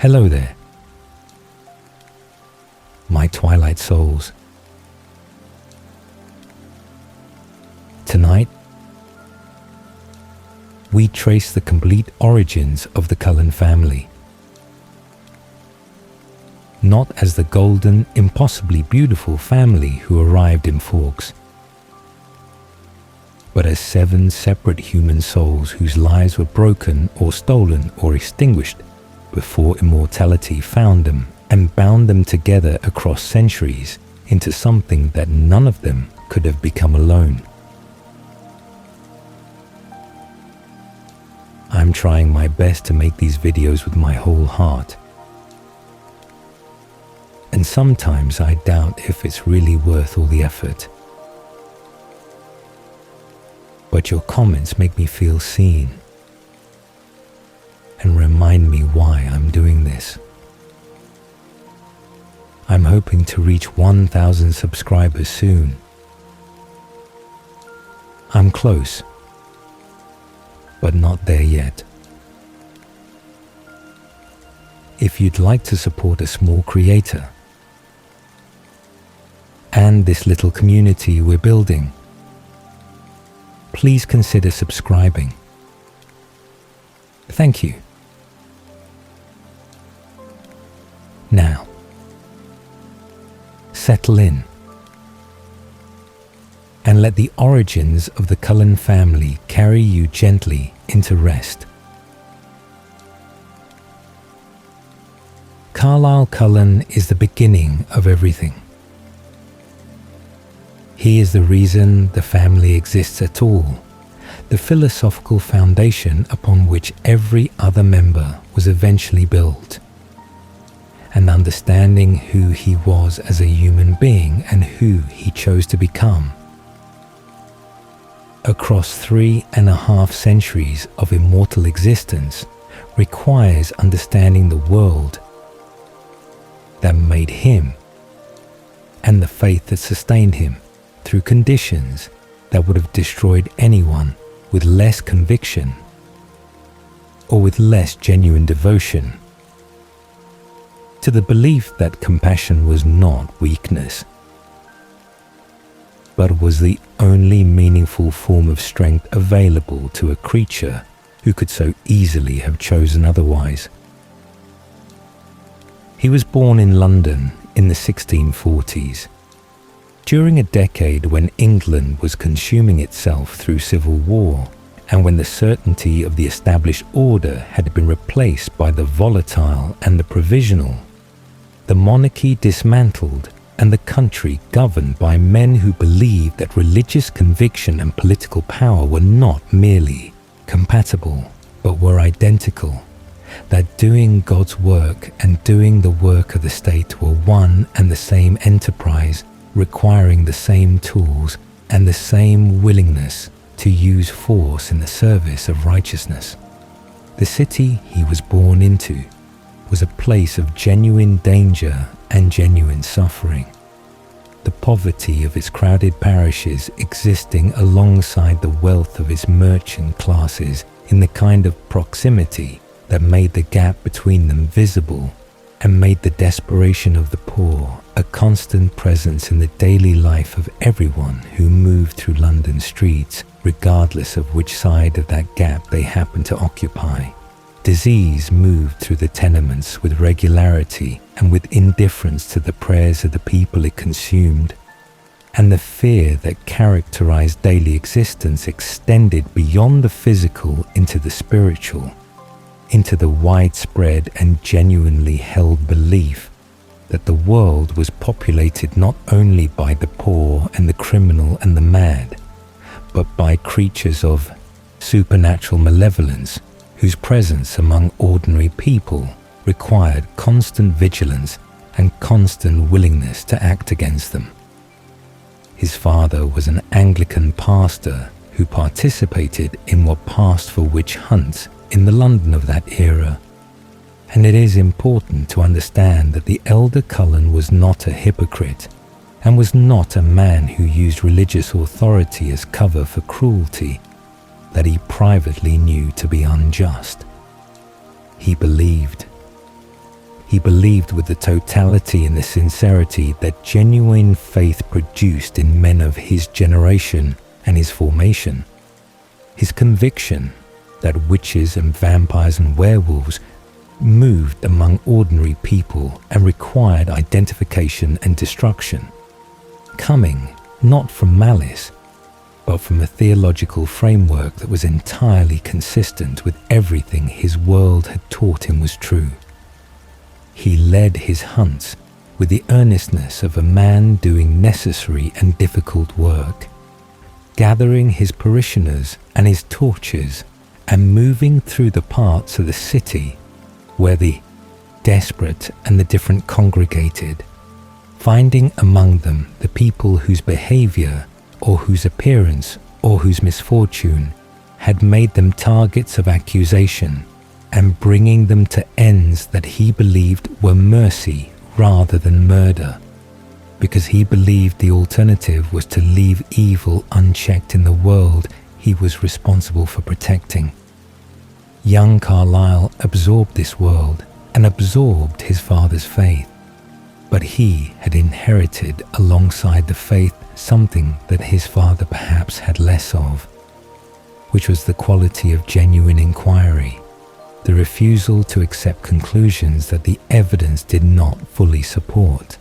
Hello there, my Twilight souls. Tonight, we trace the complete origins of the Cullen family. Not as the golden, impossibly beautiful family who arrived in Forks, but as 7 separate human souls whose lives were broken or stolen or extinguished before immortality found them and bound them together across centuries into something that none of them could have become alone. I'm trying my best to make these videos with my whole heart. And sometimes I doubt if it's really worth all the effort. But your comments make me feel seen and remind me why I'm doing this. I'm hoping to reach 1,000 subscribers soon. I'm close, but not there yet. If you'd like to support a small creator and this little community we're building, please consider subscribing. Thank you. Now, settle in and let the origins of the Cullen family carry you gently into rest. Carlisle Cullen is the beginning of everything. He is the reason the family exists at all, the philosophical foundation upon which every other member was eventually built. And understanding who he was as a human being and who he chose to become. Across 3.5 centuries of immortal existence requires understanding the world that made him and the faith that sustained him through conditions that would have destroyed anyone with less conviction or with less genuine devotion to the belief that compassion was not weakness, but was the only meaningful form of strength available to a creature who could so easily have chosen otherwise. He was born in London in the 1640s, during a decade when England was consuming itself through civil war, and when the certainty of the established order had been replaced by the volatile and the provisional. The monarchy dismantled and the country governed by men who believed that religious conviction and political power were not merely compatible, but were identical, that doing God's work and doing the work of the state were one and the same enterprise, requiring the same tools and the same willingness to use force in the service of righteousness. The city he was born into was a place of genuine danger and genuine suffering. The poverty of its crowded parishes existing alongside the wealth of its merchant classes in the kind of proximity that made the gap between them visible and made the desperation of the poor a constant presence in the daily life of everyone who moved through London streets, regardless of which side of that gap they happened to occupy. Disease moved through the tenements with regularity and with indifference to the prayers of the people it consumed, and the fear that characterized daily existence extended beyond the physical into the spiritual, into the widespread and genuinely held belief that the world was populated not only by the poor and the criminal and the mad, but by creatures of supernatural malevolence whose presence among ordinary people required constant vigilance and constant willingness to act against them. His father was an Anglican pastor who participated in what passed for witch hunts in the London of that era, and it is important to understand that the elder Cullen was not a hypocrite and was not a man who used religious authority as cover for cruelty that he privately knew to be unjust. He believed He believed with the totality and the sincerity that genuine faith produced in men of his generation and his formation. His conviction that witches and vampires and werewolves moved among ordinary people and required identification and destruction, coming not from malice, but from a theological framework that was entirely consistent with everything his world had taught him was true. He led his hunts with the earnestness of a man doing necessary and difficult work, gathering his parishioners and his torches and moving through the parts of the city where the desperate and the different congregated, finding among them the people whose behavior or whose appearance or whose misfortune had made them targets of accusation, and bringing them to ends that he believed were mercy rather than murder, because he believed the alternative was to leave evil unchecked in the world he was responsible for protecting. Young Carlisle absorbed this world and absorbed his father's faith, but he had inherited alongside the faith something that his father perhaps had less of, which was the quality of genuine inquiry, the refusal to accept conclusions that the evidence did not fully support,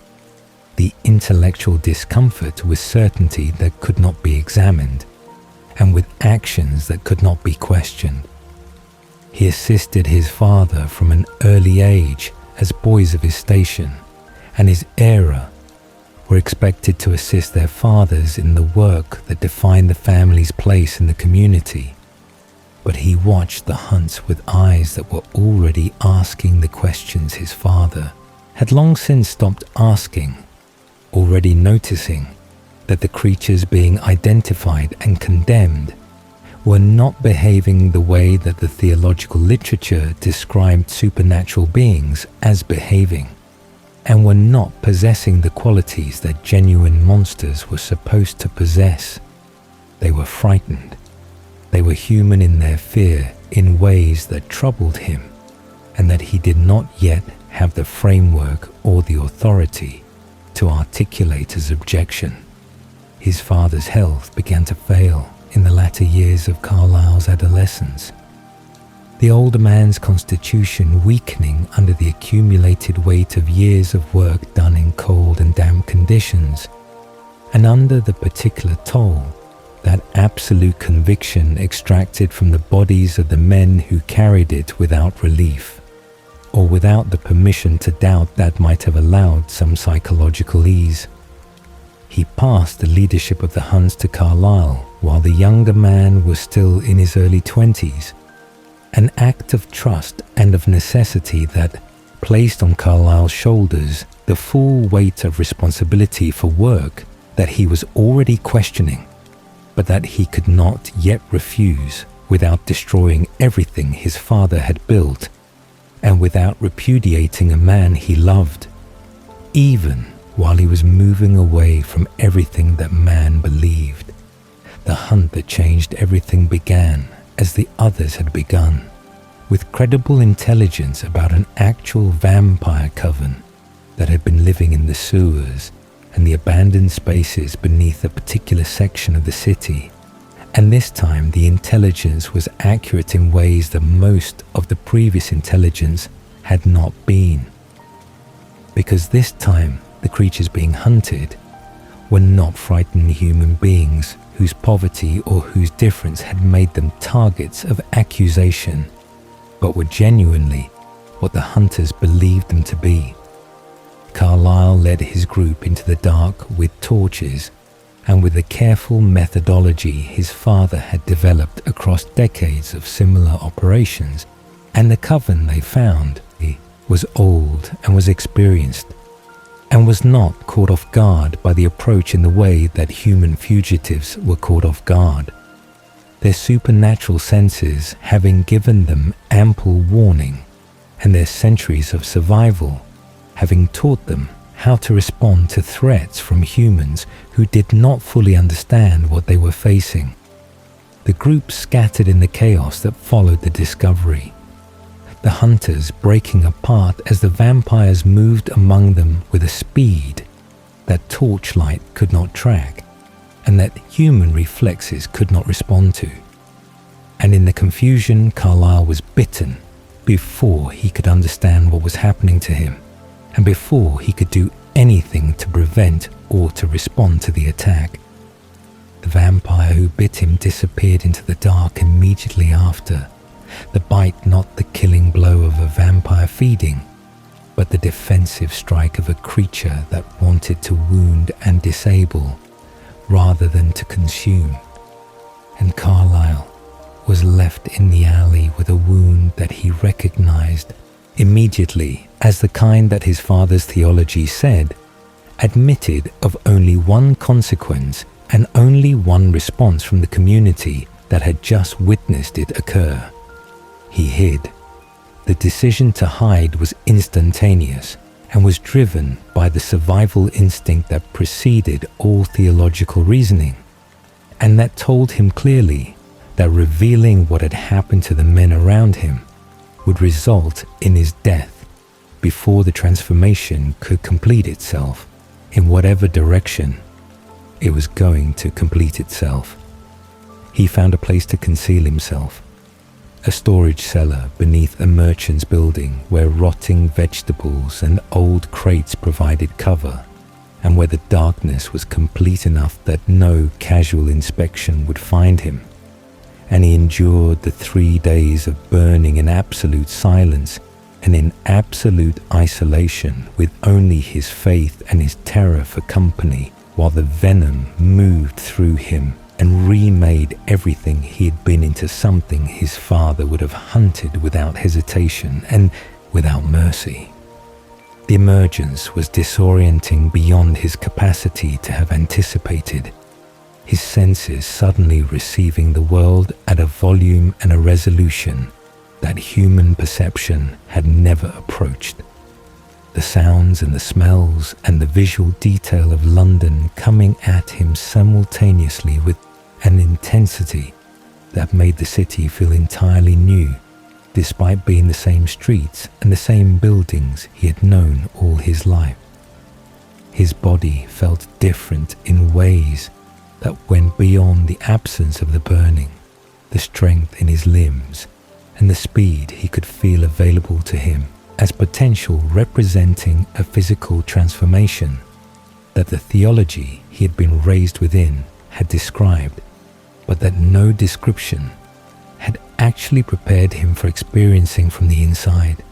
the intellectual discomfort with certainty that could not be examined, and with actions that could not be questioned. He assisted his father from an early age as boys of his station and his era were expected to assist their fathers in the work that defined the family's place in the community. But he watched the hunts with eyes that were already asking the questions his father had long since stopped asking, already noticing that the creatures being identified and condemned were not behaving the way that the theological literature described supernatural beings as behaving, and were not possessing the qualities that genuine monsters were supposed to possess. They were frightened. They were human in their fear in ways that troubled him, and that he did not yet have the framework or the authority to articulate as objection. His father's health began to fail in the latter years of Carlisle's adolescence, the older man's constitution weakening under the accumulated weight of years of work done in cold and damp conditions, and under the particular toll that absolute conviction extracted from the bodies of the men who carried it without relief, or without the permission to doubt that might have allowed some psychological ease. He passed the leadership of the hunts to Carlisle while the younger man was still in his early 20s, an act of trust and of necessity that placed on Carlisle's shoulders the full weight of responsibility for work that he was already questioning, but that he could not yet refuse without destroying everything his father had built and without repudiating a man he loved, even while he was moving away from everything that man believed. The hunt that changed everything began as the others had begun, with credible intelligence about an actual vampire coven that had been living in the sewers and the abandoned spaces beneath a particular section of the city. And this time the intelligence was accurate in ways that most of the previous intelligence had not been. Because this time the creatures being hunted were not frightened human beings whose poverty or whose difference had made them targets of accusation, but were genuinely what the hunters believed them to be. Carlisle led his group into the dark with torches and with the careful methodology his father had developed across decades of similar operations, and the coven they found was old and was experienced, and was not caught off guard by the approach in the way that human fugitives were caught off guard, their supernatural senses having given them ample warning, and their centuries of survival having taught them how to respond to threats from humans who did not fully understand what they were facing. The group scattered in the chaos that followed the discovery. the hunters breaking apart as the vampires moved among them with a speed that torchlight could not track and that human reflexes could not respond to. And in the confusion, Carlisle was bitten before he could understand what was happening to him and before he could do anything to prevent or to respond to the attack. The vampire who bit him disappeared into the dark immediately after, the bite not the killing blow of a vampire feeding, but the defensive strike of a creature that wanted to wound and disable rather than to consume. And Carlisle was left in the alley with a wound that he recognized immediately as the kind that his father's theology said admitted of only one consequence and only one response from the community that had just witnessed it occur. He hid. The decision to hide was instantaneous and was driven by the survival instinct that preceded all theological reasoning, and that told him clearly that revealing what had happened to the men around him would result in his death before the transformation could complete itself in whatever direction it was going to complete itself. He found a place to conceal himself, a storage cellar beneath a merchant's building where rotting vegetables and old crates provided cover, and where the darkness was complete enough that no casual inspection would find him. And he endured the 3 days of burning in absolute silence and in absolute isolation with only his faith and his terror for company, while the venom moved through him and remade everything he had been into something his father would have hunted without hesitation and without mercy. The emergence was disorienting beyond his capacity to have anticipated, his senses suddenly receiving the world at a volume and a resolution that human perception had never approached. The sounds and the smells and the visual detail of London coming at him simultaneously with an intensity that made the city feel entirely new, despite being the same streets and the same buildings he had known all his life. His body felt different in ways that went beyond the absence of the burning, the strength in his limbs, and the speed he could feel available to him as potential representing a physical transformation that the theology he had been raised within had described, but that no description had actually prepared him for experiencing from the inside.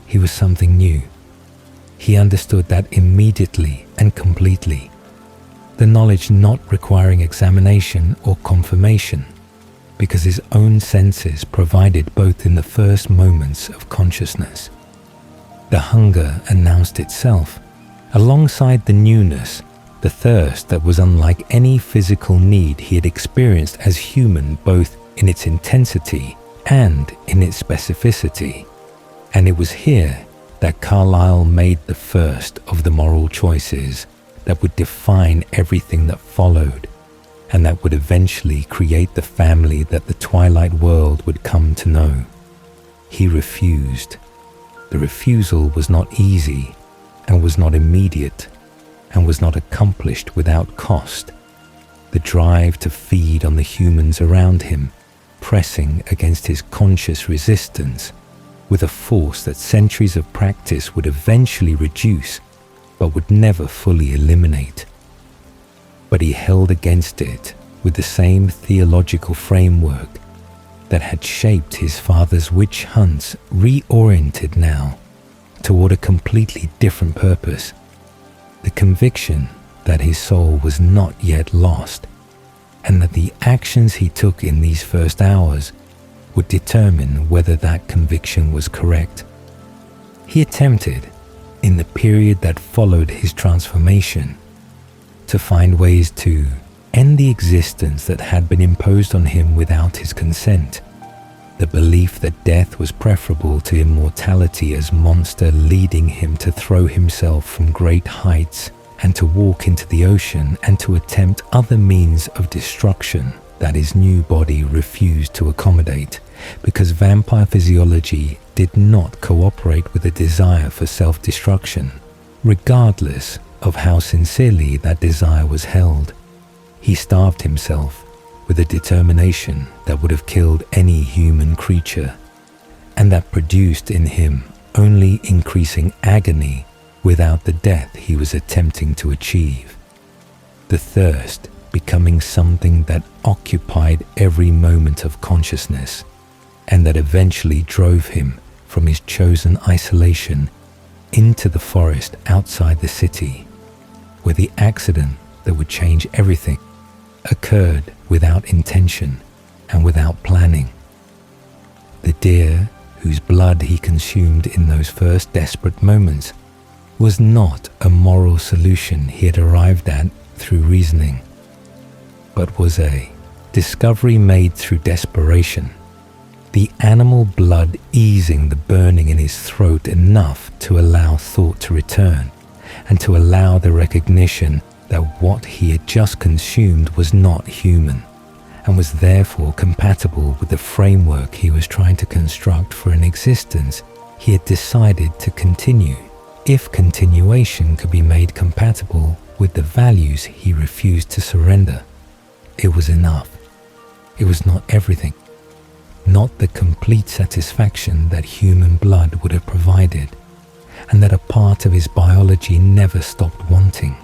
He was something new. He understood that immediately and completely, the knowledge not requiring examination or confirmation, because his own senses provided both in the first moments of consciousness. The hunger announced itself, alongside the newness, the thirst that was unlike any physical need he had experienced as human, both in its intensity and in its specificity. And it was here that Carlisle made the first of the moral choices that would define everything that followed, and that would eventually create the family that the Twilight world would come to know. He refused. The refusal was not easy, and was not immediate, and was not accomplished without cost. The drive to feed on the humans around him, pressing against his conscious resistance, with a force that centuries of practice would eventually reduce, but would never fully eliminate. But he held against it with the same theological framework that had shaped his father's witch hunts, reoriented now toward a completely different purpose. The conviction that his soul was not yet lost, and that the actions he took in these first hours would determine whether that conviction was correct. He attempted, in the period that followed his transformation, to find ways to end the existence that had been imposed on him without his consent, the belief that death was preferable to immortality as monster leading him to throw himself from great heights and to walk into the ocean and to attempt other means of destruction that his new body refused to accommodate, because vampire physiology did not cooperate with the desire for self-destruction, regardless of how sincerely that desire was held. He starved himself with a determination that would have killed any human creature, and that produced in him only increasing agony without the death he was attempting to achieve. The thirst becoming something that occupied every moment of consciousness, and that eventually drove him from his chosen isolation into the forest outside the city, where the accident that would change everything occurred without intention and without planning. The deer whose blood he consumed in those first desperate moments was not a moral solution he had arrived at through reasoning, but was a discovery made through desperation, the animal blood easing the burning in his throat enough to allow thought to return and to allow the recognition that what he had just consumed was not human and was therefore compatible with the framework he was trying to construct for an existence he had decided to continue, if continuation could be made compatible with the values he refused to surrender. It was enough. It was not everything, not the complete satisfaction that human blood would have provided, and that a part of his biology never stopped wanting,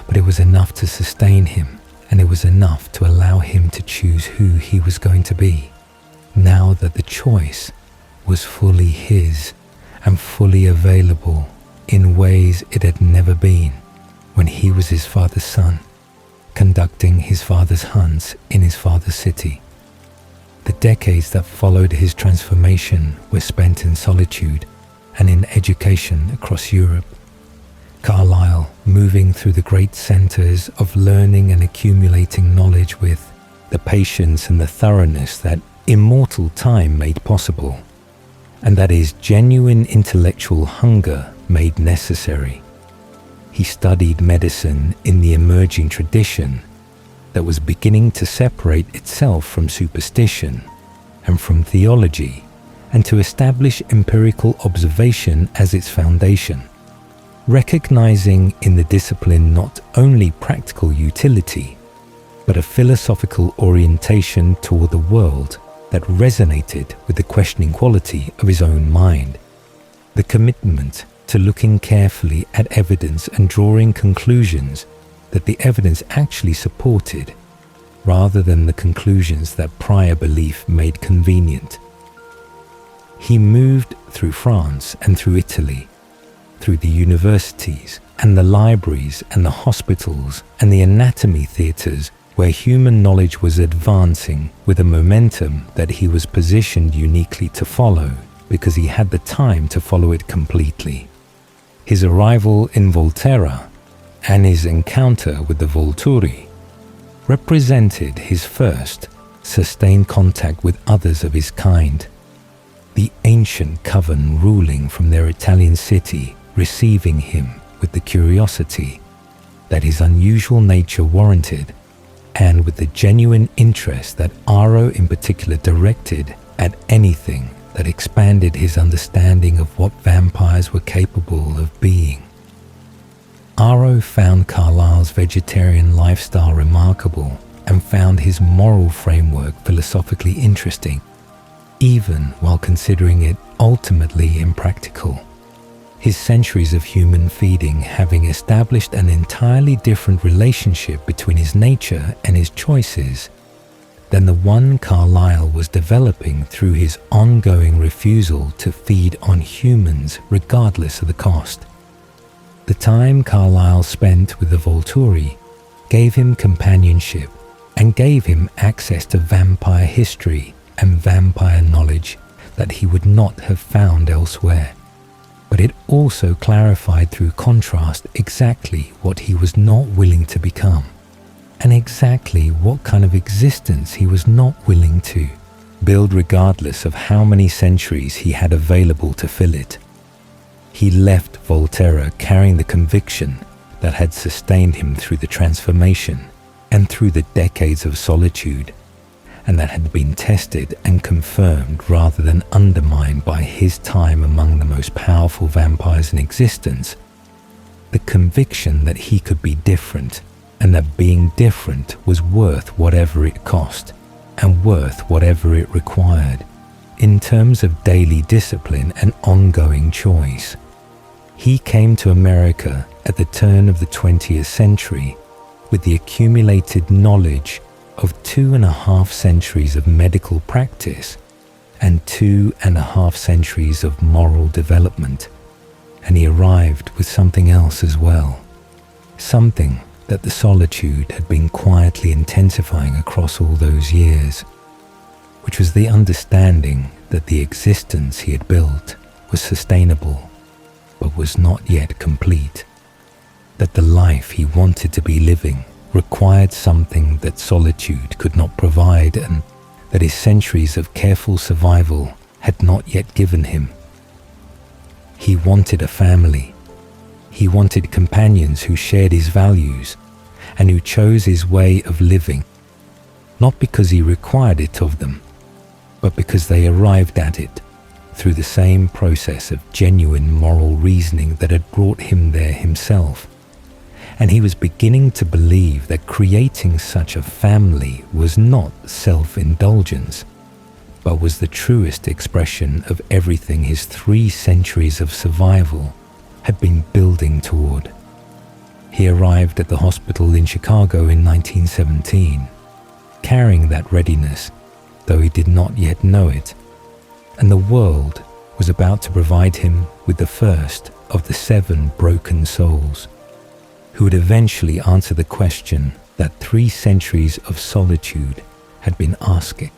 but it was enough to sustain him, and it was enough to allow him to choose who he was going to be, now that the choice was fully his and fully available in ways it had never been when he was his father's son, conducting his father's hunts in his father's city. The decades that followed his transformation were spent in solitude and in education across Europe. Carlisle, moving through the great centers of learning and accumulating knowledge with the patience and the thoroughness that immortal time made possible, and that his genuine intellectual hunger made necessary. He studied medicine in the emerging tradition that was beginning to separate itself from superstition and from theology, and to establish empirical observation as its foundation, recognizing in the discipline not only practical utility, but a philosophical orientation toward the world that resonated with the questioning quality of his own mind, the commitment to looking carefully at evidence and drawing conclusions that the evidence actually supported, rather than the conclusions that prior belief made convenient. He moved through France and through Italy, through the universities and the libraries and the hospitals and the anatomy theatres where human knowledge was advancing with a momentum that he was positioned uniquely to follow because he had the time to follow it completely. His arrival in Volterra and his encounter with the Volturi represented his first sustained contact with others of his kind, the ancient coven ruling from their Italian city receiving him with the curiosity that his unusual nature warranted, and with the genuine interest that Aro in particular directed at anything that expanded his understanding of what vampires were capable of being. Aro found Carlisle's vegetarian lifestyle remarkable and found his moral framework philosophically interesting, even while considering it ultimately impractical. His centuries of human feeding having established an entirely different relationship between his nature and his choices than the one Carlisle was developing through his ongoing refusal to feed on humans regardless of the cost. The time Carlisle spent with the Volturi gave him companionship and gave him access to vampire history and vampire knowledge that he would not have found elsewhere. But it also clarified through contrast exactly what he was not willing to become, and exactly what kind of existence he was not willing to build regardless of how many centuries he had available to fill it. He left Volterra carrying the conviction that had sustained him through the transformation and through the decades of solitude, and that had been tested and confirmed rather than undermined by his time among the most powerful vampires in existence, the conviction that he could be different and that being different was worth whatever it cost and worth whatever it required in terms of daily discipline and ongoing choice. He came to America at the turn of the 20th century with the accumulated knowledge of 2.5 centuries of medical practice and 2.5 centuries of moral development, and he arrived with something else as well, something that the solitude had been quietly intensifying across all those years, which was the understanding that the existence he had built was sustainable but was not yet complete, that the life he wanted to be living required something that solitude could not provide, and that his centuries of careful survival had not yet given him. He wanted a family. He wanted companions who shared his values and who chose his way of living, not because he required it of them, but because they arrived at it through the same process of genuine moral reasoning that had brought him there himself. And he was beginning to believe that creating such a family was not self-indulgence, but was the truest expression of everything his 3 centuries of survival had been building toward. He arrived at the hospital in Chicago in 1917, carrying that readiness, though he did not yet know it, and the world was about to provide him with the first of the 7 broken souls, who would eventually answer the question that 3 centuries of solitude had been asking.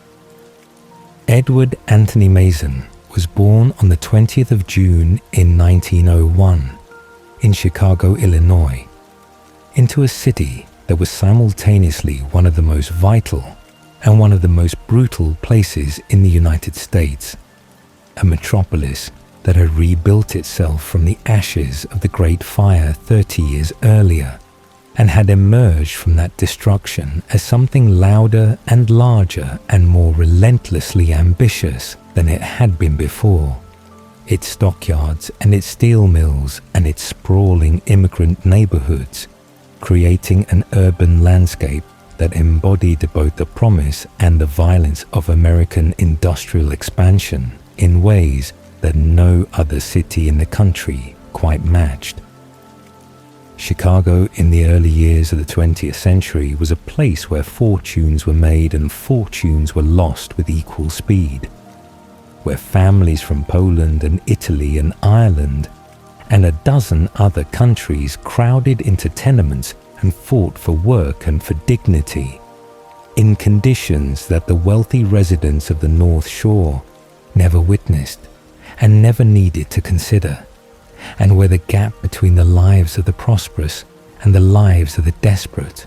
Edward Anthony Mason was born on the 20th of June in 1901 in Chicago, Illinois, into a city that was simultaneously one of the most vital and one of the most brutal places in the United States, a metropolis that had rebuilt itself from the ashes of the Great Fire 30 years earlier and had emerged from that destruction as something louder and larger and more relentlessly ambitious than it had been before. Its stockyards and its steel mills and its sprawling immigrant neighborhoods, creating an urban landscape that embodied both the promise and the violence of American industrial expansion in ways that no other city in the country quite matched. Chicago in the early years of the 20th century was a place where fortunes were made and fortunes were lost with equal speed, where families from Poland and Italy and Ireland and a dozen other countries crowded into tenements and fought for work and for dignity, in conditions that the wealthy residents of the North Shore never witnessed and never needed to consider, and where the gap between the lives of the prosperous and the lives of the desperate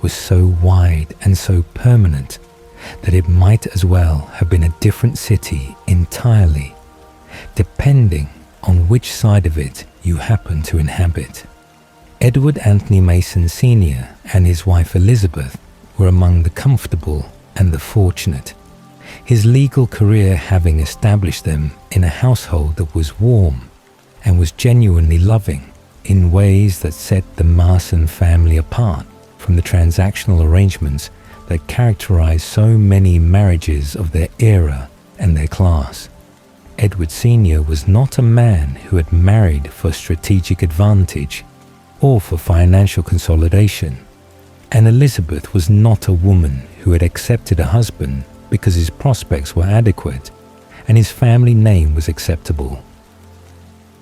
was so wide and so permanent that it might as well have been a different city entirely, depending on which side of it you happen to inhabit. Edward Anthony Mason Sr. and his wife Elizabeth were among the comfortable and the fortunate, his legal career having established them in a household that was warm and was genuinely loving in ways that set the Mason family apart from the transactional arrangements that characterized so many marriages of their era and their class. Edward Sr. was not a man who had married for strategic advantage or for financial consolidation, and Elizabeth was not a woman who had accepted a husband because his prospects were adequate and his family name was acceptable.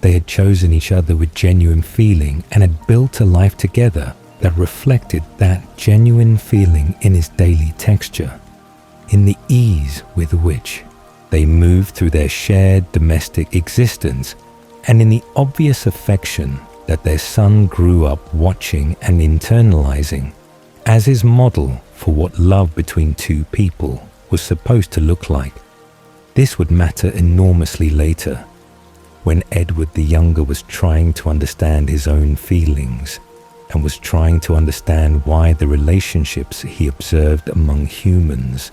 They had chosen each other with genuine feeling and had built a life together that reflected that genuine feeling in its daily texture, in the ease with which they moved through their shared domestic existence, and in the obvious affection that their son grew up watching and internalizing as his model for what love between two people was supposed to look like. This would matter enormously later, when Edward the Younger was trying to understand his own feelings and was trying to understand why the relationships he observed among humans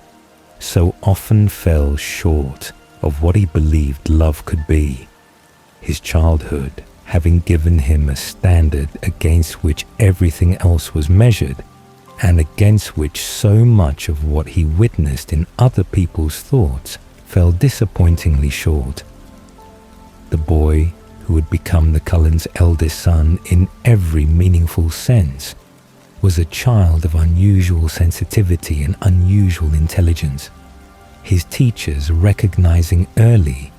so often fell short of what he believed love could be, his childhood having given him a standard against which everything else was measured, and against which so much of what he witnessed in other people's thoughts fell disappointingly short. The boy who would become the Cullens' eldest son in every meaningful sense was a child of unusual sensitivity and unusual intelligence, his teachers recognizing early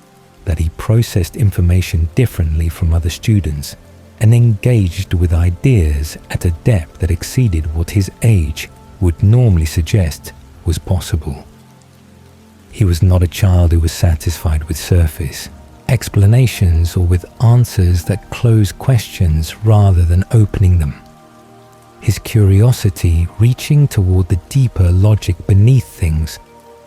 that he processed information differently from other students and engaged with ideas at a depth that exceeded what his age would normally suggest was possible. He was not a child who was satisfied with surface explanations or with answers that closed questions rather than opening them. His curiosity reaching toward the deeper logic beneath things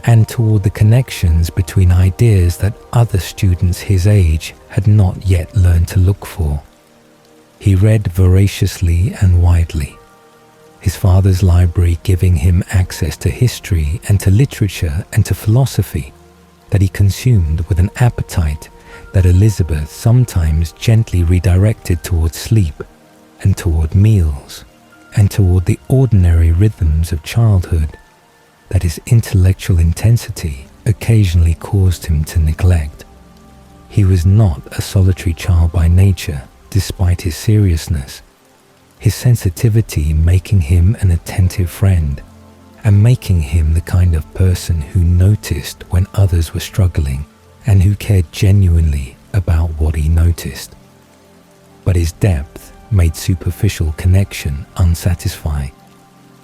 and toward the connections between ideas that other students his age had not yet learned to look for. He read voraciously and widely, his father's library giving him access to history and to literature and to philosophy that he consumed with an appetite that Elizabeth sometimes gently redirected toward sleep and toward meals and toward the ordinary rhythms of childhood that his intellectual intensity occasionally caused him to neglect. He was not a solitary child by nature, despite his seriousness, his sensitivity making him an attentive friend and making him the kind of person who noticed when others were struggling and who cared genuinely about what he noticed. But his depth made superficial connection unsatisfying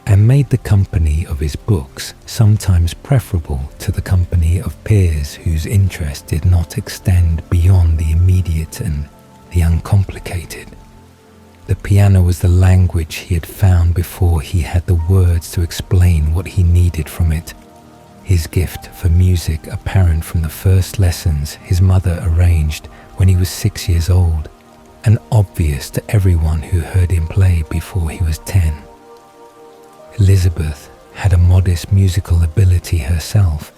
and made the company of his books sometimes preferable to the company of peers whose interest did not extend beyond the immediate and the uncomplicated. The piano was the language he had found before he had the words to explain what he needed from it. His gift for music apparent from the first lessons his mother arranged when he was 6 years old, and obvious to everyone who heard him play before he was 10. Elizabeth had a modest musical ability herself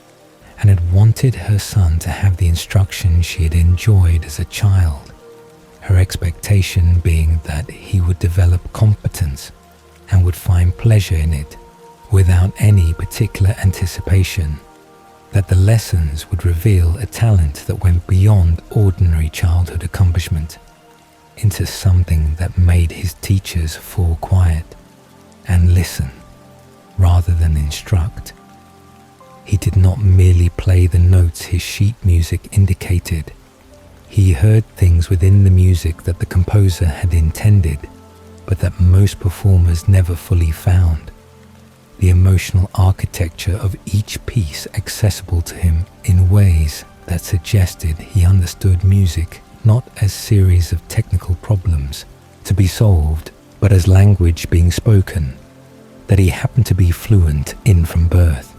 and had wanted her son to have the instruction she had enjoyed as a child, her expectation being that he would develop competence and would find pleasure in it without any particular anticipation that the lessons would reveal a talent that went beyond ordinary childhood accomplishment into something that made his teachers fall quiet and listen rather than instruct. He did not merely play the notes his sheet music indicated. He heard things within the music that the composer had intended, but that most performers never fully found. The emotional architecture of each piece accessible to him in ways that suggested he understood music not as series of technical problems to be solved, but as language being spoken, that he happened to be fluent in from birth.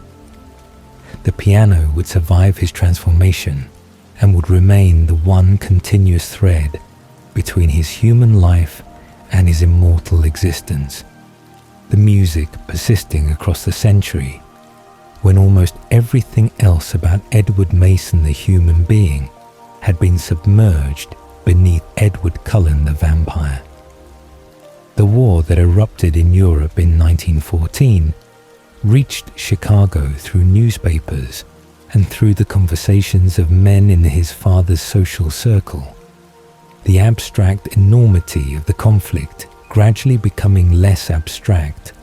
The piano would survive his transformation and would remain the one continuous thread between his human life and his immortal existence. The music persisting across the century, when almost everything else about Edward Mason the human being had been submerged beneath Edward Cullen the vampire. The war that erupted in Europe in 1914 reached Chicago through newspapers and through the conversations of men in his father's social circle. The abstract enormity of the conflict gradually becoming less abstract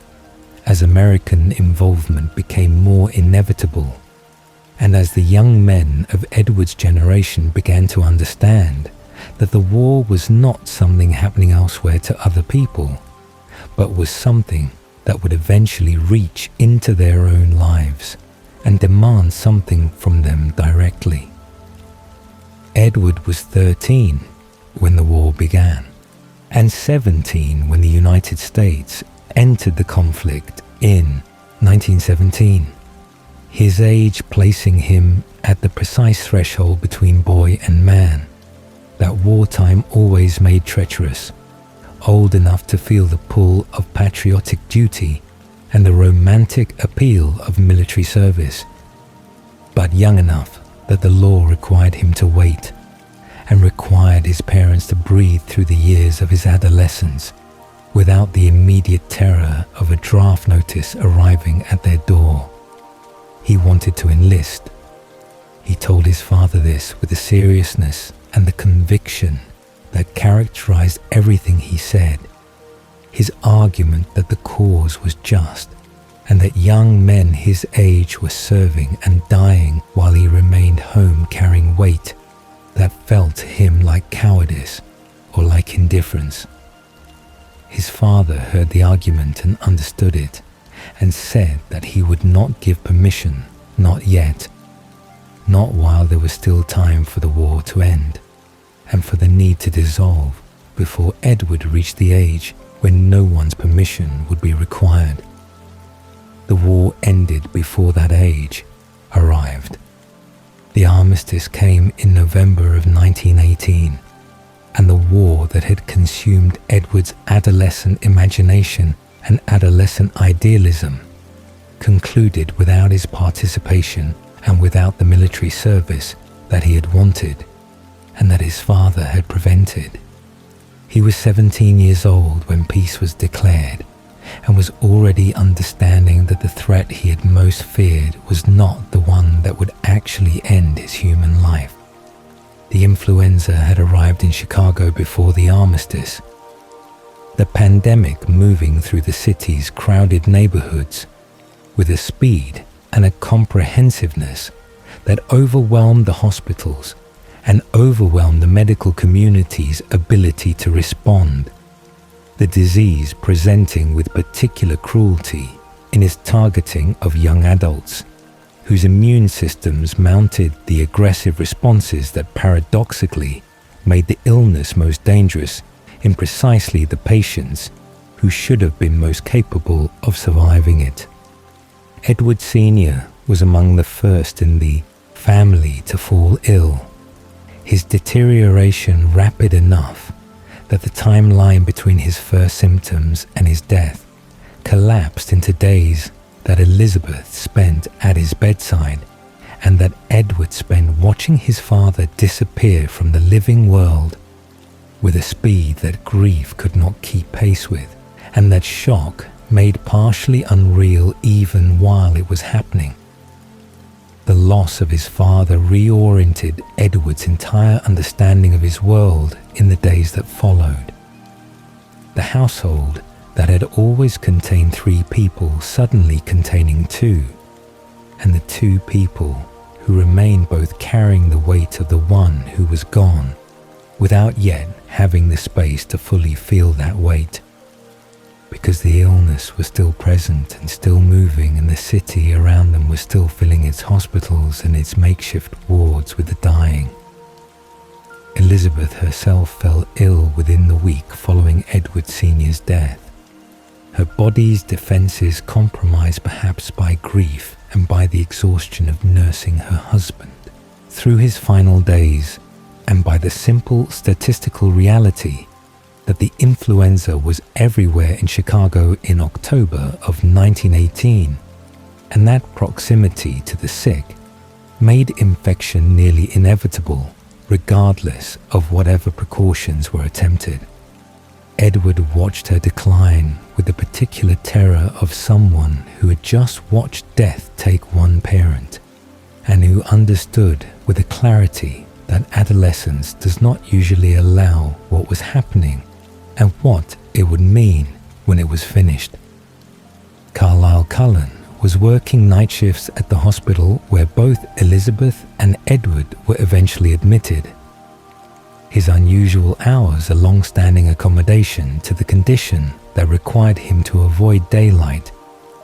as American involvement became more inevitable, and as the young men of Edward's generation began to understand that the war was not something happening elsewhere to other people, but was something that would eventually reach into their own lives and demand something from them directly. Edward was 13 when the war began, and 17 when the United States entered the conflict in 1917, his age placing him at the precise threshold between boy and man that wartime always made treacherous, old enough to feel the pull of patriotic duty and the romantic appeal of military service, but young enough that the law required him to wait, and required his parents to breathe through the years of his adolescence without the immediate terror of a draft notice arriving at their door. He wanted to enlist. He told his father this with the seriousness and the conviction that characterized everything he said. His argument that the cause was just and that young men his age were serving and dying while he remained home carrying weight that felt to him like cowardice or like indifference. His father heard the argument and understood it, and said that he would not give permission, not yet, not while there was still time for the war to end, and for the need to dissolve before Edward reached the age when no one's permission would be required. The war ended before that age arrived. The armistice came in November of 1918, and the war that had consumed Edward's adolescent imagination and adolescent idealism concluded without his participation and without the military service that he had wanted and that his father had prevented. He was 17 years old when peace was declared, and was already understanding that the threat he had most feared was not the one that would actually end his human life. The influenza had arrived in Chicago before the armistice. The pandemic moving through the city's crowded neighborhoods with a speed and a comprehensiveness that overwhelmed the hospitals and overwhelmed the medical community's ability to respond. The disease presenting with particular cruelty in its targeting of young adults, whose immune systems mounted the aggressive responses that paradoxically made the illness most dangerous in precisely the patients who should have been most capable of surviving it. Edward Sr. was among the first in the family to fall ill, his deterioration rapid enough that the timeline between his first symptoms and his death collapsed into days that Elizabeth spent at his bedside, and that Edward spent watching his father disappear from the living world with a speed that grief could not keep pace with, and that shock made partially unreal even while it was happening. The loss of his father reoriented Edward's entire understanding of his world in the days that followed. The household that had always contained 3 people suddenly containing 2, and the 2 people who remained both carrying the weight of the one who was gone, without yet having the space to fully feel that weight. Because the illness was still present and still moving, and the city around them was still filling its hospitals and its makeshift wards with the dying. Elizabeth herself fell ill within the week following Edward Sr.'s death. Her body's defenses compromised perhaps by grief and by the exhaustion of nursing her husband through his final days, and by the simple statistical reality that the influenza was everywhere in Chicago in October of 1918, and that proximity to the sick made infection nearly inevitable, regardless of whatever precautions were attempted. Edward watched her decline with the particular terror of someone who had just watched death take one parent, and who understood with a clarity that adolescence does not usually allow what was happening and what it would mean when it was finished. Carlisle Cullen was working night shifts at the hospital where both Elizabeth and Edward were eventually admitted. His unusual hours a long-standing accommodation to the condition that required him to avoid daylight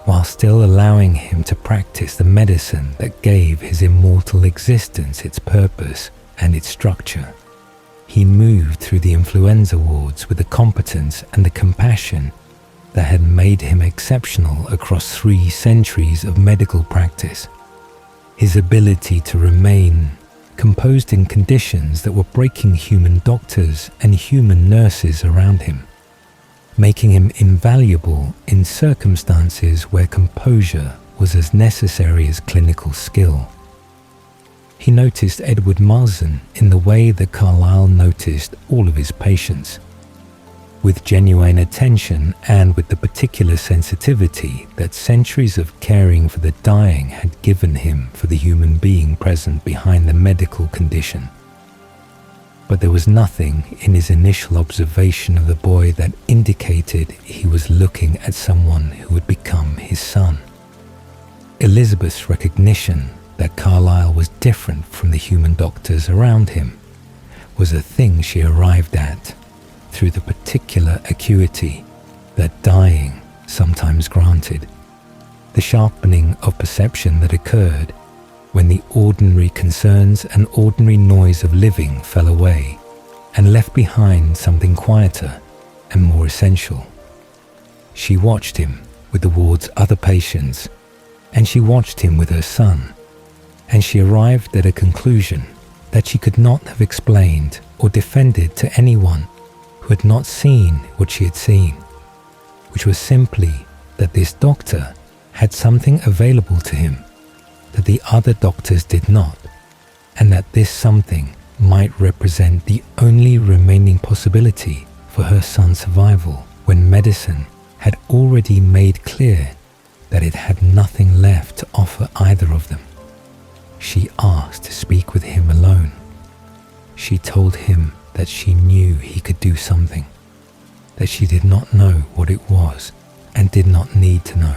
while still allowing him to practice the medicine that gave his immortal existence its purpose and its structure. He moved through the influenza wards with the competence and the compassion that had made him exceptional across 3 centuries of medical practice. His ability to remain composed in conditions that were breaking human doctors and human nurses around him, making him invaluable in circumstances where composure was as necessary as clinical skill. he noticed Edward Marsden in the way that Carlisle noticed all of his patients, with genuine attention and with the particular sensitivity that centuries of caring for the dying had given him for the human being present behind the medical condition. But there was nothing in his initial observation of the boy that indicated he was looking at someone who would become his son. Elizabeth's recognition that Carlisle was different from the human doctors around him was a thing she arrived at through the particular acuity that dying sometimes granted, the sharpening of perception that occurred when the ordinary concerns and ordinary noise of living fell away and left behind something quieter and more essential. She watched him with the ward's other patients, and she watched him with her son, and she arrived at a conclusion that she could not have explained or defended to anyone who had not seen what she had seen, which was simply that this doctor had something available to him that the other doctors did not, and that this something might represent the only remaining possibility for her son's survival when medicine had already made clear that it had nothing left to offer either of them. She asked to speak with him alone. She told him that she knew he could do something, that she did not know what it was and did not need to know,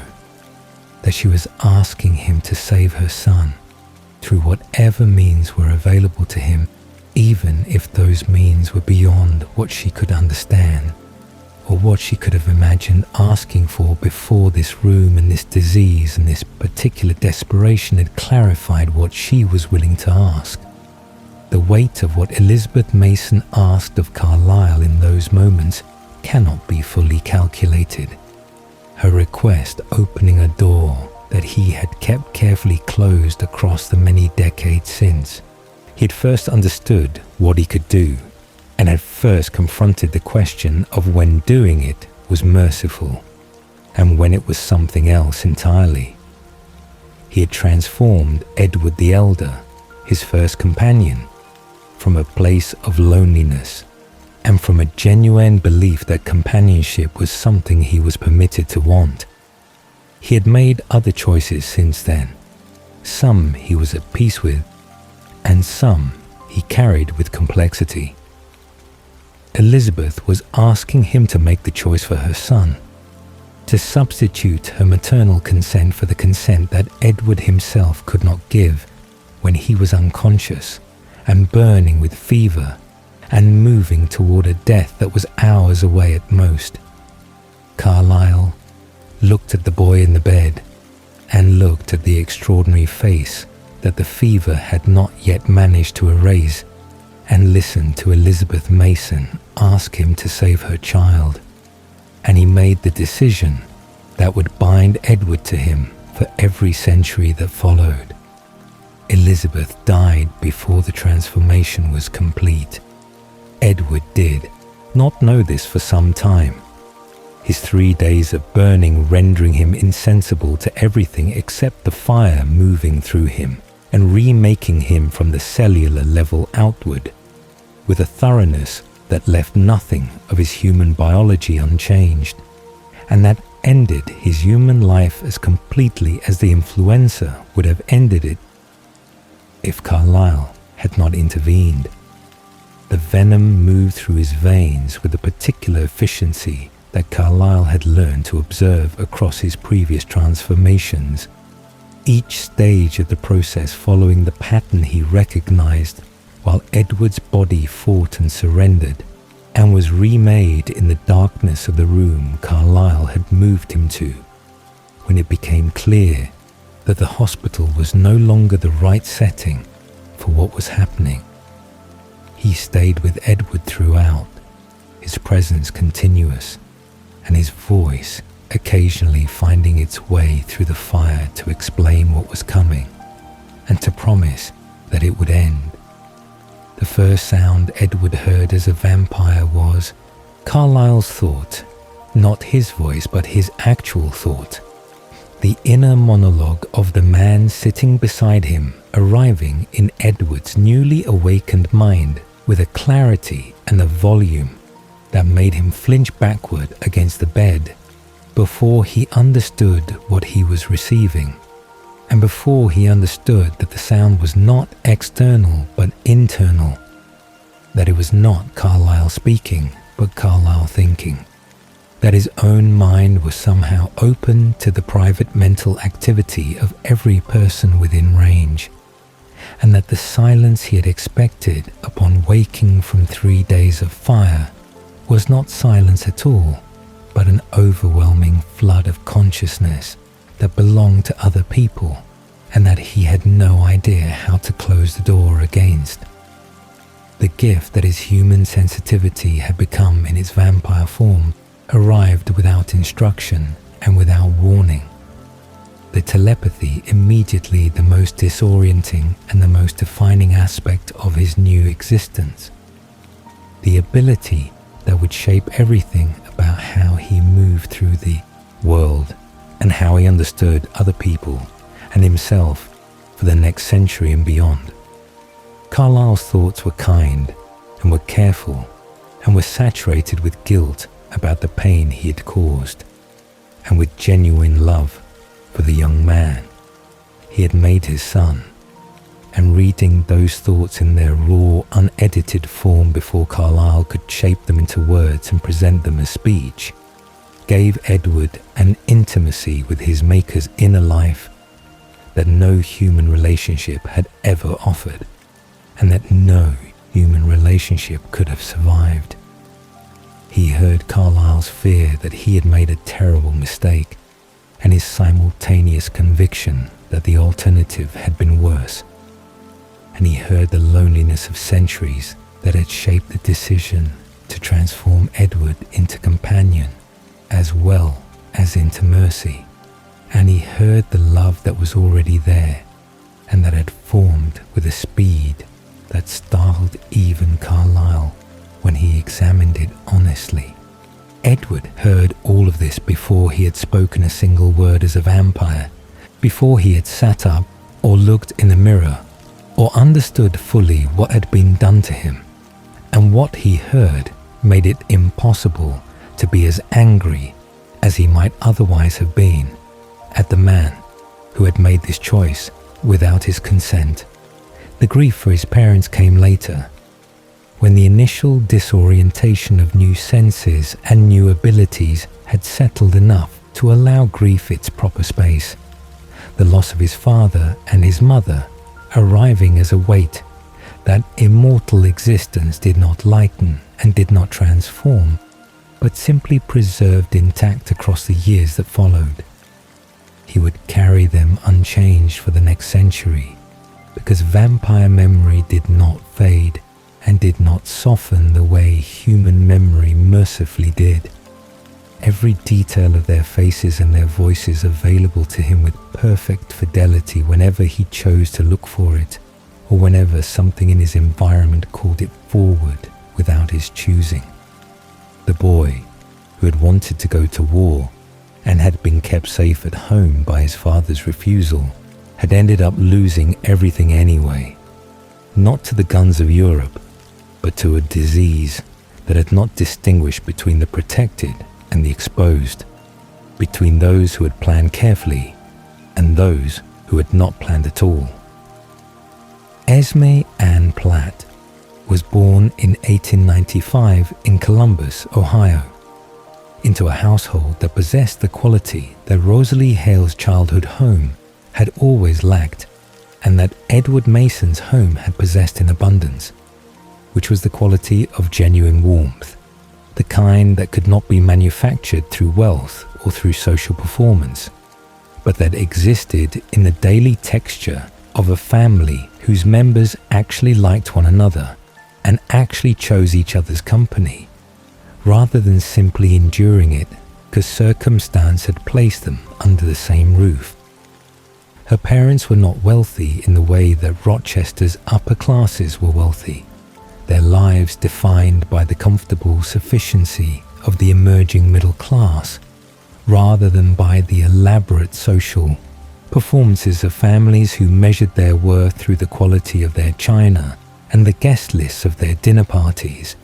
that she was asking him to save her son through whatever means were available to him, even if those means were beyond what she could understand or what she could have imagined asking for before this room and this disease and this particular desperation had clarified what she was willing to ask. The weight of what Elizabeth Mason asked of Carlisle in those moments cannot be fully calculated. Her request opening a door that he had kept carefully closed across the many decades since. He had first understood what he could do, and had first confronted the question of when doing it was merciful, and when it was something else entirely. He had transformed Edward the Elder, his first companion, from a place of loneliness, and from a genuine belief that companionship was something he was permitted to want. He had made other choices since then. Some he was at peace with, and some he carried with complexity. Elizabeth was asking him to make the choice for her son, to substitute her maternal consent for the consent that Edward himself could not give when he was unconscious and burning with fever and moving toward a death that was hours away at most. Carlisle looked at the boy in the bed and looked at the extraordinary face that the fever had not yet managed to erase, and listened to Elizabeth Mason ask him to save her child, and he made the decision that would bind Edward to him for every century that followed. Elizabeth died before the transformation was complete. Edward did not know this for some time, his 3 days of burning rendering him insensible to everything except the fire moving through him and remaking him from the cellular level outward, with a thoroughness that left nothing of his human biology unchanged, and that ended his human life as completely as the influenza would have ended it if Carlisle had not intervened. The venom moved through his veins with a particular efficiency that Carlisle had learned to observe across his previous transformations, each stage of the process following the pattern he recognized while Edward's body fought and surrendered and was remade in the darkness of the room Carlisle had moved him to, when it became clear that the hospital was no longer the right setting for what was happening. He stayed with Edward throughout, his presence continuous, and his voice occasionally finding its way through the fire to explain what was coming and to promise that it would end. The first sound Edward heard as a vampire was Carlisle's thought, not his voice but his actual thought, the inner monologue of the man sitting beside him arriving in Edward's newly awakened mind with a clarity and a volume that made him flinch backward against the bed before he understood what he was receiving, and before he understood that the sound was not external but internal, that it was not Carlisle speaking but Carlisle thinking, that his own mind was somehow open to the private mental activity of every person within range, and that the silence he had expected upon waking from 3 days of fire was not silence at all, but an overwhelming flood of consciousness that belonged to other people and that he had no idea how to close the door against. The gift that his human sensitivity had become in its vampire form arrived without instruction and without warning. The telepathy immediately the most disorienting and the most defining aspect of his new existence. The ability that would shape everything about how he moved through the world and how he understood other people and himself for the next century and beyond. Carlisle's thoughts were kind and were careful and were saturated with guilt about the pain he had caused, and with genuine love for the young man he had made his son. And reading those thoughts in their raw, unedited form before Carlisle could shape them into words and present them as speech, gave Edward an intimacy with his maker's inner life that no human relationship had ever offered, and that no human relationship could have survived. He heard Carlisle's fear that he had made a terrible mistake, and his simultaneous conviction that the alternative had been worse. And he heard the loneliness of centuries that had shaped the decision to transform Edward into companion as well as into mercy. And he heard the love that was already there and that had formed with a speed that startled even Carlisle when he examined it honestly. Edward heard all of this before he had spoken a single word as a vampire, before he had sat up or looked in the mirror or understood fully what had been done to him. And what he heard made it impossible to be as angry as he might otherwise have been at the man who had made this choice without his consent. The grief for his parents came later, when the initial disorientation of new senses and new abilities had settled enough to allow grief its proper space. The loss of his father and his mother arriving as a weight that immortal existence did not lighten and did not transform, but simply preserved intact across the years that followed. He would carry them unchanged for the next century, because vampire memory did not fade and did not soften the way human memory mercifully did. Every detail of their faces and their voices available to him with perfect fidelity whenever he chose to look for it, or whenever something in his environment called it forward without his choosing. The boy, who had wanted to go to war and had been kept safe at home by his father's refusal, had ended up losing everything anyway, not to the guns of Europe, but to a disease that had not distinguished between the protected and the exposed, between those who had planned carefully and those who had not planned at all. Esme Ann Platt was born in 1895 in Columbus, Ohio, into a household that possessed the quality that Rosalie Hale's childhood home had always lacked, and that Edward Mason's home had possessed in abundance, which was the quality of genuine warmth, the kind that could not be manufactured through wealth or through social performance, but that existed in the daily texture of a family whose members actually liked one another and actually chose each other's company, rather than simply enduring it because circumstance had placed them under the same roof. Her parents were not wealthy in the way that Rochester's upper classes were wealthy, their lives defined by the comfortable sufficiency of the emerging middle class, rather than by the elaborate social performances of families who measured their worth through the quality of their china and the guest lists of their dinner parties.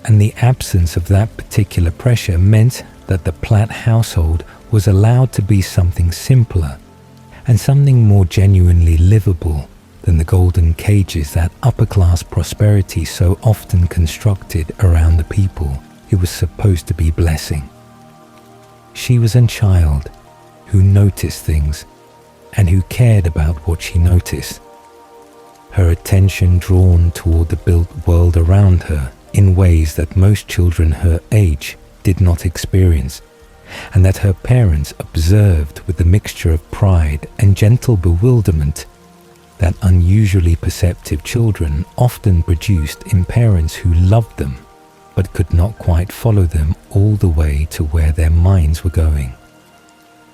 And the absence of that particular pressure meant that the Platt household was allowed to be something simpler and something more genuinely livable than the golden cages that upper-class prosperity so often constructed around the people it was supposed to be blessing. She was a child who noticed things and who cared about what she noticed. Her attention drawn toward the built world around her in ways that most children her age did not experience, and that her parents observed with the mixture of pride and gentle bewilderment that unusually perceptive children often produced in parents who loved them but could not quite follow them all the way to where their minds were going.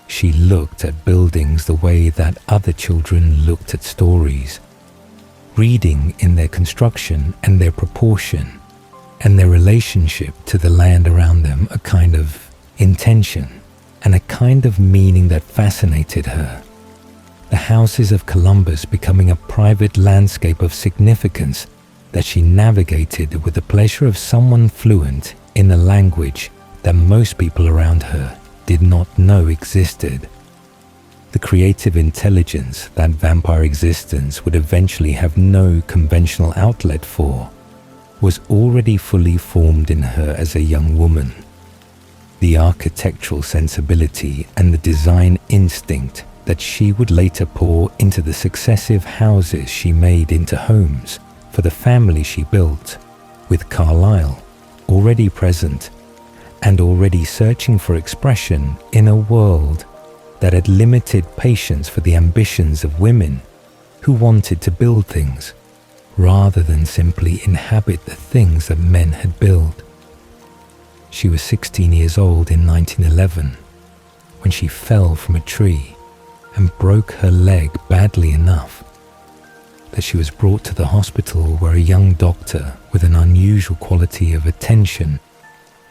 She looked at buildings the way that other children looked at stories, reading in their construction and their proportion and their relationship to the land around them a kind of intention and a kind of meaning that fascinated her. The houses of Columbus becoming a private landscape of significance that she navigated with the pleasure of someone fluent in a language that most people around her did not know existed. The creative intelligence that vampire existence would eventually have no conventional outlet for was already fully formed in her as a young woman. The architectural sensibility and the design instinct that she would later pour into the successive houses she made into homes for the family she built, with Carlisle already present and already searching for expression in a world that had limited patience for the ambitions of women who wanted to build things rather than simply inhabit the things that men had built. She was 16 years old in 1911 when she fell from a tree and broke her leg badly enough that she was brought to the hospital, where a young doctor with an unusual quality of attention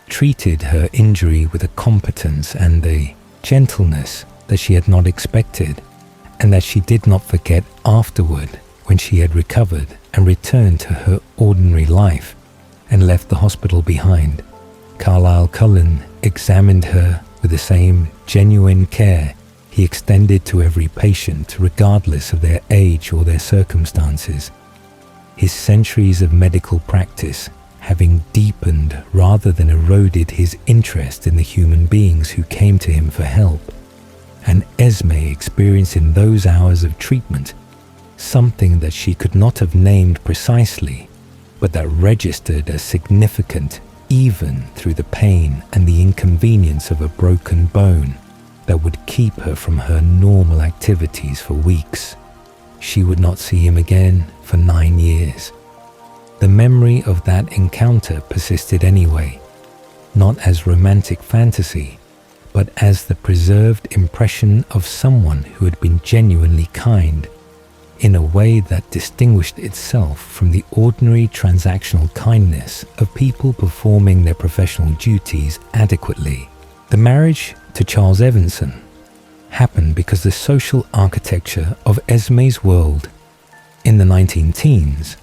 treated her injury with a competence and a gentleness that she had not expected, and that she did not forget afterward when she had recovered and returned to her ordinary life and left the hospital behind. Carlisle Cullen examined her with the same genuine care he extended to every patient, regardless of their age or their circumstances. His centuries of medical practice having deepened rather than eroded his interest in the human beings who came to him for help. And Esme experienced in those hours of treatment something that she could not have named precisely, but that registered as significant even through the pain and the inconvenience of a broken bone that would keep her from her normal activities for weeks. She would not see him again for 9 years. The memory of that encounter persisted anyway, not as romantic fantasy, but as the preserved impression of someone who had been genuinely kind, in a way that distinguished itself from the ordinary transactional kindness of people performing their professional duties adequately. The marriage to Charles Evanson happened because the social architecture of Esme's world in the 19-teens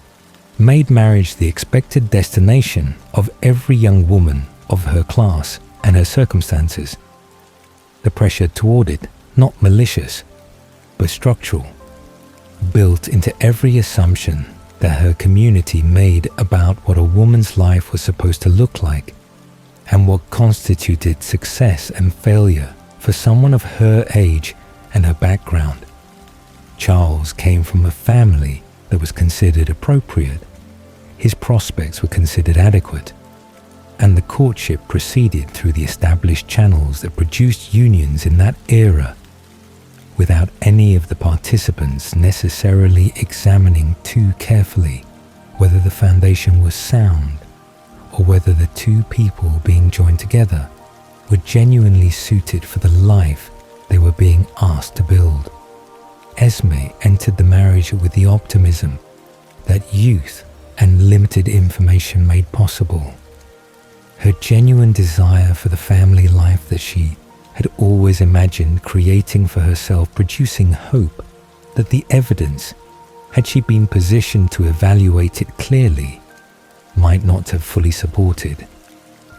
made marriage the expected destination of every young woman of her class and her circumstances. The pressure toward it, not malicious, but structural, built into every assumption that her community made about what a woman's life was supposed to look like and what constituted success and failure for someone of her age and her background. Charles came from a family that was considered appropriate. His prospects were considered adequate, and the courtship proceeded through the established channels that produced unions in that era, without any of the participants necessarily examining too carefully whether the foundation was sound or whether the two people being joined together were genuinely suited for the life they were being asked to build. Esme entered the marriage with the optimism that youth and limited information made possible. Her genuine desire for the family life that she had always imagined creating for herself, producing hope that the evidence, had she been positioned to evaluate it clearly, might not have fully supported.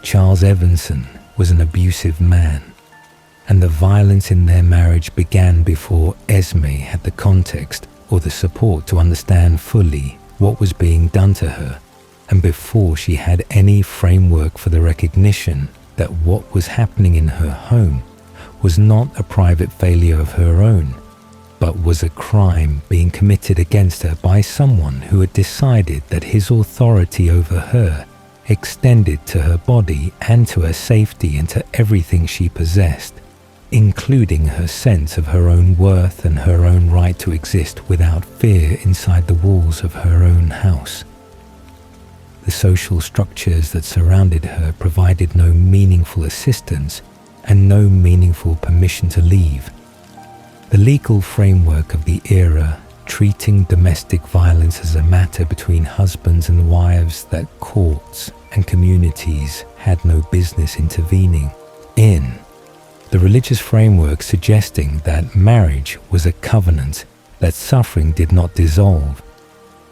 Charles Evanson was an abusive man, and the violence in their marriage began before Esme had the context or the support to understand fully what was being done to her, and before she had any framework for the recognition that what was happening in her home was not a private failure of her own, but was a crime being committed against her by someone who had decided that his authority over her extended to her body and to her safety and to everything she possessed, including her sense of her own worth and her own right to exist without fear inside the walls of her own house. The social structures that surrounded her provided no meaningful assistance and no meaningful permission to leave. The legal framework of the era, treating domestic violence as a matter between husbands and wives that courts and communities had no business intervening in. The religious framework suggesting that marriage was a covenant that suffering did not dissolve,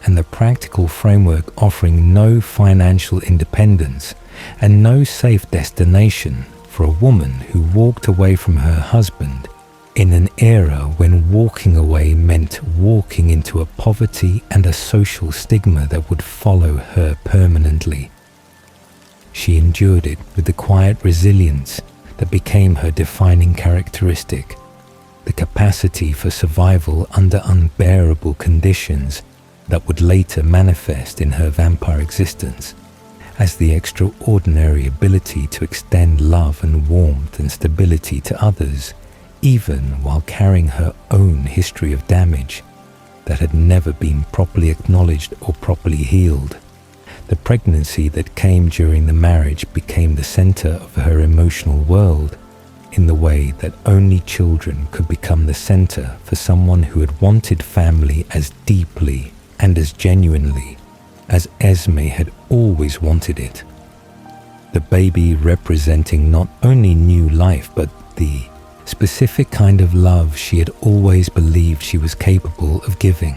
and the practical framework offering no financial independence and no safe destination for a woman who walked away from her husband in an era when walking away meant walking into a poverty and a social stigma that would follow her permanently. She endured it with the quiet resilience that became her defining characteristic, the capacity for survival under unbearable conditions that would later manifest in her vampire existence as the extraordinary ability to extend love and warmth and stability to others, even while carrying her own history of damage that had never been properly acknowledged or properly healed. The pregnancy that came during the marriage became the center of her emotional world, in the way that only children could become the center for someone who had wanted family as deeply and as genuinely as Esme had always wanted it. The baby representing not only new life but the specific kind of love she had always believed she was capable of giving,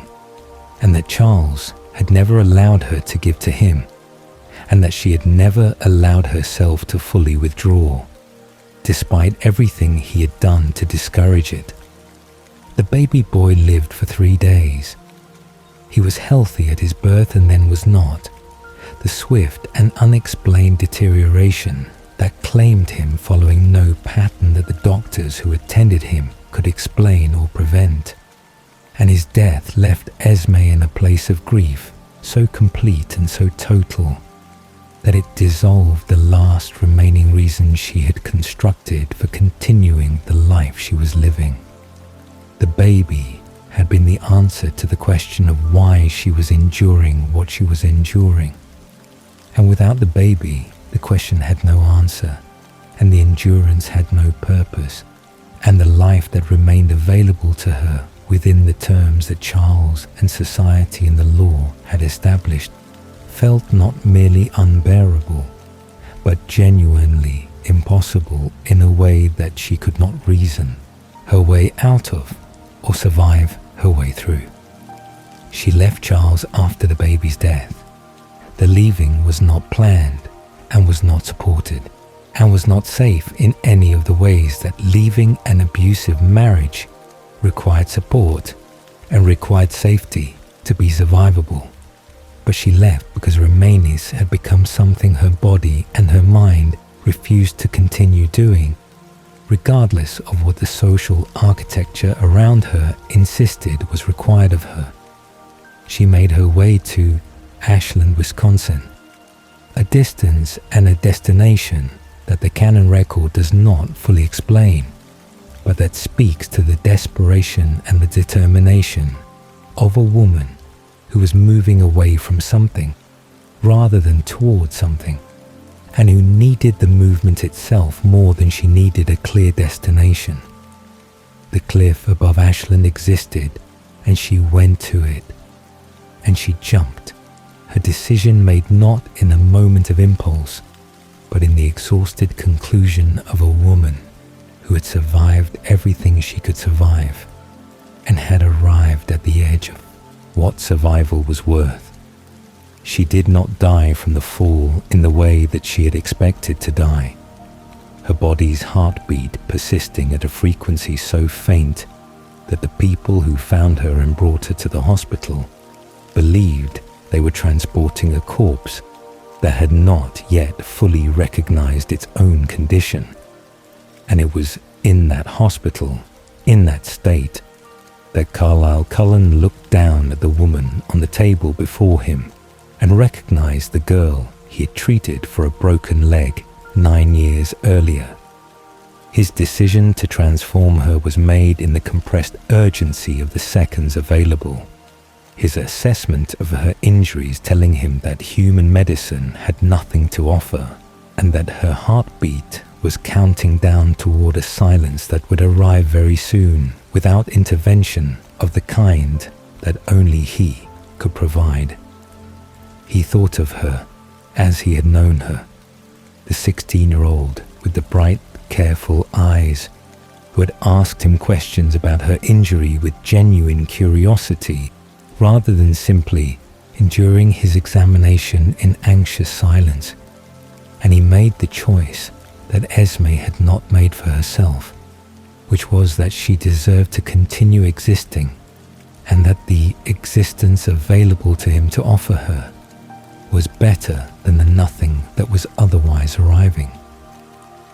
and that Charles had never allowed her to give to him, and that she had never allowed herself to fully withdraw, despite everything he had done to discourage it. The baby boy lived for 3 days. He was healthy at his birth and then was not. The swift and unexplained deterioration that claimed him following no pattern that the doctors who attended him could explain or prevent. And his death left Esme in a place of grief so complete and so total that it dissolved the last remaining reason she had constructed for continuing the life she was living. The baby had been the answer to the question of why she was enduring what she was enduring. And without the baby, the question had no answer, and the endurance had no purpose, and the life that remained available to her within the terms that Charles and society and the law had established felt not merely unbearable, but genuinely impossible in a way that she could not reason her way out of or survive her way through. She left Charles after the baby's death. The leaving was not planned and was not supported and was not safe in any of the ways that leaving an abusive marriage required support and required safety to be survivable. But she left because remaining had become something her body and her mind refused to continue doing, regardless of what the social architecture around her insisted was required of her. She made her way to Ashland, Wisconsin, a distance and a destination that the canon record does not fully explain, but that speaks to the desperation and the determination of a woman who was moving away from something rather than towards something, and who needed the movement itself more than she needed a clear destination. The cliff above Ashland existed, and she went to it, and she jumped, her decision made not in a moment of impulse, but in the exhausted conclusion of a woman who had survived everything she could survive and had arrived at the edge of what survival was worth. She did not die from the fall in the way that she had expected to die, her body's heartbeat persisting at a frequency so faint that the people who found her and brought her to the hospital believed they were transporting a corpse that had not yet fully recognized its own condition. And it was in that hospital, in that state, that Carlisle Cullen looked down at the woman on the table before him and recognized the girl he had treated for a broken leg 9 years earlier. His decision to transform her was made in the compressed urgency of the seconds available, his assessment of her injuries telling him that human medicine had nothing to offer and that her heartbeat was counting down toward a silence that would arrive very soon without intervention of the kind that only he could provide. He thought of her as he had known her, the 16-year-old with the bright, careful eyes who had asked him questions about her injury with genuine curiosity rather than simply enduring his examination in anxious silence. And he made the choice that Esme had not made for herself, which was that she deserved to continue existing and that the existence available to him to offer her was better than the nothing that was otherwise arriving.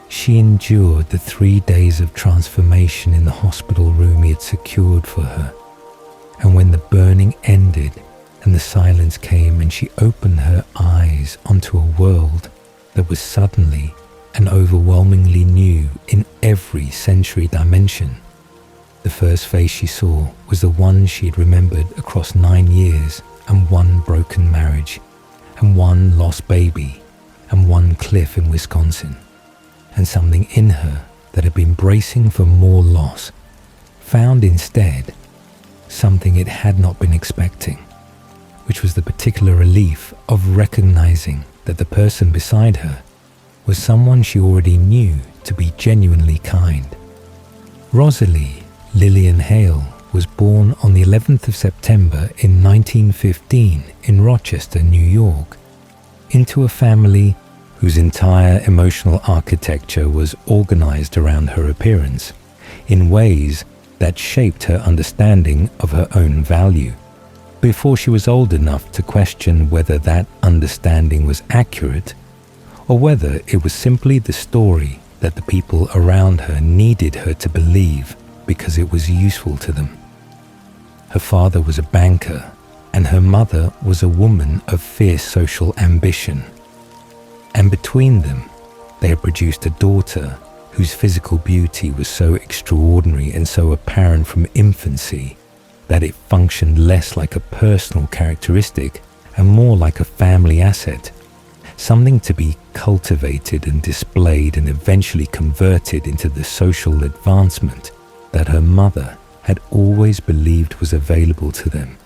She endured the 3 days of transformation in the hospital room he had secured for her, and when the burning ended and the silence came and she opened her eyes onto a world that was suddenly and overwhelmingly new in every sensory dimension, the first face she saw was the one she had remembered across 9 years and 1 broken marriage and 1 lost baby and 1 cliff in Wisconsin, and something in her that had been bracing for more loss found instead something it had not been expecting, which was the particular relief of recognizing that the person beside her was someone she already knew to be genuinely kind. Rosalie Lillian Hale was born on the 11th of September in 1915 in Rochester, New York, into a family whose entire emotional architecture was organized around her appearance in ways that shaped her understanding of her own value before she was old enough to question whether that understanding was accurate or whether it was simply the story that the people around her needed her to believe because it was useful to them. Her father was a banker and her mother was a woman of fierce social ambition, and between them they had produced a daughter whose physical beauty was so extraordinary and so apparent from infancy that it functioned less like a personal characteristic and more like a family asset, something to be cultivated and displayed and eventually converted into the social advancement that her mother had always believed was available to them,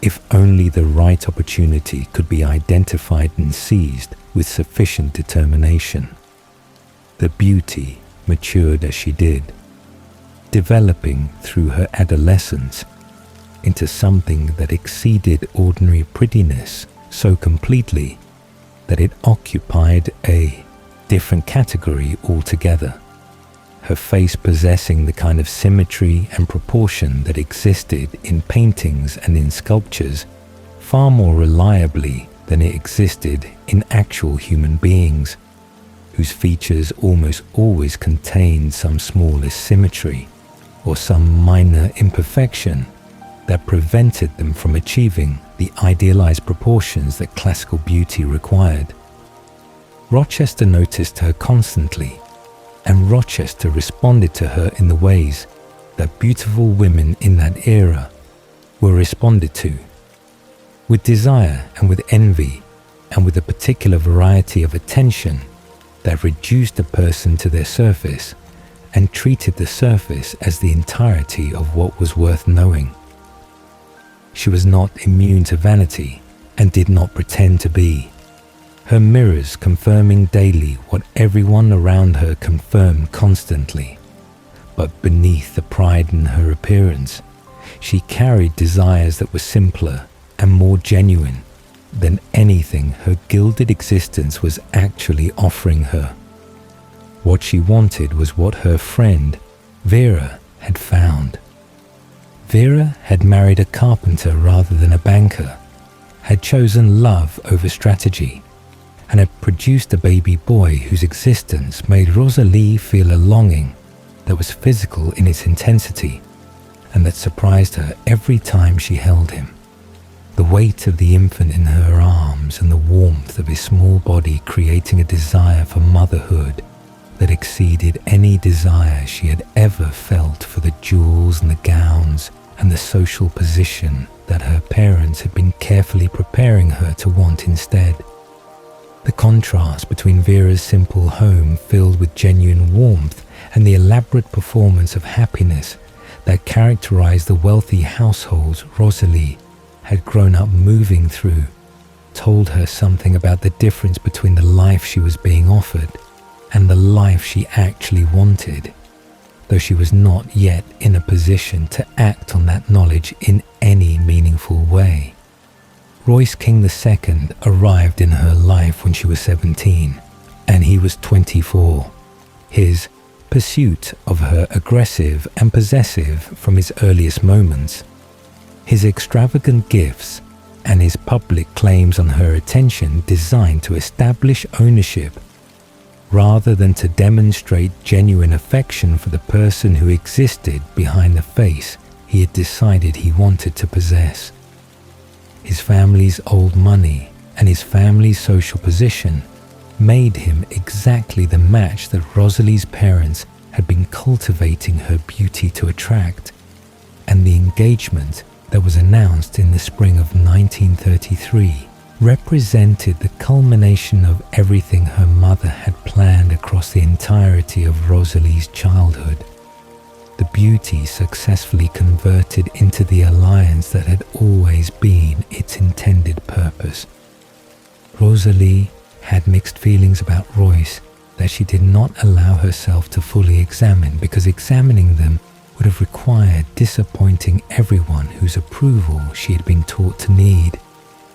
if only the right opportunity could be identified and seized with sufficient determination. The beauty matured as she did, developing through her adolescence into something that exceeded ordinary prettiness so completely that it occupied a different category altogether, her face possessing the kind of symmetry and proportion that existed in paintings and in sculptures far more reliably than it existed in actual human beings, whose features almost always contained some small asymmetry or some minor imperfection that prevented them from achieving the idealized proportions that classical beauty required. Rochester noticed her constantly, and Rochester responded to her in the ways that beautiful women in that era were responded to, with desire and with envy and with a particular variety of attention that reduced a person to their surface and treated the surface as the entirety of what was worth knowing. She was not immune to vanity and did not pretend to be, her mirrors confirming daily what everyone around her confirmed constantly, but beneath the pride in her appearance, she carried desires that were simpler and more genuine than anything her gilded existence was actually offering her. What she wanted was what her friend, Vera, had found. Vera had married a carpenter rather than a banker, had chosen love over strategy, and had produced a baby boy whose existence made Rosalie feel a longing that was physical in its intensity and that surprised her every time she held him. The weight of the infant in her arms and the warmth of his small body creating a desire for motherhood that exceeded any desire she had ever felt for the jewels and the gowns and the social position that her parents had been carefully preparing her to want instead. The contrast between Vera's simple home filled with genuine warmth and the elaborate performance of happiness that characterized the wealthy households Rosalie had grown up moving through told her something about the difference between the life she was being offered and the life she actually wanted, though she was not yet in a position to act on that knowledge in any meaningful way. Royce King II arrived in her life when she was 17, and he was 24. His pursuit of her aggressive and possessive from his earliest moments, his extravagant gifts, and his public claims on her attention designed to establish ownership rather than to demonstrate genuine affection for the person who existed behind the face he had decided he wanted to possess. His family's old money and his family's social position made him exactly the match that Rosalie's parents had been cultivating her beauty to attract, and the engagement that was announced in the spring of 1933 represented the culmination of everything her mother had planned across the entirety of Rosalie's childhood. The beauty successfully converted into the alliance that had always been its intended purpose. Rosalie had mixed feelings about Royce that she did not allow herself to fully examine, because examining them would have required disappointing everyone whose approval she had been taught to need,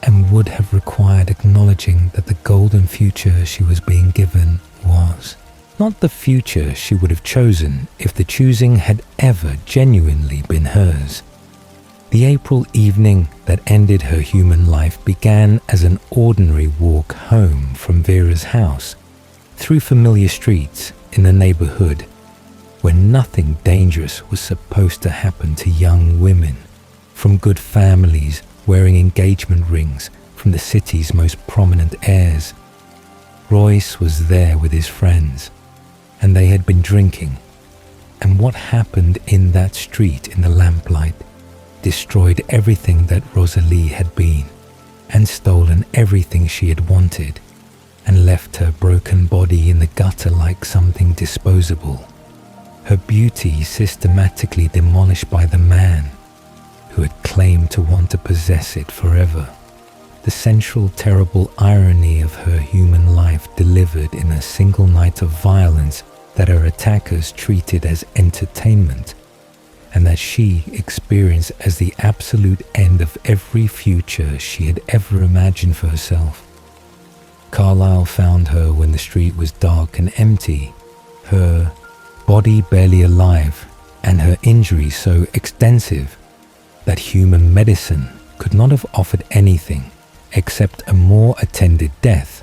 and would have required acknowledging that the golden future she was being given was not the future she would have chosen if the choosing had ever genuinely been hers. The April evening that ended her human life began as an ordinary walk home from Vera's house, through familiar streets in the neighborhood where nothing dangerous was supposed to happen to young women from good families wearing engagement rings from the city's most prominent heirs. Royce was there with his friends, and they had been drinking, and what happened in that street in the lamplight destroyed everything that Rosalie had been, and stolen everything she had wanted, and left her broken body in the gutter like something disposable, her beauty systematically demolished by the man who had claimed to want to possess it forever. The central terrible irony of her human life delivered in a single night of violence that her attackers treated as entertainment, and that she experienced as the absolute end of every future she had ever imagined for herself. Carlisle found her when the street was dark and empty, her body barely alive, and her injuries so extensive that human medicine could not have offered anything except a more attended death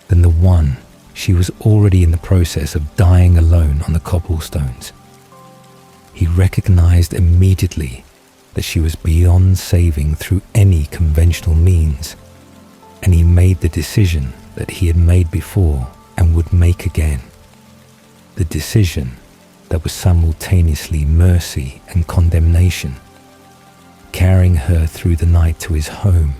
than the one she was already in the process of dying alone on the cobblestones. He recognized immediately that she was beyond saving through any conventional means, and he made the decision that he had made before and would make again. The decision that was simultaneously mercy and condemnation, carrying her through the night to his home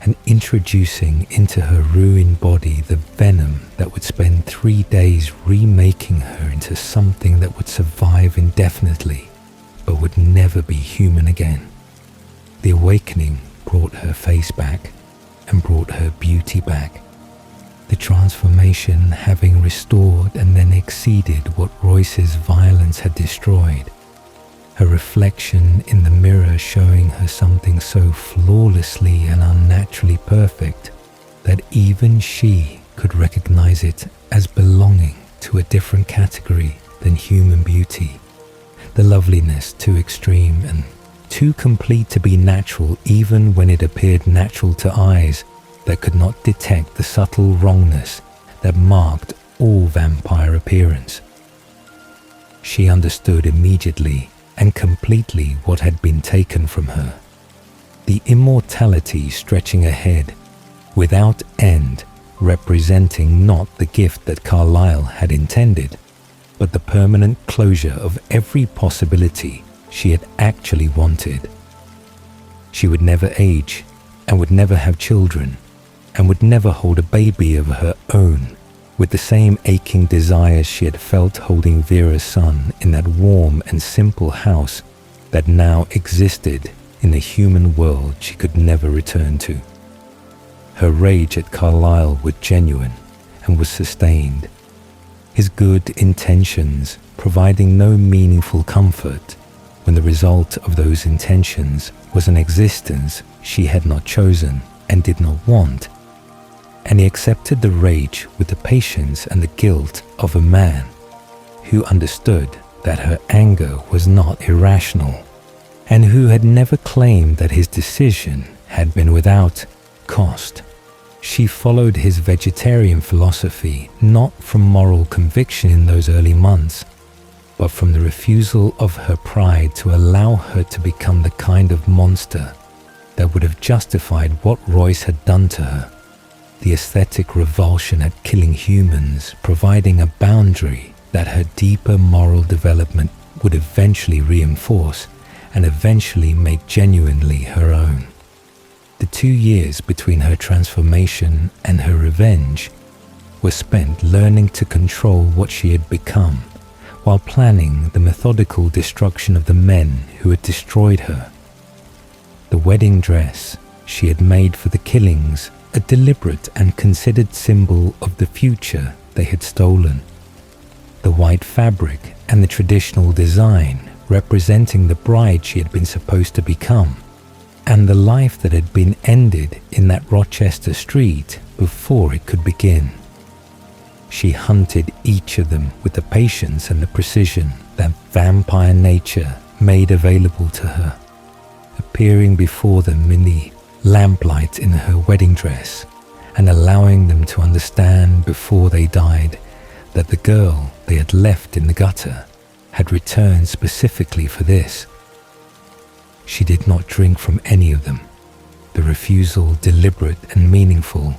and introducing into her ruined body the venom that would spend 3 days remaking her into something that would survive indefinitely but would never be human again. The awakening brought her face back and brought her beauty back, the transformation having restored and then exceeded what Royce's violence had destroyed, her reflection in the mirror showing her something so flawlessly and unnaturally perfect that even she could recognize it as belonging to a different category than human beauty, the loveliness too extreme and too complete to be natural even when it appeared natural to eyes that could not detect the subtle wrongness that marked all vampire appearance. She understood immediately and completely what had been taken from her. The immortality stretching ahead, without end, representing not the gift that Carlisle had intended, but the permanent closure of every possibility she had actually wanted. She would never age, and would never have children, and would never hold a baby of her own, with the same aching desires she had felt holding Vera's son in that warm and simple house that now existed in a human world she could never return to. Her rage at Carlisle was genuine and was sustained, his good intentions providing no meaningful comfort when the result of those intentions was an existence she had not chosen and did not want, and he accepted the rage with the patience and the guilt of a man who understood that her anger was not irrational, and who had never claimed that his decision had been without cost. She followed his vegetarian philosophy not from moral conviction in those early months, but from the refusal of her pride to allow her to become the kind of monster that would have justified what Royce had done to her. The aesthetic revulsion at killing humans providing a boundary that her deeper moral development would eventually reinforce and eventually make genuinely her own. The 2 years between her transformation and her revenge were spent learning to control what she had become, while planning the methodical destruction of the men who had destroyed her. The wedding dress she had made for the killings, a deliberate and considered symbol of the future they had stolen. The white fabric and the traditional design representing the bride she had been supposed to become, and the life that had been ended in that Rochester street before it could begin. She hunted each of them with the patience and the precision that vampire nature made available to her, appearing before them in the lamplight in her wedding dress and allowing them to understand before they died that the girl they had left in the gutter had returned specifically for this. She did not drink from any of them, the refusal deliberate and meaningful,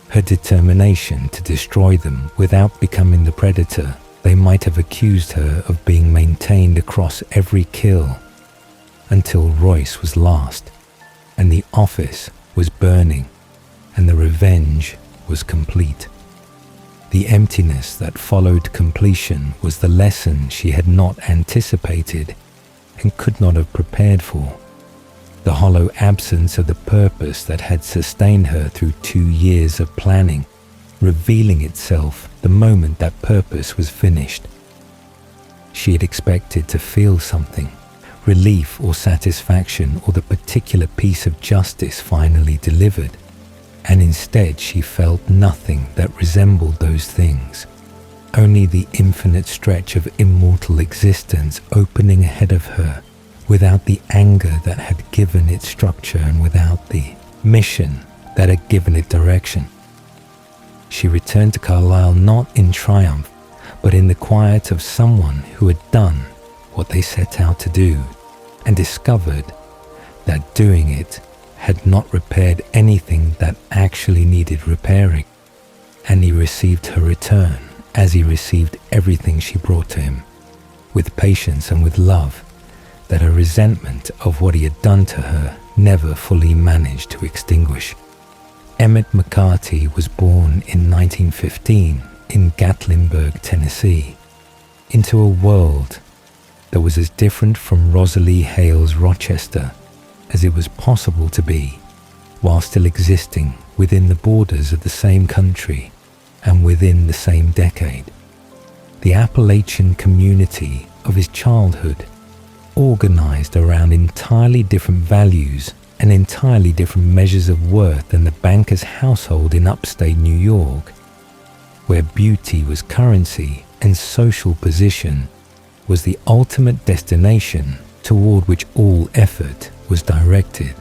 her determination to destroy them without becoming the predator they might have accused her of being maintained across every kill, until Royce was last, and the office was burning, and the revenge was complete. The emptiness that followed completion was the lesson she had not anticipated and could not have prepared for. The hollow absence of the purpose that had sustained her through 2 years of planning, revealing itself the moment that purpose was finished. She had expected to feel something, relief or satisfaction or the particular piece of justice finally delivered, and instead she felt nothing that resembled those things, only the infinite stretch of immortal existence opening ahead of her, without the anger that had given it structure and without the mission that had given it direction. She returned to Carlisle not in triumph, but in the quiet of someone who had done what they set out to do, and discovered that doing it had not repaired anything that actually needed repairing, and he received her return as he received everything she brought to him, with patience and with love that her resentment of what he had done to her never fully managed to extinguish. Emmett McCarty was born in 1915 in Gatlinburg, Tennessee, into a world that was as different from Rosalie Hale's Rochester as it was possible to be, while still existing within the borders of the same country and within the same decade. The Appalachian community of his childhood, organized around entirely different values and entirely different measures of worth than the banker's household in upstate New York, where beauty was currency and social position was the ultimate destination toward which all effort was directed.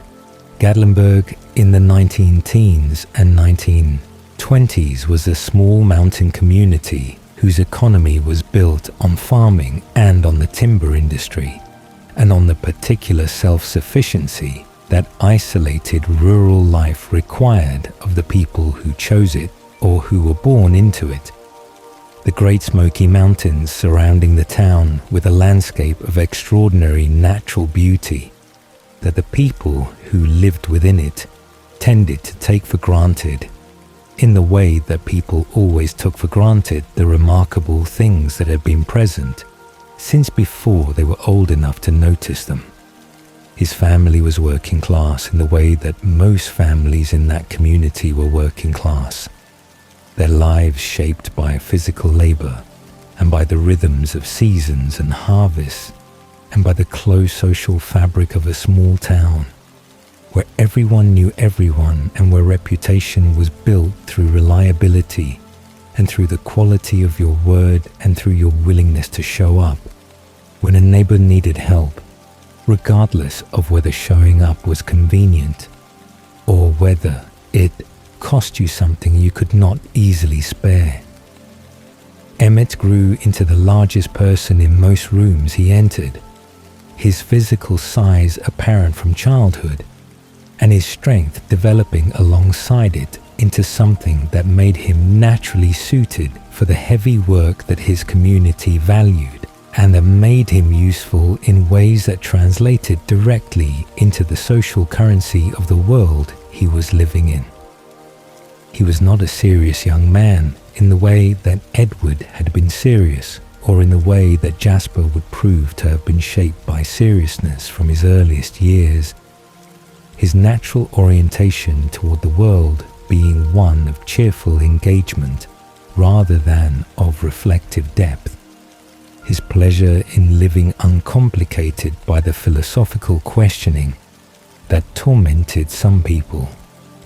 Gatlinburg in the 19-teens and 1920s was a small mountain community whose economy was built on farming and on the timber industry, and on the particular self-sufficiency that isolated rural life required of the people who chose it or who were born into it. The Great Smoky Mountains surrounding the town with a landscape of extraordinary natural beauty that the people who lived within it tended to take for granted, in the way that people always took for granted the remarkable things that had been present since before they were old enough to notice them. His family was working class in the way that most families in that community were working class, their lives shaped by physical labor and by the rhythms of seasons and harvests, and by the close social fabric of a small town, where everyone knew everyone and where reputation was built through reliability and through the quality of your word and through your willingness to show up when a neighbor needed help, regardless of whether showing up was convenient or whether it cost you something you could not easily spare. Emmett grew into the largest person in most rooms he entered, his physical size apparent from childhood, and his strength developing alongside it into something that made him naturally suited for the heavy work that his community valued, and that made him useful in ways that translated directly into the social currency of the world he was living in. He was not a serious young man in the way that Edward had been serious, or in the way that Jasper would prove to have been shaped by seriousness from his earliest years. His natural orientation toward the world being one of cheerful engagement rather than of reflective depth. His pleasure in living uncomplicated by the philosophical questioning that tormented some people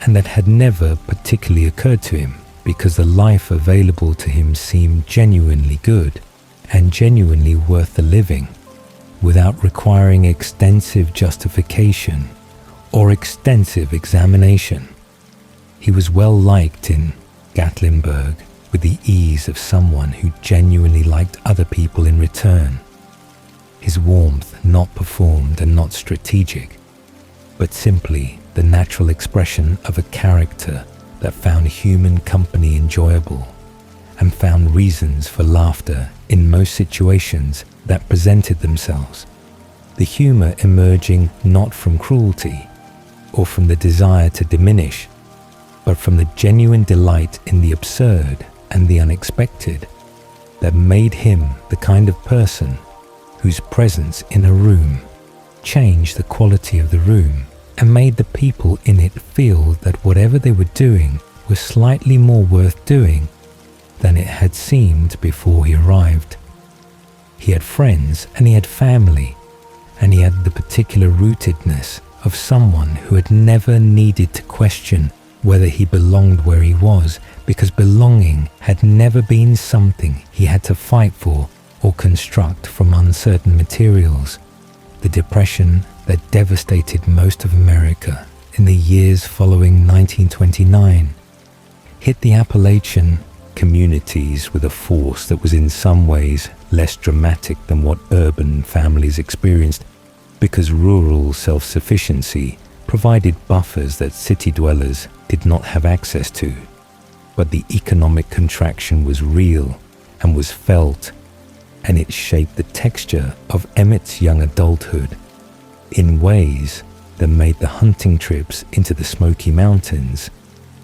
and that had never particularly occurred to him because the life available to him seemed genuinely good and genuinely worth the living, without requiring extensive justification or extensive examination. He was well liked in Gatlinburg with the ease of someone who genuinely liked other people in return. His warmth not performed and not strategic, but simply the natural expression of a character that found human company enjoyable and found reasons for laughter in most situations that presented themselves, the humor emerging not from cruelty or from the desire to diminish, but from the genuine delight in the absurd and the unexpected that made him the kind of person whose presence in a room changed the quality of the room and made the people in it feel that whatever they were doing was slightly more worth doing than it had seemed before he arrived. He had friends and he had family, and he had the particular rootedness of someone who had never needed to question whether he belonged where he was, because belonging had never been something he had to fight for or construct from uncertain materials. The depression that devastated most of America in the years following 1929 hit the Appalachian communities with a force that was in some ways less dramatic than what urban families experienced, because rural self-sufficiency provided buffers that city dwellers did not have access to. But the economic contraction was real and was felt, and it shaped the texture of Emmett's young adulthood in ways that made the hunting trips into the Smoky Mountains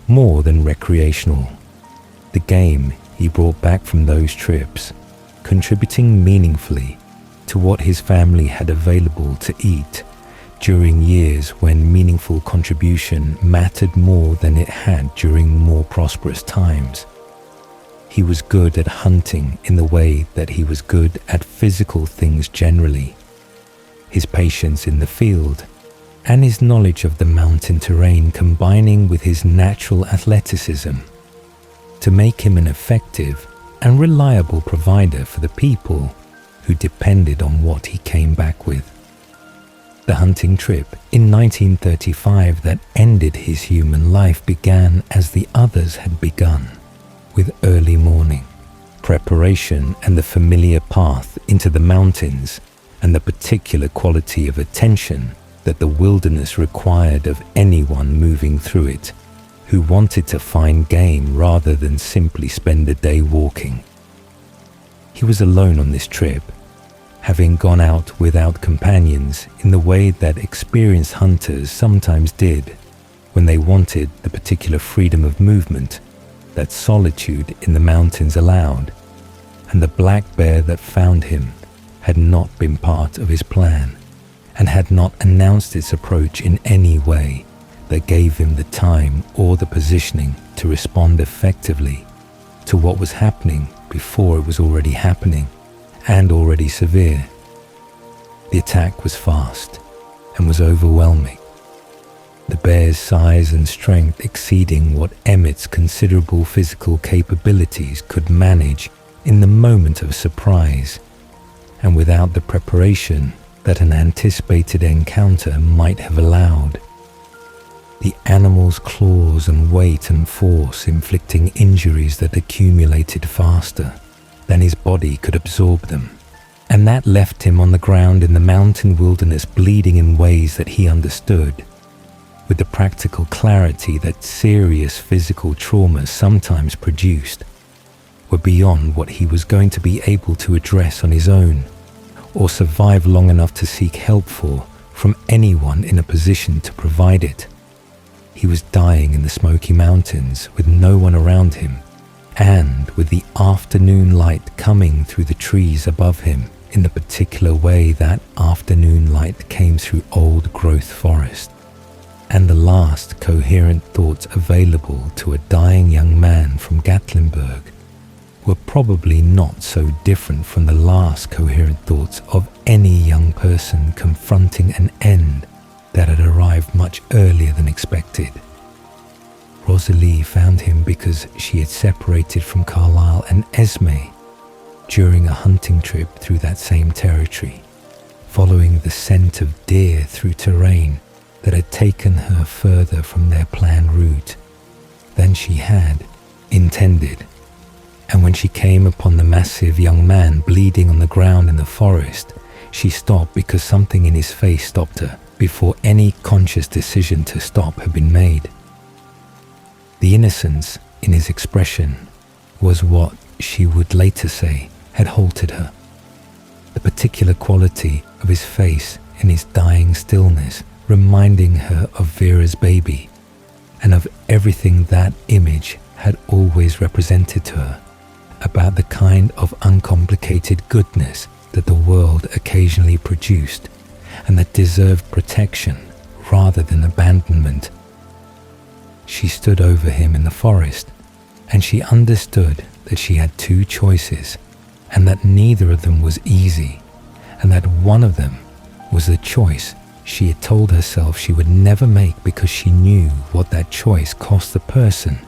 more than recreational. The game he brought back from those trips, contributing meaningfully to what his family had available to eat, during years when meaningful contribution mattered more than it had during more prosperous times. He was good at hunting in the way that he was good at physical things generally. His patience in the field and his knowledge of the mountain terrain combining with his natural athleticism to make him an effective and reliable provider for the people who depended on what he came back with. The hunting trip in 1935 that ended his human life began as the others had begun, with early morning, preparation and the familiar path into the mountains and the particular quality of attention that the wilderness required of anyone moving through it who wanted to find game rather than simply spend a day walking. He was alone on this trip, having gone out without companions in the way that experienced hunters sometimes did when they wanted the particular freedom of movement that solitude in the mountains allowed, and the black bear that found him had not been part of his plan and had not announced its approach in any way that gave him the time or the positioning to respond effectively to what was happening before it was already happening and already severe. The attack was fast and was overwhelming, the bear's size and strength exceeding what Emmett's considerable physical capabilities could manage in the moment of surprise, and without the preparation that an anticipated encounter might have allowed. The animal's claws and weight and force inflicting injuries that accumulated faster than his body could absorb them, and that left him on the ground in the mountain wilderness bleeding in ways that he understood, with the practical clarity that serious physical trauma sometimes produced, were beyond what he was going to be able to address on his own, or survive long enough to seek help for from anyone in a position to provide it. He was dying in the Smoky Mountains with no one around him, and with the afternoon light coming through the trees above him in the particular way that afternoon light came through old-growth forest, and the last coherent thoughts available to a dying young man from Gatlinburg were probably not so different from the last coherent thoughts of any young person confronting an end that had arrived much earlier than expected. Rosalie found him because she had separated from Carlisle and Esme during a hunting trip through that same territory, following the scent of deer through terrain that had taken her further from their planned route than she had intended. And when she came upon the massive young man bleeding on the ground in the forest, she stopped because something in his face stopped her before any conscious decision to stop had been made. The innocence in his expression was what she would later say had halted her. The particular quality of his face in his dying stillness reminding her of Vera's baby and of everything that image had always represented to her about the kind of uncomplicated goodness that the world occasionally produced and that deserved protection rather than abandonment. She stood over him in the forest, and she understood that she had two choices, and that neither of them was easy, and that one of them was the choice she had told herself she would never make because she knew what that choice cost the person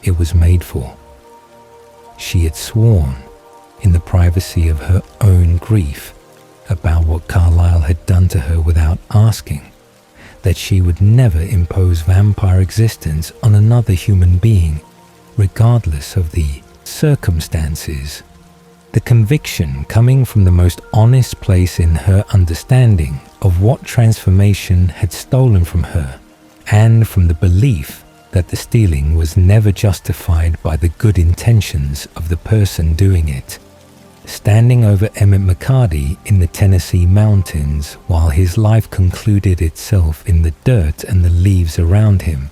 it was made for. She had sworn, in the privacy of her own grief, about what Carlisle had done to her without asking, that she would never impose vampire existence on another human being, regardless of the circumstances. The conviction coming from the most honest place in her understanding of what transformation had stolen from her, and from the belief that the stealing was never justified by the good intentions of the person doing it. Standing over Emmett McCarty in the Tennessee mountains while his life concluded itself in the dirt and the leaves around him,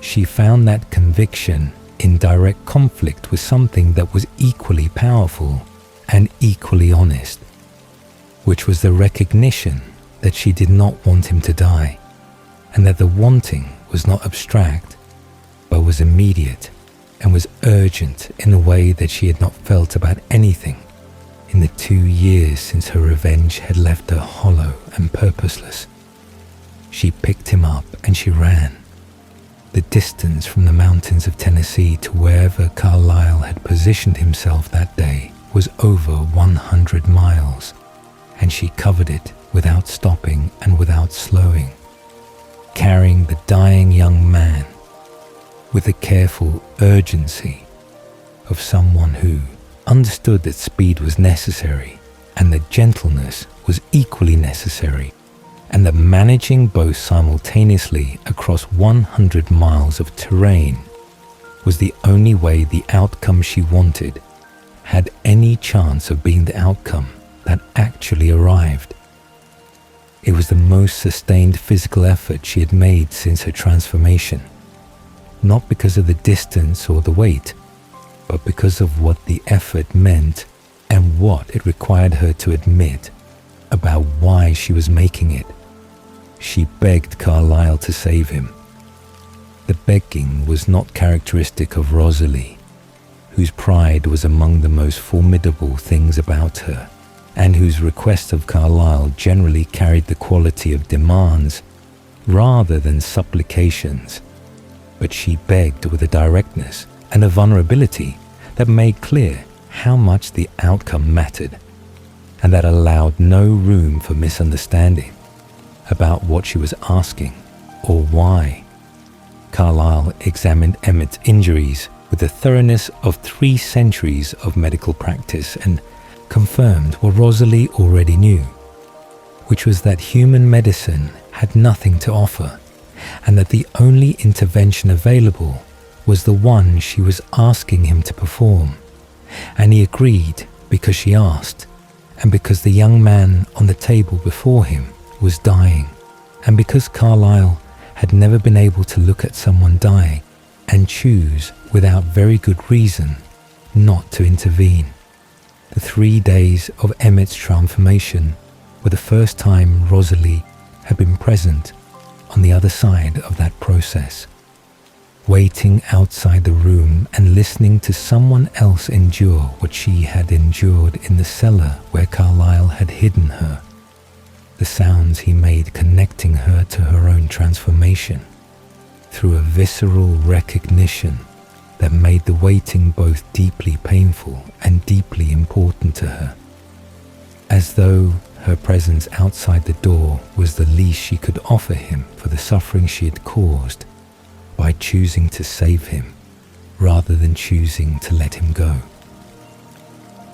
she found that conviction in direct conflict with something that was equally powerful and equally honest, which was the recognition that she did not want him to die, and that the wanting was not abstract, but was immediate and was urgent in a way that she had not felt about anything in the 2 years since her revenge had left her hollow and purposeless. She picked him up and she ran. The distance from the mountains of Tennessee to wherever Carlisle had positioned himself that day was over 100 miles, and she covered it without stopping and without slowing, carrying the dying young man with the careful urgency of someone who understood that speed was necessary and that gentleness was equally necessary, and that managing both simultaneously across 100 miles of terrain was the only way the outcome she wanted had any chance of being the outcome that actually arrived. It was the most sustained physical effort she had made since her transformation, not because of the distance or the weight, but because of what the effort meant and what it required her to admit about why she was making it. She begged Carlisle to save him. The begging was not characteristic of Rosalie, whose pride was among the most formidable things about her, and whose requests of Carlisle generally carried the quality of demands rather than supplications. But she begged with a directness and a vulnerability that made clear how much the outcome mattered, and that allowed no room for misunderstanding about what she was asking or why. Carlisle examined Emmett's injuries with the thoroughness of 3 centuries of medical practice and confirmed what Rosalie already knew, which was that human medicine had nothing to offer, and that the only intervention available was the one she was asking him to perform. And he agreed because she asked, and because the young man on the table before him was dying, and because Carlisle had never been able to look at someone dying and choose without very good reason not to intervene. The 3 days of Emmett's transformation were the first time Rosalie had been present on the other side of that process, waiting outside the room and listening to someone else endure what she had endured in the cellar where Carlisle had hidden her. The sounds he made connecting her to her own transformation through a visceral recognition that made the waiting both deeply painful and deeply important to her, as though her presence outside the door was the least she could offer him for the suffering she had caused by choosing to save him rather than choosing to let him go.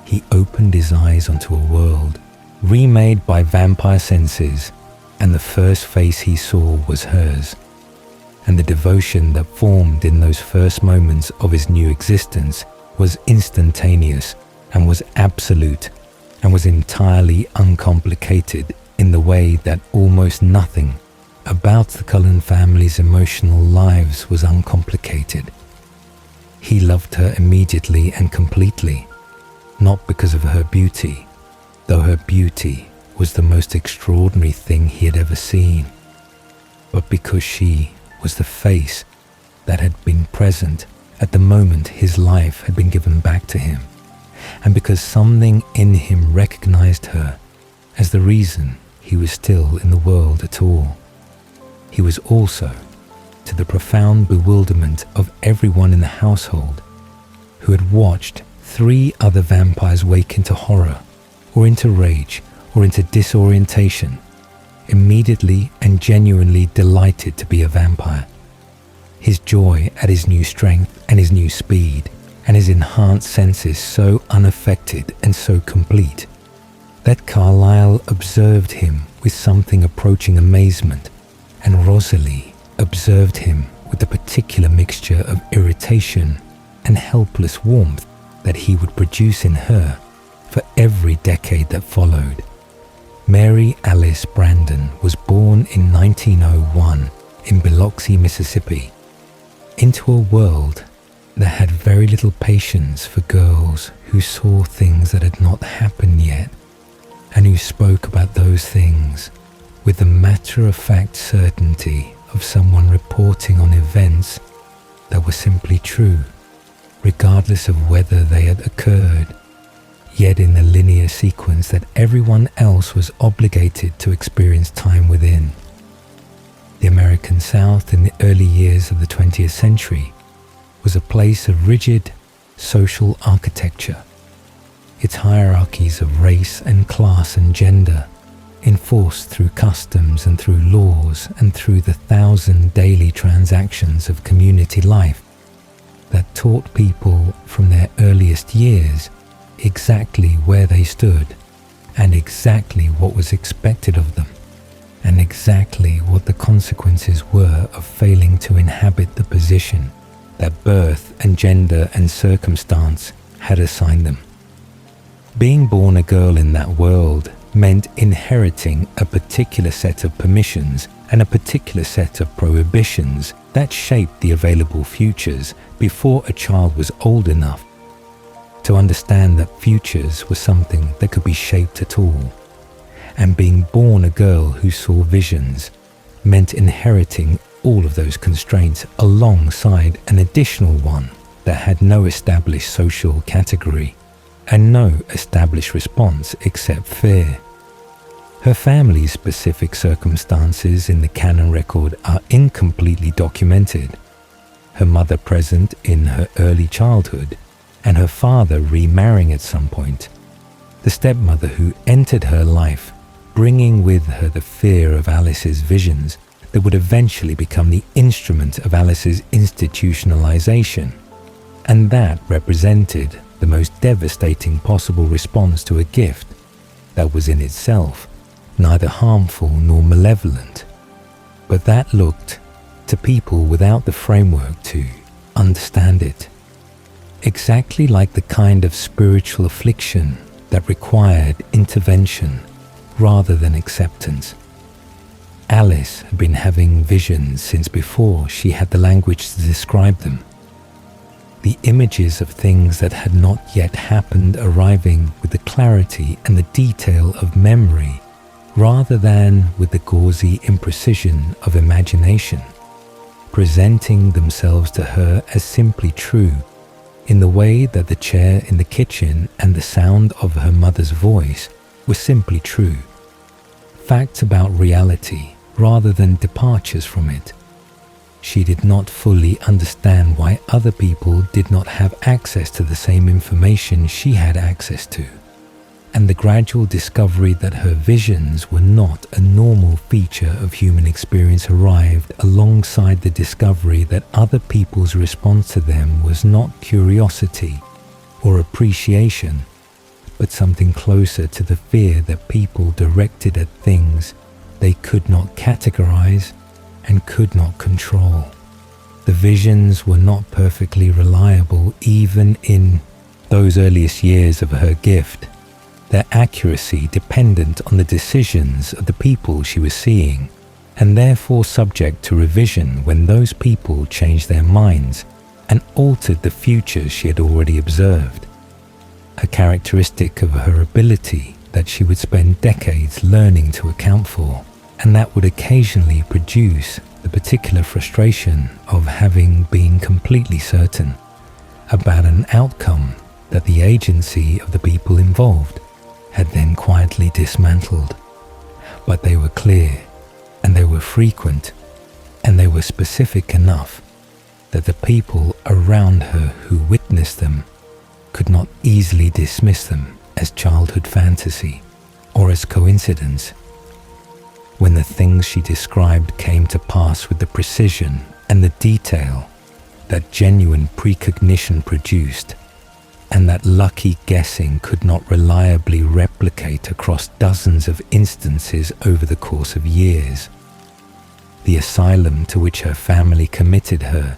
He opened his eyes onto a world remade by vampire senses, and the first face he saw was hers, and the devotion that formed in those first moments of his new existence was instantaneous and was absolute and was entirely uncomplicated in the way that almost nothing about the Cullen family's emotional lives was uncomplicated. He loved her immediately and completely, not because of her beauty, though her beauty was the most extraordinary thing he had ever seen, but because she was the face that had been present at the moment his life had been given back to him, and because something in him recognized her as the reason he was still in the world at all. He was also, to the profound bewilderment of everyone in the household, who had watched 3 other vampires wake into horror, or into rage, or into disorientation, immediately and genuinely delighted to be a vampire. His joy at his new strength and his new speed, and his enhanced senses so unaffected and so complete, that Carlisle observed him with something approaching amazement, and Rosalie observed him with the particular mixture of irritation and helpless warmth that he would produce in her for every decade that followed. Mary Alice Brandon was born in 1901 in Biloxi, Mississippi, into a world that had very little patience for girls who saw things that had not happened yet, and who spoke about those things with the matter-of-fact certainty of someone reporting on events that were simply true, regardless of whether they had occurred, yet in the linear sequence that everyone else was obligated to experience time within. The American South in the early years of the 20th century was a place of rigid social architecture, its hierarchies of race and class and gender enforced through customs and through laws and through the 1,000 daily transactions of community life that taught people from their earliest years exactly where they stood and exactly what was expected of them and exactly what the consequences were of failing to inhabit the position that birth and gender and circumstance had assigned them. Being born a girl in that world meant inheriting a particular set of permissions and a particular set of prohibitions that shaped the available futures before a child was old enough to understand that futures were something that could be shaped at all. And being born a girl who saw visions meant inheriting all of those constraints alongside an additional one that had no established social category and no established response except fear. Her family's specific circumstances in the canon record are incompletely documented. Her mother present in her early childhood and her father remarrying at some point. The stepmother who entered her life bringing with her the fear of Alice's visions that would eventually become the instrument of Alice's institutionalization, and that represented the most devastating possible response to a gift that was in itself neither harmful nor malevolent, but that looked to people without the framework to understand it, exactly like the kind of spiritual affliction that required intervention rather than acceptance. Alice had been having visions since before she had the language to describe them. The images of things that had not yet happened arriving with the clarity and the detail of memory rather than with the gauzy imprecision of imagination, presenting themselves to her as simply true in the way that the chair in the kitchen and the sound of her mother's voice were simply true. Facts about reality rather than departures from it. She did not fully understand why other people did not have access to the same information she had access to, and the gradual discovery that her visions were not a normal feature of human experience arrived alongside the discovery that other people's response to them was not curiosity or appreciation, but something closer to the fear that people directed at things they could not categorize and could not control. The visions were not perfectly reliable even in those earliest years of her gift, their accuracy dependent on the decisions of the people she was seeing, and therefore subject to revision when those people changed their minds and altered the futures she had already observed. A characteristic of her ability that she would spend decades learning to account for, and that would occasionally produce the particular frustration of having been completely certain about an outcome that the agency of the people involved had then quietly dismantled. But they were clear, and they were frequent, and they were specific enough that the people around her who witnessed them could not easily dismiss them as childhood fantasy or as coincidence. When the things she described came to pass with the precision and the detail that genuine precognition produced, and that lucky guessing could not reliably replicate across dozens of instances over the course of years, the asylum to which her family committed her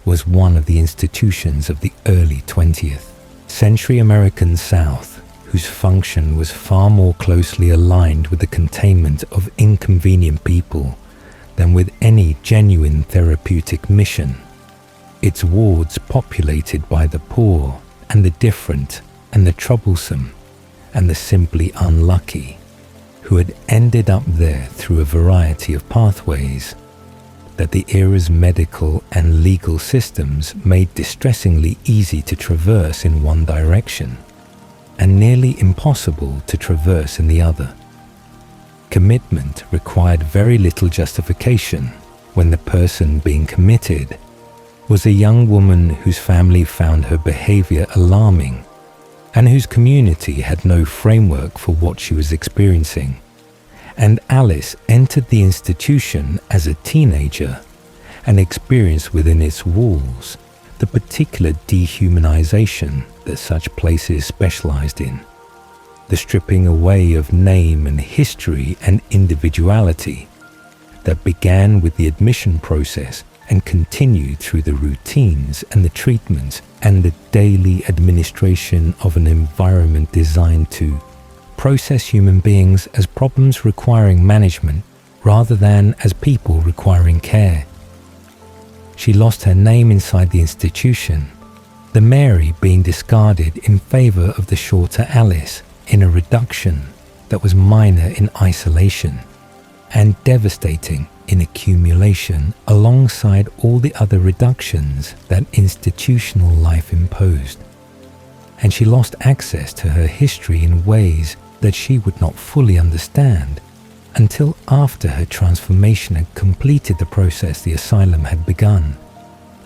was one of the institutions of the early 20th century American South, whose function was far more closely aligned with the containment of inconvenient people than with any genuine therapeutic mission. Its wards populated by the poor and the different and the troublesome and the simply unlucky, who who had ended up there through a variety of pathways that the era's medical and legal systems made distressingly easy to traverse in one direction and nearly impossible to traverse in the other. Commitment required very little justification when the person being committed was a young woman whose family found her behavior alarming and whose community had no framework for what she was experiencing. And Alice entered the institution as a teenager and experienced within its walls the particular dehumanization that such places specialized in, the stripping away of name and history and individuality that began with the admission process and continued through the routines and the treatments and the daily administration of an environment designed to process human beings as problems requiring management rather than as people requiring care. She lost her name inside the institution, the Mary being discarded in favor of the shorter Alice in a reduction that was minor in isolation and devastating in accumulation alongside all the other reductions that institutional life imposed. And she lost access to her history in ways that she would not fully understand until after her transformation had completed the process the asylum had begun,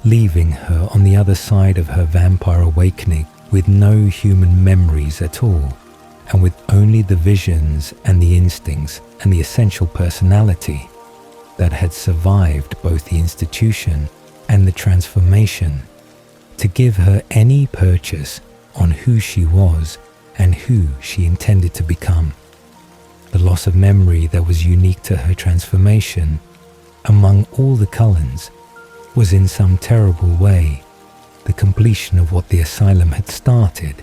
leaving her on the other side of her vampire awakening with no human memories at all, and with only the visions and the instincts and the essential personality that had survived both the institution and the transformation to give her any purchase on who she was and who she intended to become. The loss of memory that was unique to her transformation among all the Cullens was in some terrible way the completion of what the asylum had started,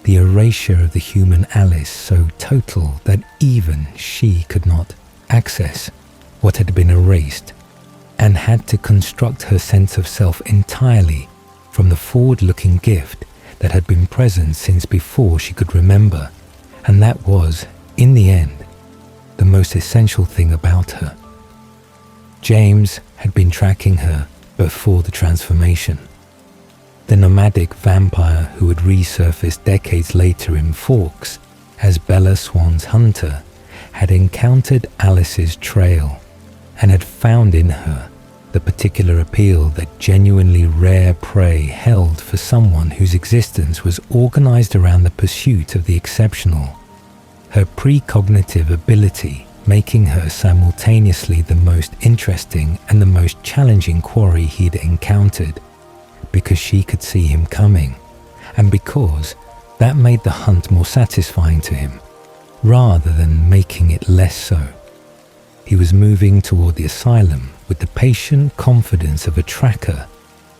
the erasure of the human Alice so total that even she could not access what had been erased and had to construct her sense of self entirely from the forward-looking gift that had been present since before she could remember, and that was, in the end, the most essential thing about her. James had been tracking her before the transformation. The nomadic vampire who had resurfaced decades later in Forks as Bella Swan's hunter had encountered Alice's trail and had found in her the particular appeal that genuinely rare prey held for someone whose existence was organized around the pursuit of the exceptional, her precognitive ability making her simultaneously the most interesting and the most challenging quarry he'd encountered, because she could see him coming, and because that made the hunt more satisfying to him, rather than making it less so. He was moving toward the asylum with the patient confidence of a tracker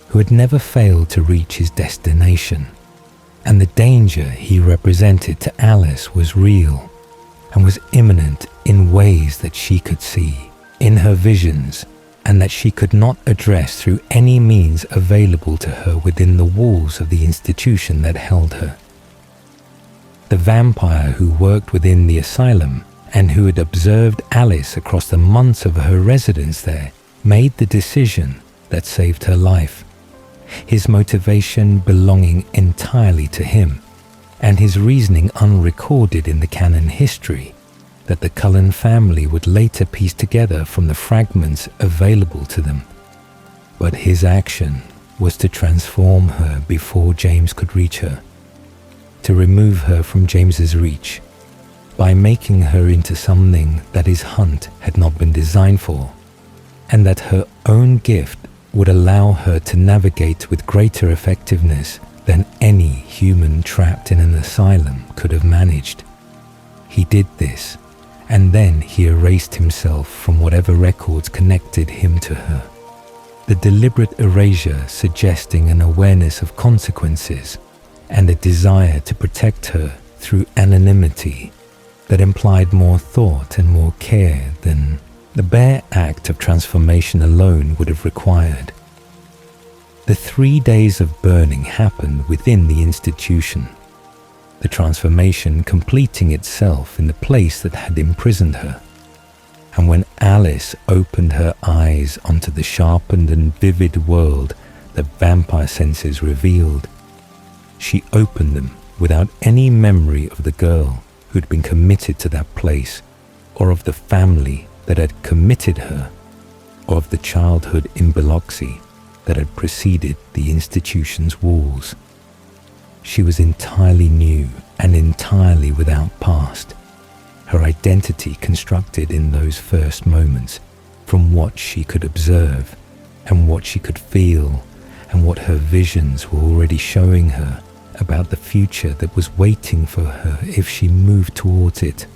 who had never failed to reach his destination, and the danger he represented to Alice was real and was imminent in ways that she could see in her visions and that she could not address through any means available to her within the walls of the institution that held her. The vampire who worked within the asylum and who had observed Alice across the months of her residence there made the decision that saved her life, his motivation belonging entirely to him, and his reasoning unrecorded in the canon history that the Cullen family would later piece together from the fragments available to them. But his action was to transform her before James could reach her, to remove her from James's reach, by making her into something that his hunt had not been designed for, and that her own gift would allow her to navigate with greater effectiveness than any human trapped in an asylum could have managed. He did this, and then he erased himself from whatever records connected him to her, the deliberate erasure suggesting an awareness of consequences and a desire to protect her through anonymity that implied more thought and more care than the bare act of transformation alone would have required. The 3 days of burning happened within the institution. the transformation completing itself in the place that had imprisoned her. And when Alice opened her eyes onto the sharpened and vivid world that vampire senses revealed, she opened them without any memory of the girl who'd been committed to that place, or of the family that had committed her, or of the childhood imbiloxy that had preceded the institution's walls. She was entirely new and entirely without past, her identity constructed in those first moments from what she could observe and what she could feel and what her visions were already showing her about the future that was waiting for her if she moved towards it,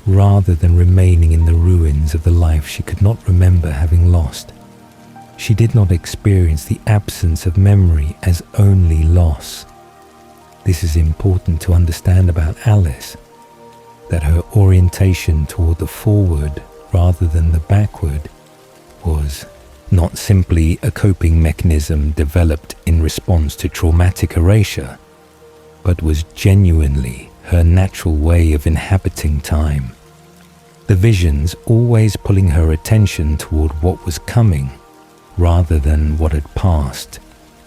rather than remaining in the ruins of the life she could not remember having lost. She did not experience the absence of memory as only loss. This is important to understand about Alice, that her orientation toward the forward rather than the backward was not simply a coping mechanism developed in response to traumatic erasure, but was genuinely her natural way of inhabiting time. The visions always pulling her attention toward what was coming rather than what had passed,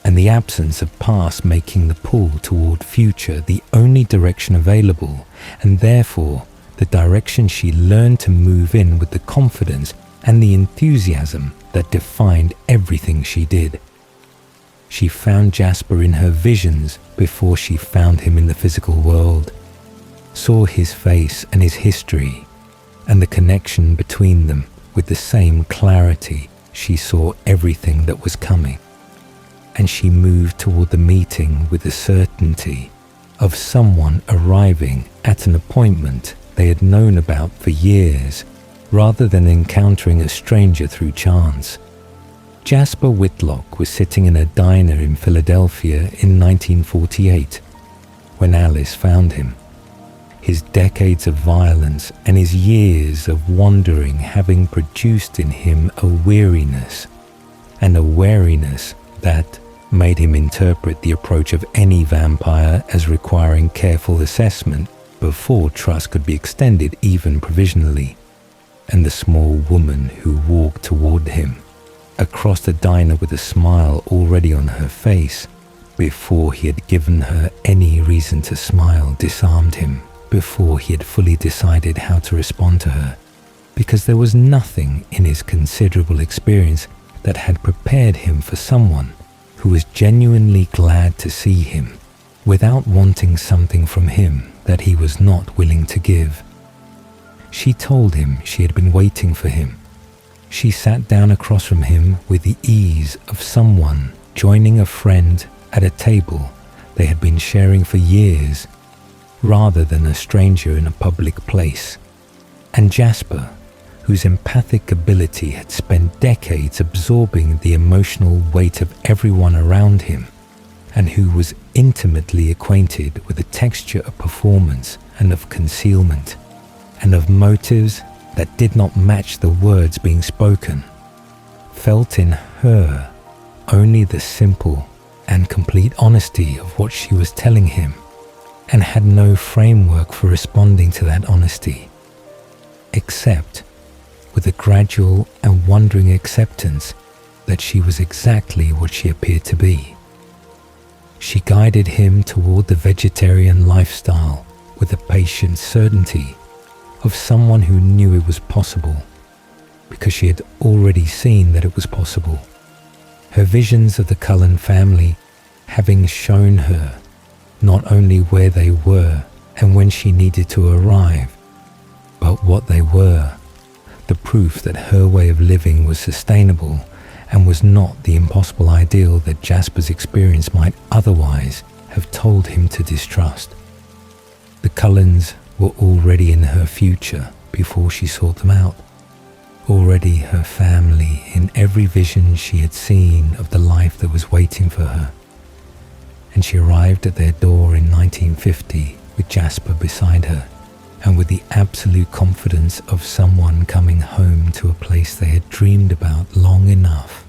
and the absence of past making the pull toward future the only direction available, and therefore the direction she learned to move in with the confidence and the enthusiasm that defined everything she did. She found Jasper in her visions before she found him in the physical world, saw his face and his history, and the connection between them with the same clarity she saw everything that was coming. And she moved toward the meeting with the certainty of someone arriving at an appointment they had known about for years, rather than encountering a stranger through chance. Jasper Whitlock was sitting in a diner in Philadelphia in 1948 when Alice found him, his decades of violence and his years of wandering having produced in him a weariness and a wariness that made him interpret the approach of any vampire as requiring careful assessment before trust could be extended even provisionally. And the small woman who walked toward him across the diner with a smile already on her face before he had given her any reason to smile disarmed him before he had fully decided how to respond to her, because there was nothing in his considerable experience that had prepared him for someone who was genuinely glad to see him without wanting something from him that he was not willing to give. She told him she had been waiting for him. She sat down across from him with the ease of someone joining a friend at a table they had been sharing for years, rather than a stranger in a public place. And Jasper, whose empathic ability had spent decades absorbing the emotional weight of everyone around him, and who was intimately acquainted with the texture of performance and of concealment, and of motives that did not match the words being spoken, felt in her only the simple and complete honesty of what she was telling him, and had no framework for responding to that honesty, except with a gradual and wondering acceptance that she was exactly what she appeared to be. She guided him toward the vegetarian lifestyle with the patient certainty of someone who knew it was possible, because she had already seen that it was possible. Her visions of the Cullen family having shown her not only where they were and when she needed to arrive, but what they were, the proof that her way of living was sustainable and was not the impossible ideal that Jasper's experience might otherwise have told him to distrust. The Cullens were already in her future before she sought them out, already her family in every vision she had seen of the life that was waiting for her. And she arrived at their door in 1950 with Jasper beside her, and with the absolute confidence of someone coming home to a place they had dreamed about long enough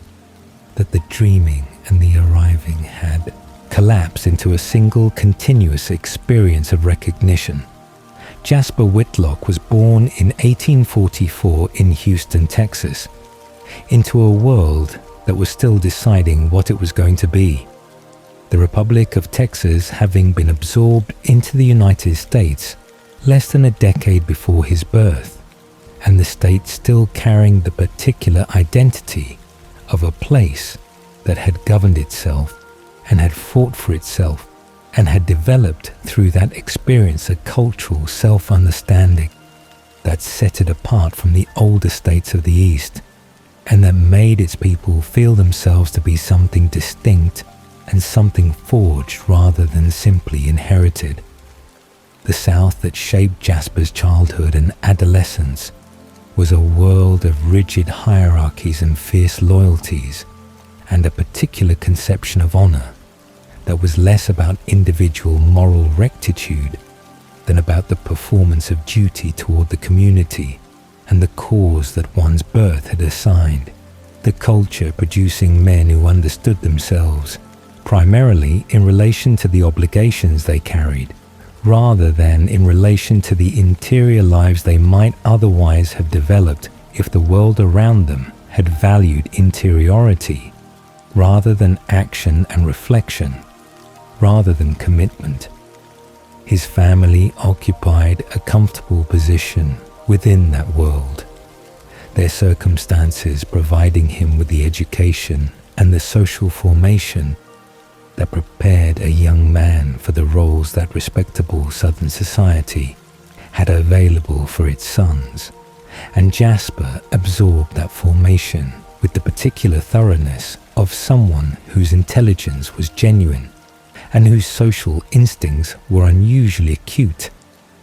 that the dreaming and the arriving had collapse into a single continuous experience of recognition. Jasper Whitlock was born in 1844 in Houston, Texas, into a world that was still deciding what it was going to be. The Republic of Texas having been absorbed into the United States less than a decade before his birth, and the state still carrying the particular identity of a place that had governed itself and had fought for itself and had developed through that experience a cultural self-understanding that set it apart from the older states of the East, and that made its people feel themselves to be something distinct and something forged rather than simply inherited. The South that shaped Jasper's childhood and adolescence was a world of rigid hierarchies and fierce loyalties, and a particular conception of honor that was less about individual moral rectitude than about the performance of duty toward the community and the cause that one's birth had assigned. The culture producing men who understood themselves primarily in relation to the obligations they carried, rather than in relation to the interior lives they might otherwise have developed if the world around them had valued interiority, rather than action and reflection, rather than commitment. His family occupied a comfortable position within that world, their circumstances providing him with the education and the social formation that prepared a young man for the roles that respectable Southern society had available for its sons, and Jasper absorbed that formation with the particular thoroughness of someone whose intelligence was genuine and whose social instincts were unusually acute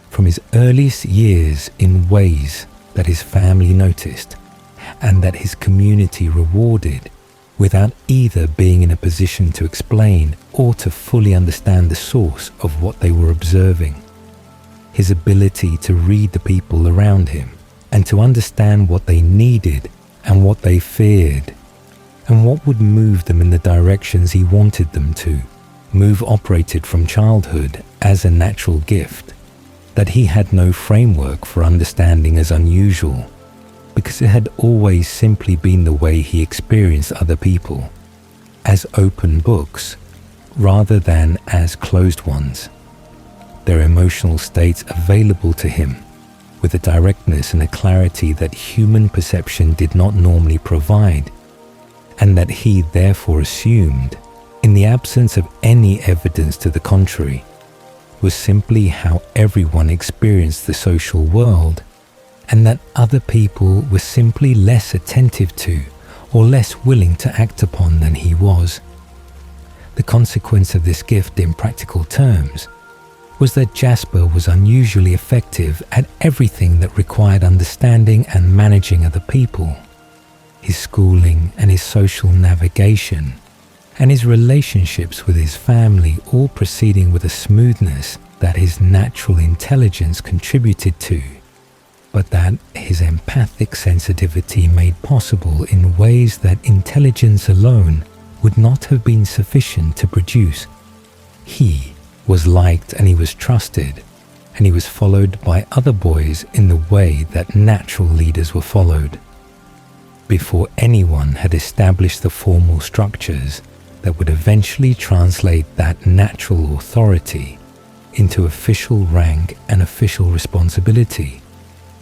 from his earliest years in ways that his family noticed and that his community rewarded, without either being in a position to explain or to fully understand the source of what they were observing. His ability to read the people around him and to understand what they needed and what they feared and what would move them in the directions he wanted them to move operated from childhood as a natural gift that he had no framework for understanding as unusual, because it had always simply been the way he experienced other people, as open books rather than as closed ones, their emotional states available to him with a directness and a clarity that human perception did not normally provide, and that he therefore assumed, in the absence of any evidence to the contrary, was simply how everyone experienced the social world, and that other people were simply less attentive to or less willing to act upon than he was. The consequence of this gift in practical terms was that Jasper was unusually effective at everything that required understanding and managing other people. His schooling and his social navigation and his relationships with his family all proceeding with a smoothness that his natural intelligence contributed to, but that his empathic sensitivity made possible in ways that intelligence alone would not have been sufficient to produce. He was liked and he was trusted, and he was followed by other boys in the way that natural leaders were followed. Before anyone had established the formal structures that would eventually translate that natural authority into official rank and official responsibility,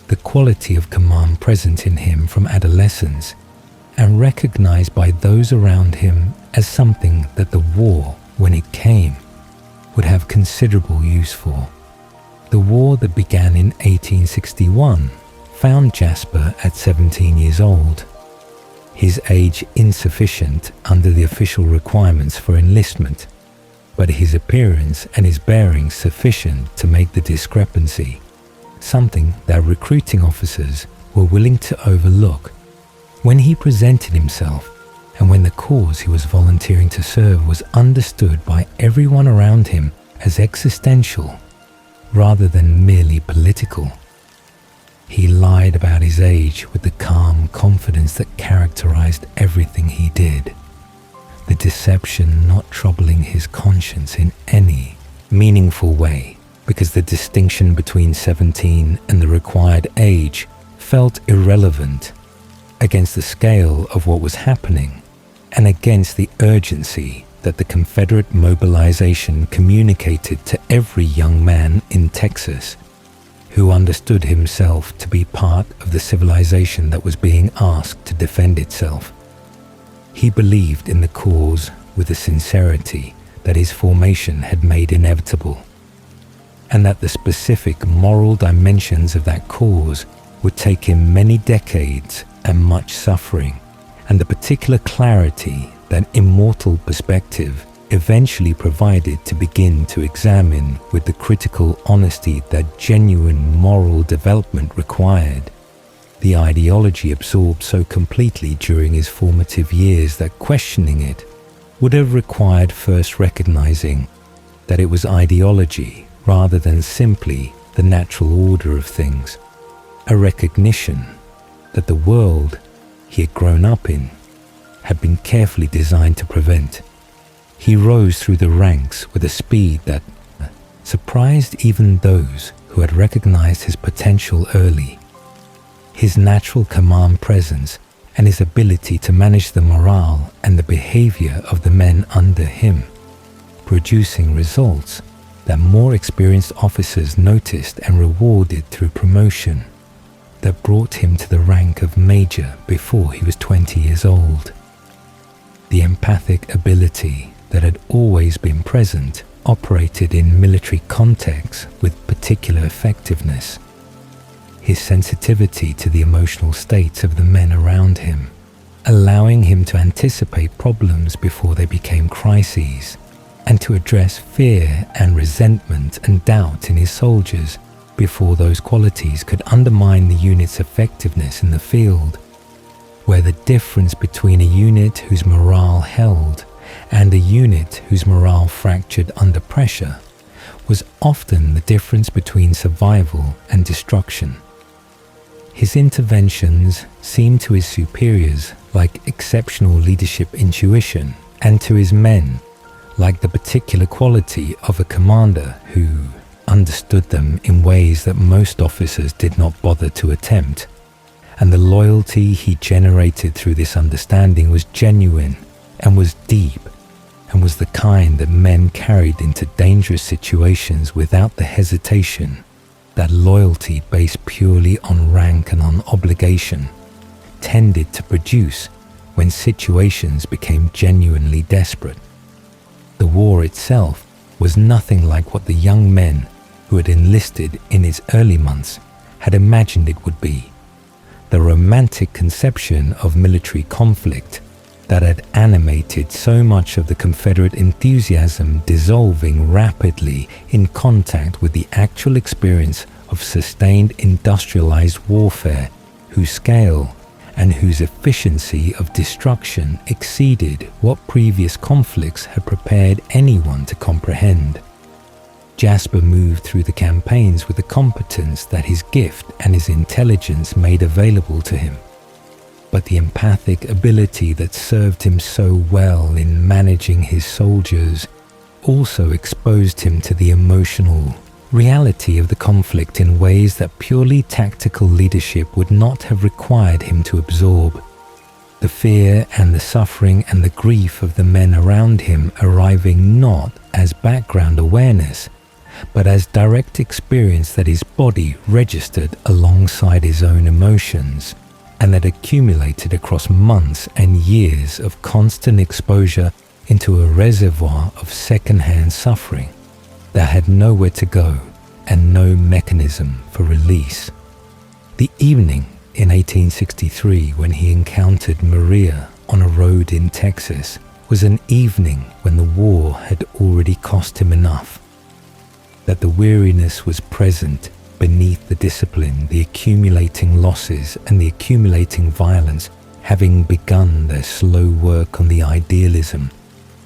the quality of command present in him from adolescence and recognized by those around him as something that the war, when it came, would have considerable use for. The war that began in 1861 found Jasper at 17 years old, his age insufficient under the official requirements for enlistment, but his appearance and his bearing sufficient to make the discrepancy something that recruiting officers were willing to overlook when he presented himself and when the cause he was volunteering to serve was understood by everyone around him as existential rather than merely political. He lied about his age with the calm confidence that characterized everything he did. the deception not troubling his conscience in any meaningful way, because the distinction between 17 and the required age felt irrelevant against the scale of what was happening and against the urgency that the Confederate mobilization communicated to every young man in Texas who understood himself to be part of the civilization that was being asked to defend itself. He believed in the cause with a sincerity that his formation had made inevitable, and that the specific moral dimensions of that cause would take him many decades and much suffering, and the particular clarity that immortal perspective eventually provided to begin to examine with the critical honesty that genuine moral development required. The ideology absorbed so completely during his formative years that questioning it would have required first recognizing that it was ideology rather than simply the natural order of things, a recognition that the world he had grown up in had been carefully designed to prevent. He rose through the ranks with a speed that surprised even those who had recognized his potential early. His natural command presence and his ability to manage the morale and the behavior of the men under him, producing results that more experienced officers noticed and rewarded through promotion, that brought him to the rank of major before he was 20 years old. The empathic ability that had always been present operated in military contexts with particular effectiveness. His sensitivity to the emotional states of the men around him, allowing him to anticipate problems before they became crises, and to address fear and resentment and doubt in his soldiers before those qualities could undermine the unit's effectiveness in the field, where the difference between a unit whose morale held and a unit whose morale fractured under pressure was often the difference between survival and destruction. His interventions seemed to his superiors like exceptional leadership intuition, and to his men like the particular quality of a commander who understood them in ways that most officers did not bother to attempt. And the loyalty he generated through this understanding was genuine and was deep, and was the kind that men carried into dangerous situations without the hesitation that loyalty based purely on rank and on obligation tended to produce when situations became genuinely desperate. The war itself was nothing like what the young men who had enlisted in its early months had imagined it would be. The romantic conception of military conflict that had animated so much of the Confederate enthusiasm dissolving rapidly in contact with the actual experience of sustained industrialized warfare, whose scale and whose efficiency of destruction exceeded what previous conflicts had prepared anyone to comprehend. Jasper moved through the campaigns with the competence that his gift and his intelligence made available to him. But the empathic ability that served him so well in managing his soldiers also exposed him to the emotional reality of the conflict in ways that purely tactical leadership would not have required him to absorb. The fear and the suffering and the grief of the men around him arriving not as background awareness, but as direct experience that his body registered alongside his own emotions, and that accumulated across months and years of constant exposure into a reservoir of second-hand suffering that had nowhere to go and no mechanism for release. The evening in 1863 when he encountered Maria on a road in Texas was an evening when the war had already cost him enough, that the weariness was present beneath the discipline, the accumulating losses and the accumulating violence having begun their slow work on the idealism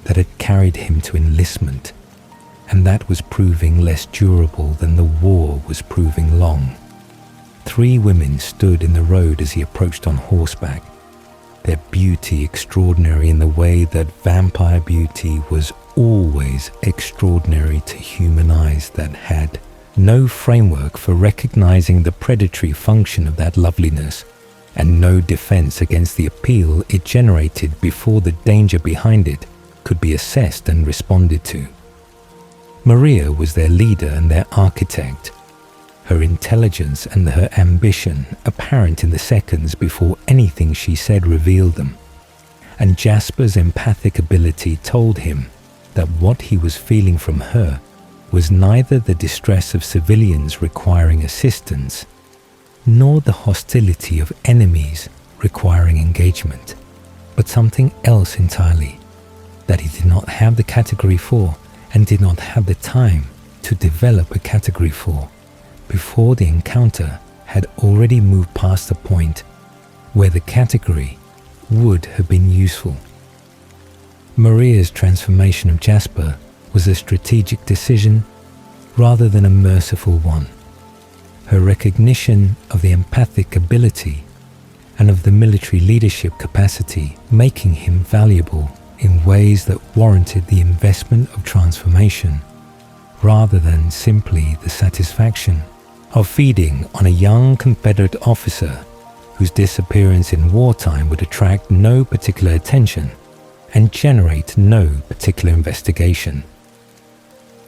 that had carried him to enlistment, and that was proving less durable than the war was proving long. 3 women stood in the road as he approached on horseback. their beauty extraordinary in the way that vampire beauty was always extraordinary to human eyes that had no framework for recognizing the predatory function of that loveliness, and no defense against the appeal it generated before the danger behind it could be assessed and responded to. Maria was their leader and their architect, her intelligence and her ambition apparent in the seconds before anything she said revealed them, and Jasper's empathic ability told him that what he was feeling from her was neither the distress of civilians requiring assistance, nor the hostility of enemies requiring engagement, but something else entirely, that he did not have the category for and did not have the time to develop a category for before the encounter had already moved past the point where the category would have been useful. Maria's transformation of Jasper was a strategic decision rather than a merciful one. Her recognition of the empathic ability and of the military leadership capacity making him valuable in ways that warranted the investment of transformation, rather than simply the satisfaction of feeding on a young Confederate officer whose disappearance in wartime would attract no particular attention and generate no particular investigation.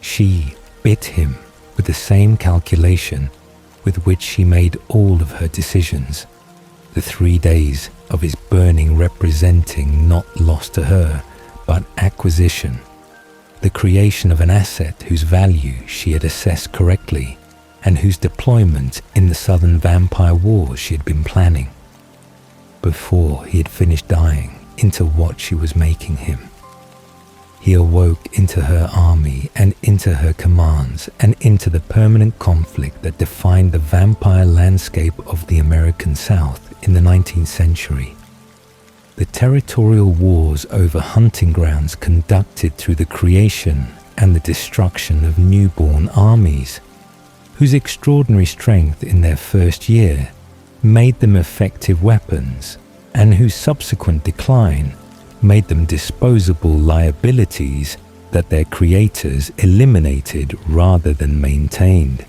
She bit him with the same calculation with which she made all of her decisions, the 3 days of his burning representing not loss to her, but acquisition, the creation of an asset whose value she had assessed correctly and whose deployment in the Southern Vampire Wars she had been planning, before he had finished dying into what she was making him. He awoke into her army and into her commands and into the permanent conflict that defined the vampire landscape of the American South in the 19th century. The territorial wars over hunting grounds conducted through the creation and the destruction of newborn armies, whose extraordinary strength in their first year made them effective weapons, and whose subsequent decline made them disposable liabilities that their creators eliminated rather than maintained.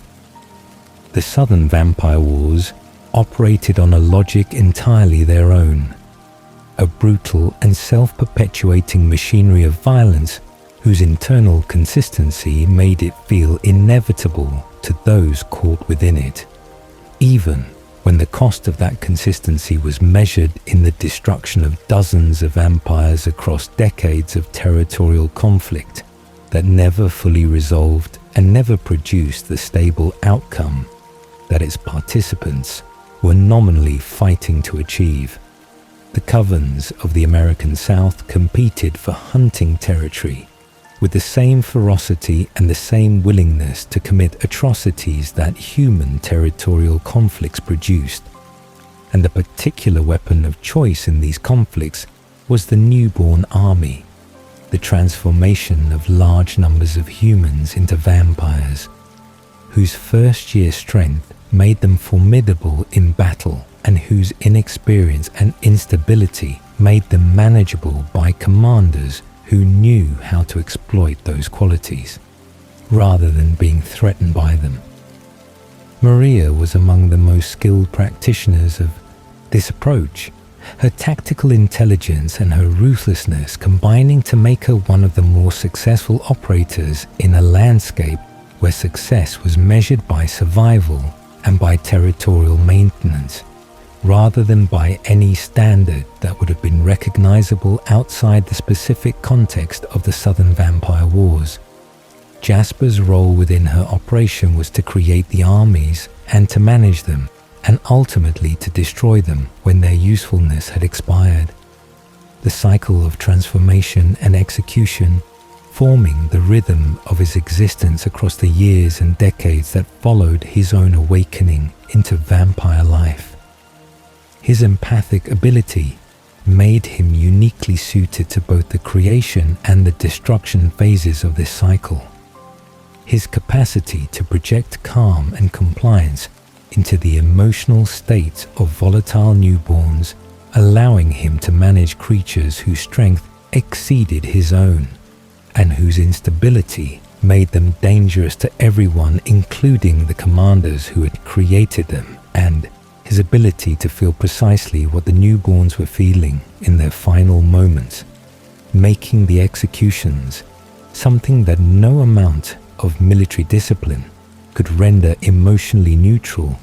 The Southern Vampire Wars operated on a logic entirely their own, a brutal and self-perpetuating machinery of violence whose internal consistency made it feel inevitable to those caught within it, even when the cost of that consistency was measured in the destruction of dozens of empires across decades of territorial conflict that never fully resolved and never produced the stable outcome that its participants were nominally fighting to achieve. The covens of the American South competed for hunting territory with the same ferocity and the same willingness to commit atrocities that human territorial conflicts produced, and the particular weapon of choice in these conflicts was the newborn army, the transformation of large numbers of humans into vampires, whose first-year strength made them formidable in battle and whose inexperience and instability made them manageable by commanders who knew how to exploit those qualities, rather than being threatened by them. Maria was among the most skilled practitioners of this approach, her tactical intelligence and her ruthlessness combining to make her one of the more successful operators in a landscape where success was measured by survival and by territorial maintenance, rather than by any standard that would have been recognizable outside the specific context of the Southern Vampire Wars. Jasper's role within her operation was to create the armies and to manage them, and ultimately to destroy them when their usefulness had expired. The cycle of transformation and execution forming the rhythm of his existence across the years and decades that followed his own awakening into vampire life. His empathic ability made him uniquely suited to both the creation and the destruction phases of this cycle. His capacity to project calm and compliance into the emotional states of volatile newborns allowing him to manage creatures whose strength exceeded his own, and whose instability made them dangerous to everyone, including the commanders who had created them, and his ability to feel precisely what the newborns were feeling in their final moments, making the executions something that no amount of military discipline could render emotionally neutral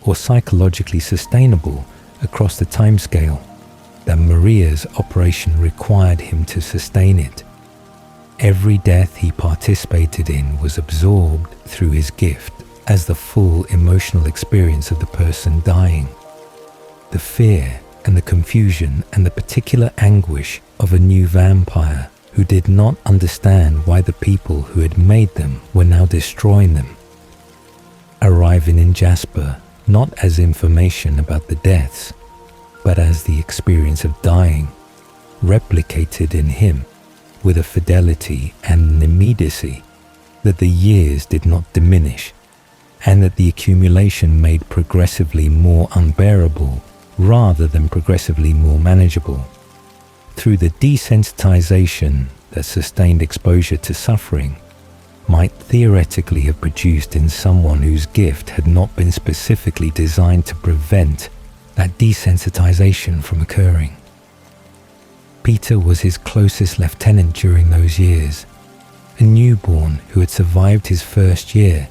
or psychologically sustainable across the timescale that Maria's operation required him to sustain it. Every death he participated in was absorbed through his gift as the full emotional experience of the person dying. The fear and the confusion and the particular anguish of a new vampire who did not understand why the people who had made them were now destroying them. Arriving in Jasper not as information about the deaths, but as the experience of dying, replicated in him with a fidelity and an immediacy that the years did not diminish, and that the accumulation made progressively more unbearable rather than progressively more manageable. Through the desensitization that sustained exposure to suffering might theoretically have produced in someone whose gift had not been specifically designed to prevent that desensitization from occurring. Peter was his closest lieutenant during those years, a newborn who had survived his first year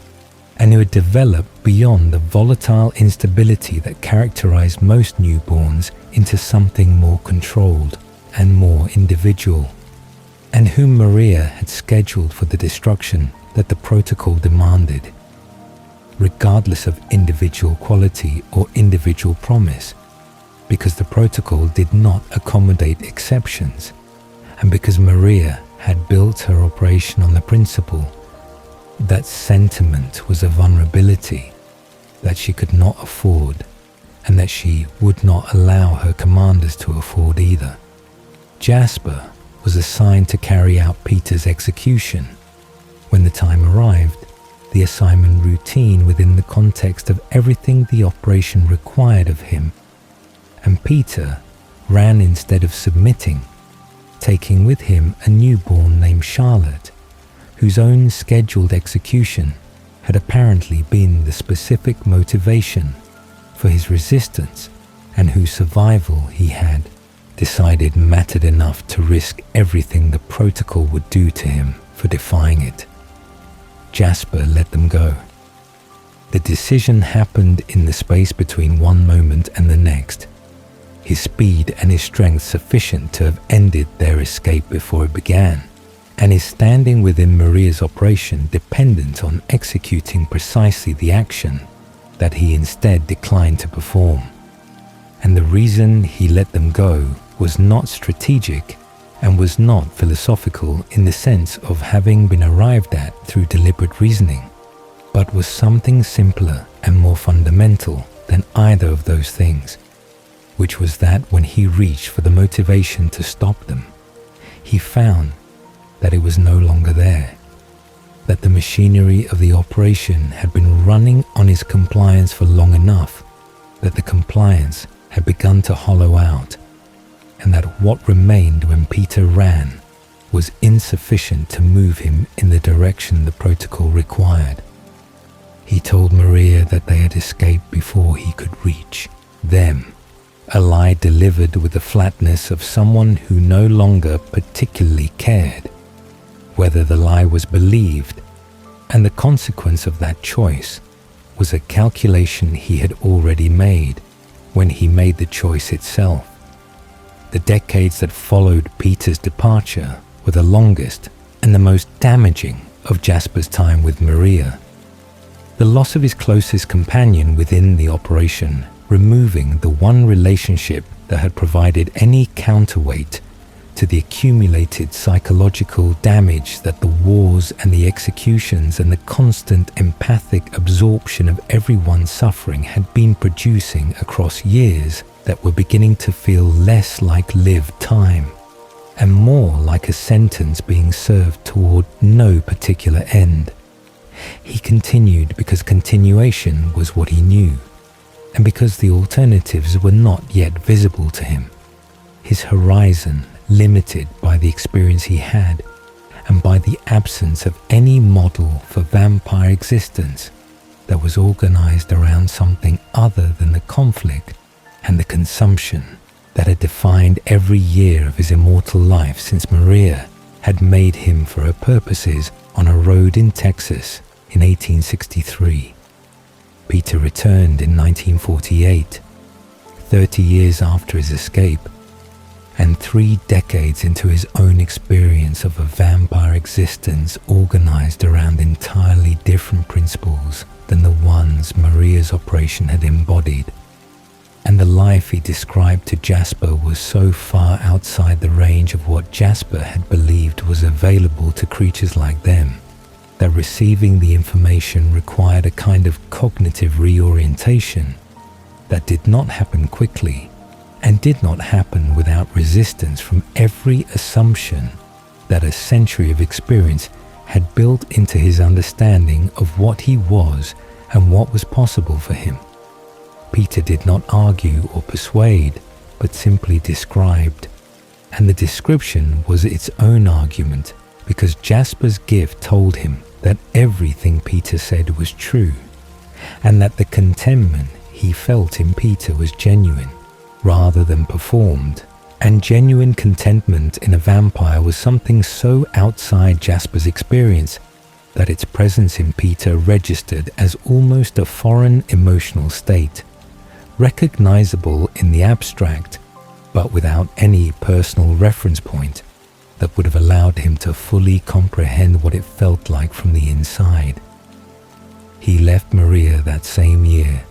and who had developed beyond the volatile instability that characterized most newborns into something more controlled and more individual, and whom Maria had scheduled for the destruction that the protocol demanded, regardless of individual quality or individual promise, because the protocol did not accommodate exceptions, and because Maria had built her operation on the principle that sentiment was a vulnerability that she could not afford, and that she would not allow her commanders to afford either. Jasper was assigned to carry out Peter's execution. When the time arrived, the assignment routine within the context of everything the operation required of him, and Peter ran instead of submitting, taking with him a newborn named Charlotte, whose own scheduled execution had apparently been the specific motivation for his resistance, and whose survival he had decided mattered enough to risk everything the protocol would do to him for defying it. Jasper let them go. The decision happened in the space between one moment and the next, his speed and his strength sufficient to have ended their escape before it began, and his standing within Maria's operation dependent on executing precisely the action that he instead declined to perform. And the reason he let them go was not strategic and was not philosophical in the sense of having been arrived at through deliberate reasoning, but was something simpler and more fundamental than either of those things, which was that when he reached for the motivation to stop them, he found that it was no longer there, that the machinery of the operation had been running on his compliance for long enough, that the compliance had begun to hollow out, and that what remained when Peter ran was insufficient to move him in the direction the protocol required. He told Maria that they had escaped before he could reach them, a lie delivered with the flatness of someone who no longer particularly cared whether the lie was believed, and the consequence of that choice was a calculation he had already made when he made the choice itself. The decades that followed Peter's departure were the longest and the most damaging of Jasper's time with Maria. The loss of his closest companion within the operation, removing the one relationship that had provided any counterweight to the accumulated psychological damage that the wars and the executions and the constant empathic absorption of everyone's suffering had been producing across years that were beginning to feel less like lived time and more like a sentence being served toward no particular end. He continued because continuation was what he knew, and because the alternatives were not yet visible to him. His horizon limited by the experience he had and by the absence of any model for vampire existence that was organized around something other than the conflict and the consumption that had defined every year of his immortal life since Maria had made him for her purposes on a road in Texas in 1863. Peter returned in 1948, 30 years after his escape, and 3 decades into his own experience of a vampire existence organized around entirely different principles than the ones Maria's operation had embodied. And the life he described to Jasper was so far outside the range of what Jasper had believed was available to creatures like them, that receiving the information required a kind of cognitive reorientation that did not happen quickly and did not happen without resistance from every assumption that a century of experience had built into his understanding of what he was and what was possible for him. Peter did not argue or persuade, but simply described, and the description was its own argument because Jasper's gift told him that everything Peter said was true, and that the contentment he felt in Peter was genuine rather than performed, and genuine contentment in a vampire was something so outside Jasper's experience that its presence in Peter registered as almost a foreign emotional state, recognizable in the abstract, but without any personal reference point that would have allowed him to fully comprehend what it felt like from the inside. He left Maria that same year,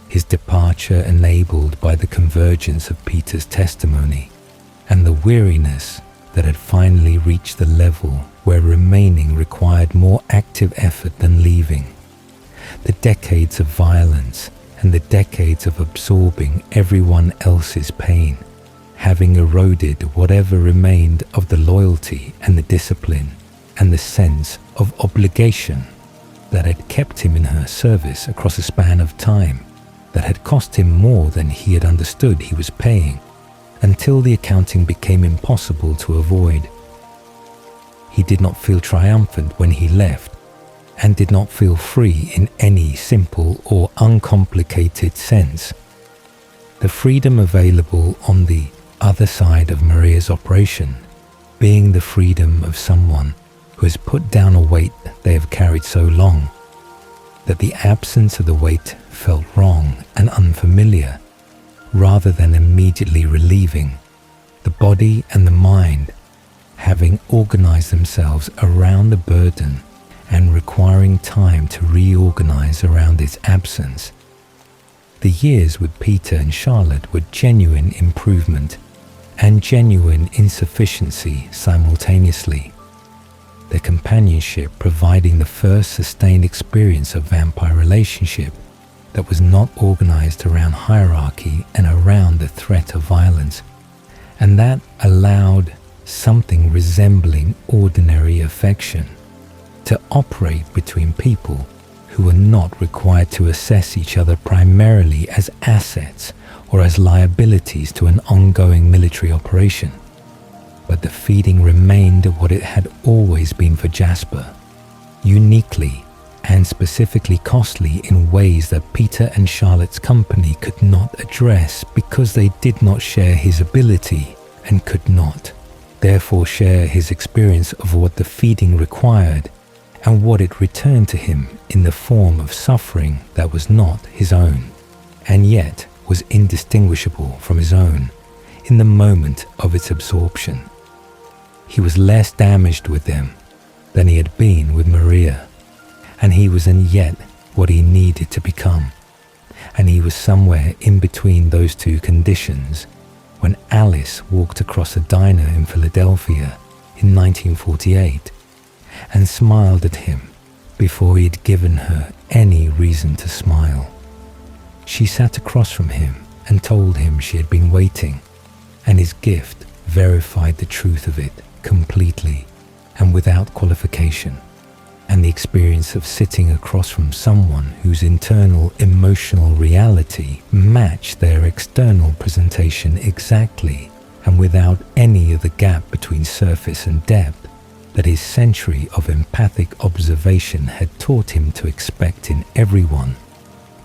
his departure enabled by the convergence of Peter's testimony and the weariness that had finally reached the level where remaining required more active effort than leaving. The decades of violence and the decades of absorbing everyone else's pain, having eroded whatever remained of the loyalty and the discipline and the sense of obligation that had kept him in her service across a span of time that had cost him more than he had understood he was paying, until the accounting became impossible to avoid. He did not feel triumphant when he left, and did not feel free in any simple or uncomplicated sense. The freedom available on the other side of Maria's operation, being the freedom of someone who has put down a weight they have carried so long, that the absence of the weight felt wrong and unfamiliar, rather than immediately relieving, the body and the mind having organized themselves around the burden and requiring time to reorganize around its absence. The years with Peter and Charlotte were genuine improvement and genuine insufficiency simultaneously, their companionship providing the first sustained experience of vampire relationship that was not organized around hierarchy and around the threat of violence, and that allowed something resembling ordinary affection to operate between people who were not required to assess each other primarily as assets or as liabilities to an ongoing military operation. But the feeding remained what it had always been for Jasper, uniquely and specifically costly in ways that Peter and Charlotte's company could not address because they did not share his ability and could not, therefore, share his experience of what the feeding required and what it returned to him in the form of suffering that was not his own, and yet was indistinguishable from his own in the moment of its absorption. He was less damaged with them than he had been with Maria, and he was in yet what he needed to become, and he was somewhere in between those two conditions when Alice walked across a diner in Philadelphia in 1948 and smiled at him before he had given her any reason to smile. She sat across from him and told him she had been waiting, and his gift verified the truth of it completely and without qualification. and the experience of sitting across from someone whose internal emotional reality matched their external presentation exactly, and without any of the gap between surface and depth that his century of empathic observation had taught him to expect in everyone,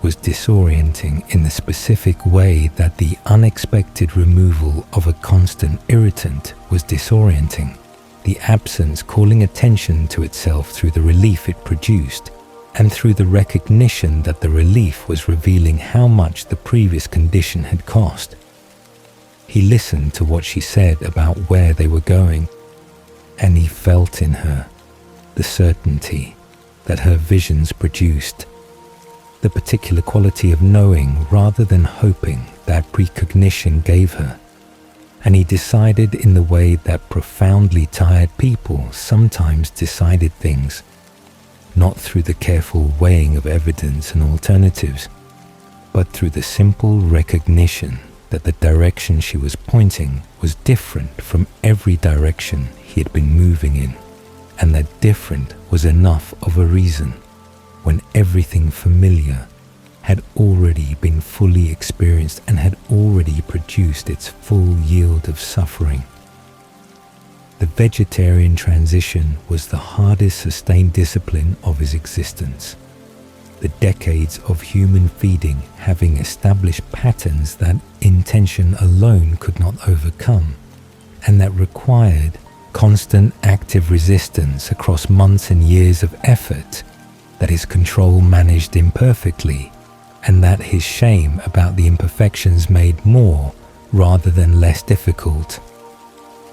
was disorienting in the specific way that the unexpected removal of a constant irritant was disorienting, the absence calling attention to itself through the relief it produced, and through the recognition that the relief was revealing how much the previous condition had cost. He listened to what she said about where they were going, and he felt in her the certainty that her visions produced, the particular quality of knowing rather than hoping that precognition gave her. And he decided in the way that profoundly tired people sometimes decided things, not through the careful weighing of evidence and alternatives, but through the simple recognition that the direction she was pointing was different from every direction he had been moving in, and that different was enough of a reason when everything familiar had already been fully experienced and had already produced its full yield of suffering. The vegetarian transition was the hardest sustained discipline of his existence, the decades of human feeding having established patterns that intention alone could not overcome, and that required constant active resistance across months and years of effort that his control managed imperfectly, and that his shame about the imperfections made more rather than less difficult.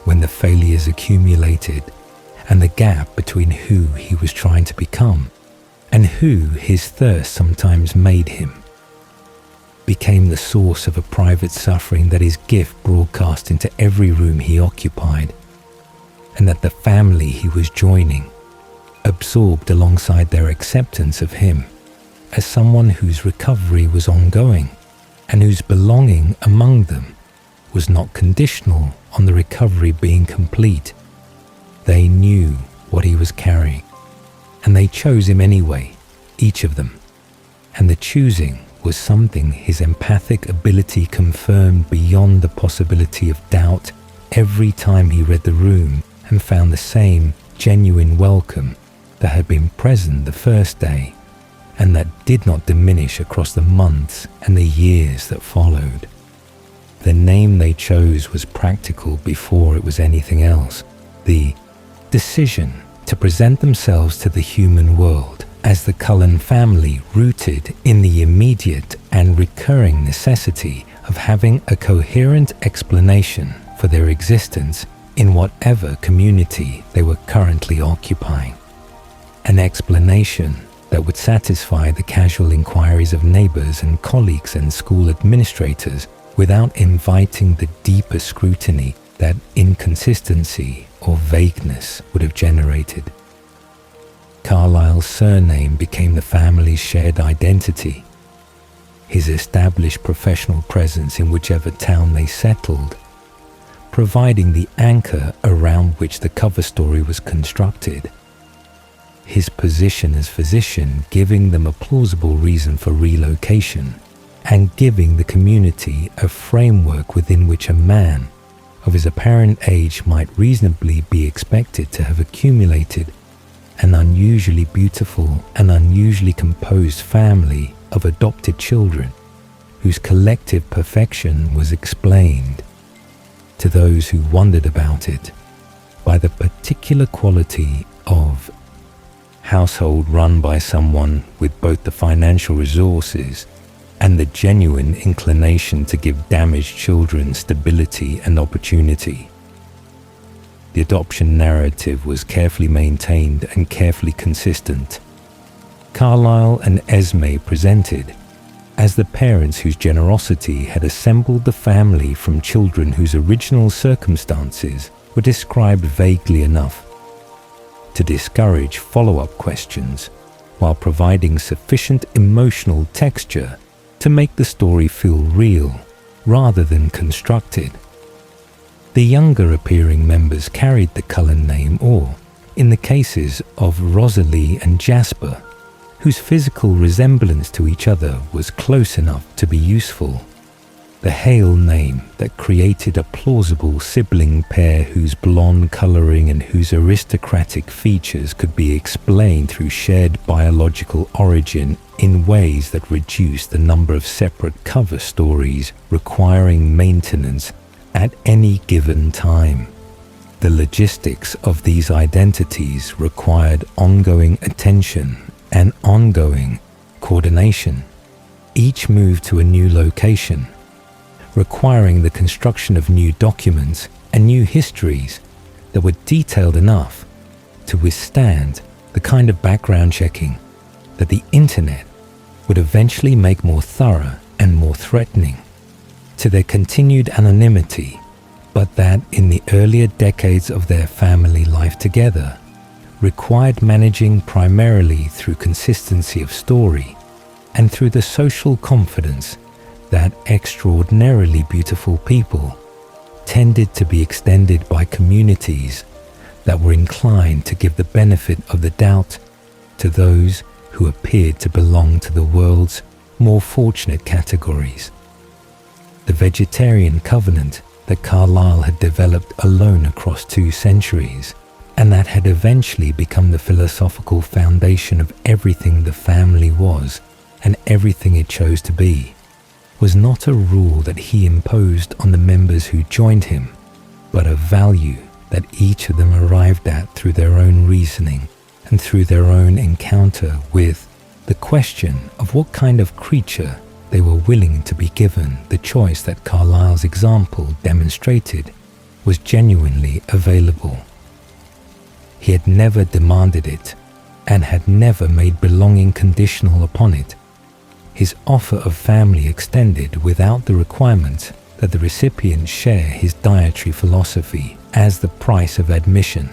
When the failures accumulated, and the gap between who he was trying to become and who his thirst sometimes made him became the source of a private suffering that his gift broadcast into every room he occupied, and that the family he was joining absorbed alongside their acceptance of him as someone whose recovery was ongoing and whose belonging among them was not conditional on the recovery being complete. They knew what he was carrying, and they chose him anyway, each of them, and the choosing was something his empathic ability confirmed beyond the possibility of doubt every time he read the room and found the same genuine welcome that had been present the first day, and that did not diminish across the months and the years that followed. The name they chose was practical before it was anything else. The decision to present themselves to the human world as the Cullen family, rooted in the immediate and recurring necessity of having a coherent explanation for their existence in whatever community they were currently occupying. An explanation that would satisfy the casual inquiries of neighbors and colleagues and school administrators without inviting the deeper scrutiny that inconsistency or vagueness would have generated. Carlisle's surname became the family's shared identity. His established professional presence in whichever town they settled, providing the anchor around which the cover story was constructed. His position as physician giving them a plausible reason for relocation, and giving the community a framework within which a man of his apparent age might reasonably be expected to have accumulated an unusually beautiful and unusually composed family of adopted children whose collective perfection was explained, to those who wondered about it, by the particular quality of household run by someone with both the financial resources and the genuine inclination to give damaged children stability and opportunity. The adoption narrative was carefully maintained and carefully consistent. Carlisle and Esme presented as the parents whose generosity had assembled the family from children whose original circumstances were described vaguely enough to discourage follow-up questions, while providing sufficient emotional texture to make the story feel real rather than constructed. The younger appearing members carried the Cullen name, or in the cases of Rosalie and Jasper, whose physical resemblance to each other was close enough to be useful. The Hale name that created a plausible sibling pair whose blonde coloring and whose aristocratic features could be explained through shared biological origin in ways that reduced the number of separate cover stories requiring maintenance at any given time. The logistics of these identities required ongoing attention and ongoing coordination. Each move to a new location, requiring the construction of new documents and new histories that were detailed enough to withstand the kind of background checking that the internet would eventually make more thorough and more threatening to their continued anonymity, but that in the earlier decades of their family life together required managing primarily through consistency of story and through the social confidence that extraordinarily beautiful people tended to be extended by communities that were inclined to give the benefit of the doubt to those who appeared to belong to the world's more fortunate categories. The vegetarian covenant that Carlisle had developed alone across 2 centuries, and that had eventually become the philosophical foundation of everything the family was and everything it chose to be, was not a rule that he imposed on the members who joined him, but a value that each of them arrived at through their own reasoning and through their own encounter with the question of what kind of creature they were willing to be given. The choice that Carlisle's example demonstrated was genuinely available. He had never demanded it and had never made belonging conditional upon it. His offer of family extended without the requirement that the recipient share his dietary philosophy as the price of admission,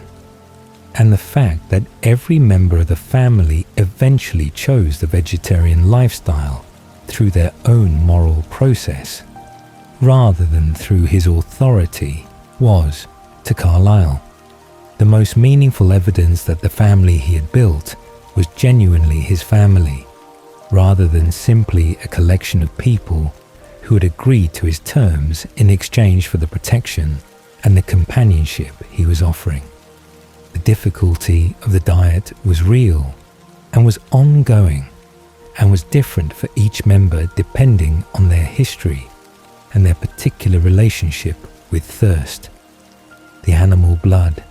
and the fact that every member of the family eventually chose the vegetarian lifestyle through their own moral process, rather than through his authority, was, to Carlisle, the most meaningful evidence that the family he had built was genuinely his family, rather than simply a collection of people who had agreed to his terms in exchange for the protection and the companionship he was offering. The difficulty of the diet was real and was ongoing and was different for each member depending on their history and their particular relationship with thirst. The animal blood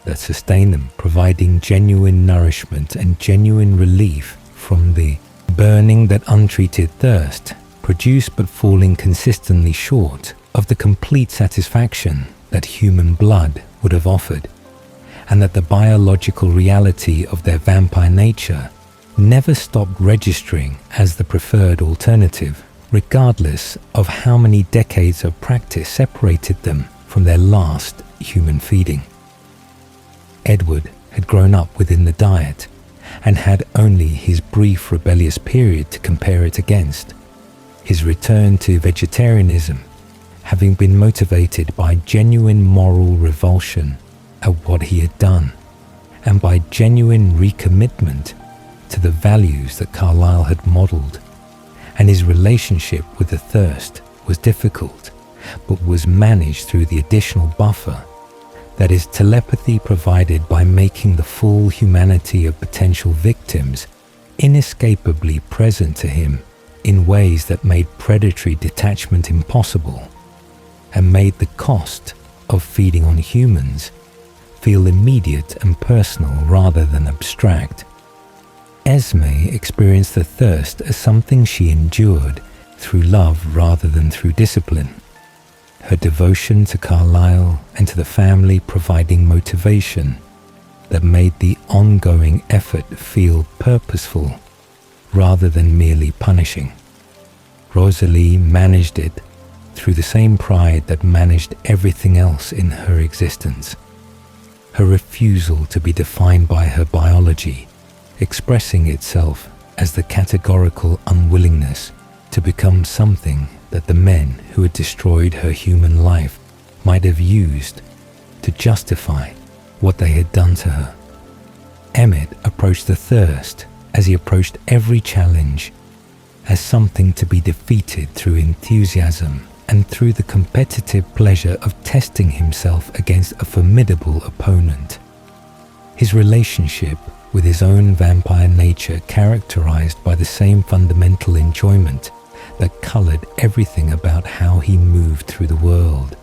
that sustained them, providing genuine nourishment and genuine relief from the burning that untreated thirst produced, but falling consistently short of the complete satisfaction that human blood would have offered, and that the biological reality of their vampire nature never stopped registering as the preferred alternative, regardless of how many decades of practice separated them from their last human feeding. Edward had grown up within the diet and had only his brief rebellious period to compare it against. His return to vegetarianism having been motivated by genuine moral revulsion at what he had done, and by genuine recommitment to the values that Carlisle had modelled. And his relationship with the thirst was difficult, but was managed through the additional buffer that is telepathy provided by making the full humanity of potential victims inescapably present to him in ways that made predatory detachment impossible, and made the cost of feeding on humans feel immediate and personal rather than abstract. Esme experienced the thirst as something she endured through love rather than through discipline, her devotion to Carlisle and to the family providing motivation that made the ongoing effort feel purposeful rather than merely punishing. Rosalie managed it through the same pride that managed everything else in her existence. Her refusal to be defined by her biology, expressing itself as the categorical unwillingness to become something that the men who had destroyed her human life might have used to justify what they had done to her. approached the thirst, as he approached every challenge, as something to be defeated through enthusiasm and through the competitive pleasure of testing himself against a formidable opponent. His relationship with his own vampire nature characterized by the same fundamental enjoyment that colored everything about how he moved through the world.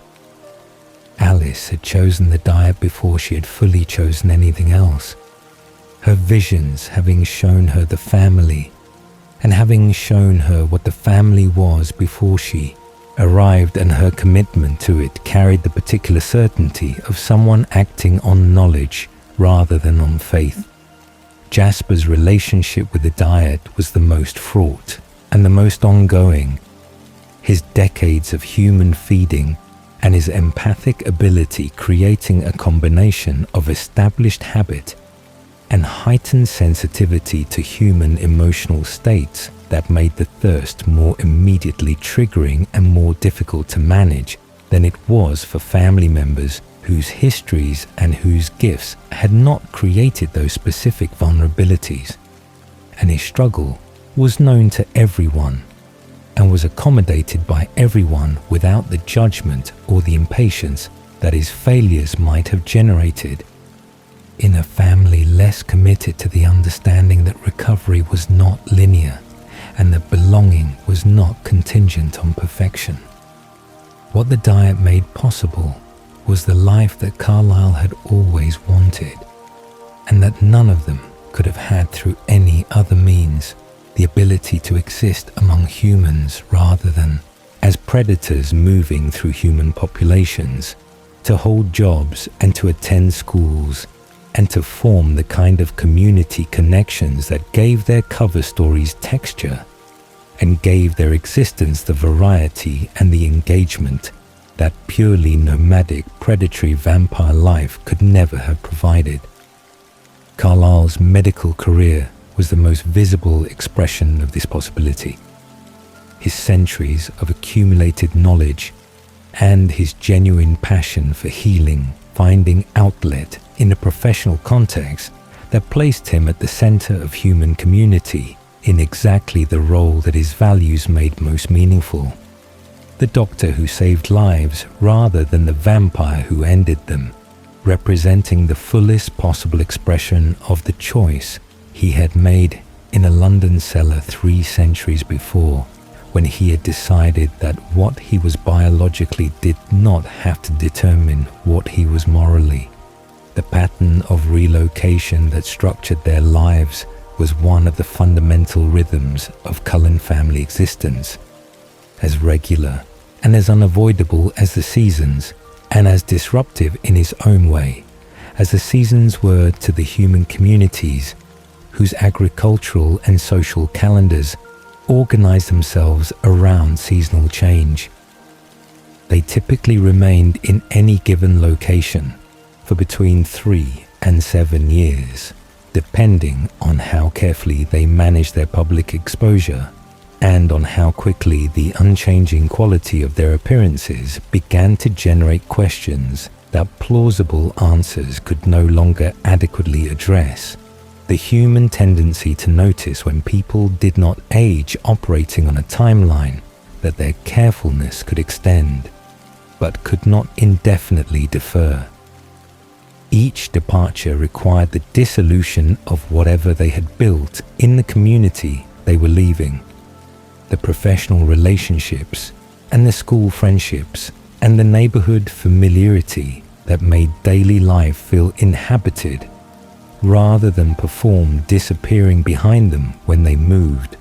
Alice had chosen the diet before she had fully chosen anything else, her visions having shown her the family, and having shown her what the family was before she arrived, and her commitment to it carried the particular certainty of someone acting on knowledge rather than on faith. Jasper's relationship with the diet was the most fraught and the most ongoing. His decades of human feeding and his empathic ability creating a combination of established habit and heightened sensitivity to human emotional states that made the thirst more immediately triggering and more difficult to manage than it was for family members whose histories and whose gifts had not created those specific vulnerabilities. And his struggle was known to everyone and was accommodated by everyone without the judgment or the impatience that his failures might have generated. In a family less committed to the understanding that recovery was not linear and that belonging was not contingent on perfection. What the diet made possible was the life that Carlisle had always wanted, and that none of them could have had through any other means, the ability to exist among humans rather than as predators moving through human populations, to hold jobs and to attend schools, and to form the kind of community connections that gave their cover stories texture and gave their existence the variety and the engagement that purely nomadic predatory vampire life could never have provided. Carlisle's medical career was the most visible expression of this possibility. His centuries of accumulated knowledge and his genuine passion for healing finding outlet in a professional context that placed him at the center of human community in exactly the role that his values made most meaningful. The doctor who saved lives rather than the vampire who ended them, representing the fullest possible expression of the choice he had made in a London cellar 3 centuries before, when he had decided that what he was biologically did not have to determine what he was morally. The pattern of relocation that structured their lives was one of the fundamental rhythms of Cullen family existence, as regular and as unavoidable as the seasons, and as disruptive in his own way as the seasons were to the human communities whose agricultural and social calendars organized themselves around seasonal change. They typically remained in any given location for between 3 and 7 years, depending on how carefully they managed their public exposure and on how quickly the unchanging quality of their appearances began to generate questions that plausible answers could no longer adequately address. The human tendency to notice when people did not age operating on a timeline that their carefulness could extend, but could not indefinitely defer. Each departure required the dissolution of whatever they had built in the community they were leaving. The professional relationships and the school friendships and the neighborhood familiarity that made daily life feel inhabited rather than perform disappearing behind them when they moved.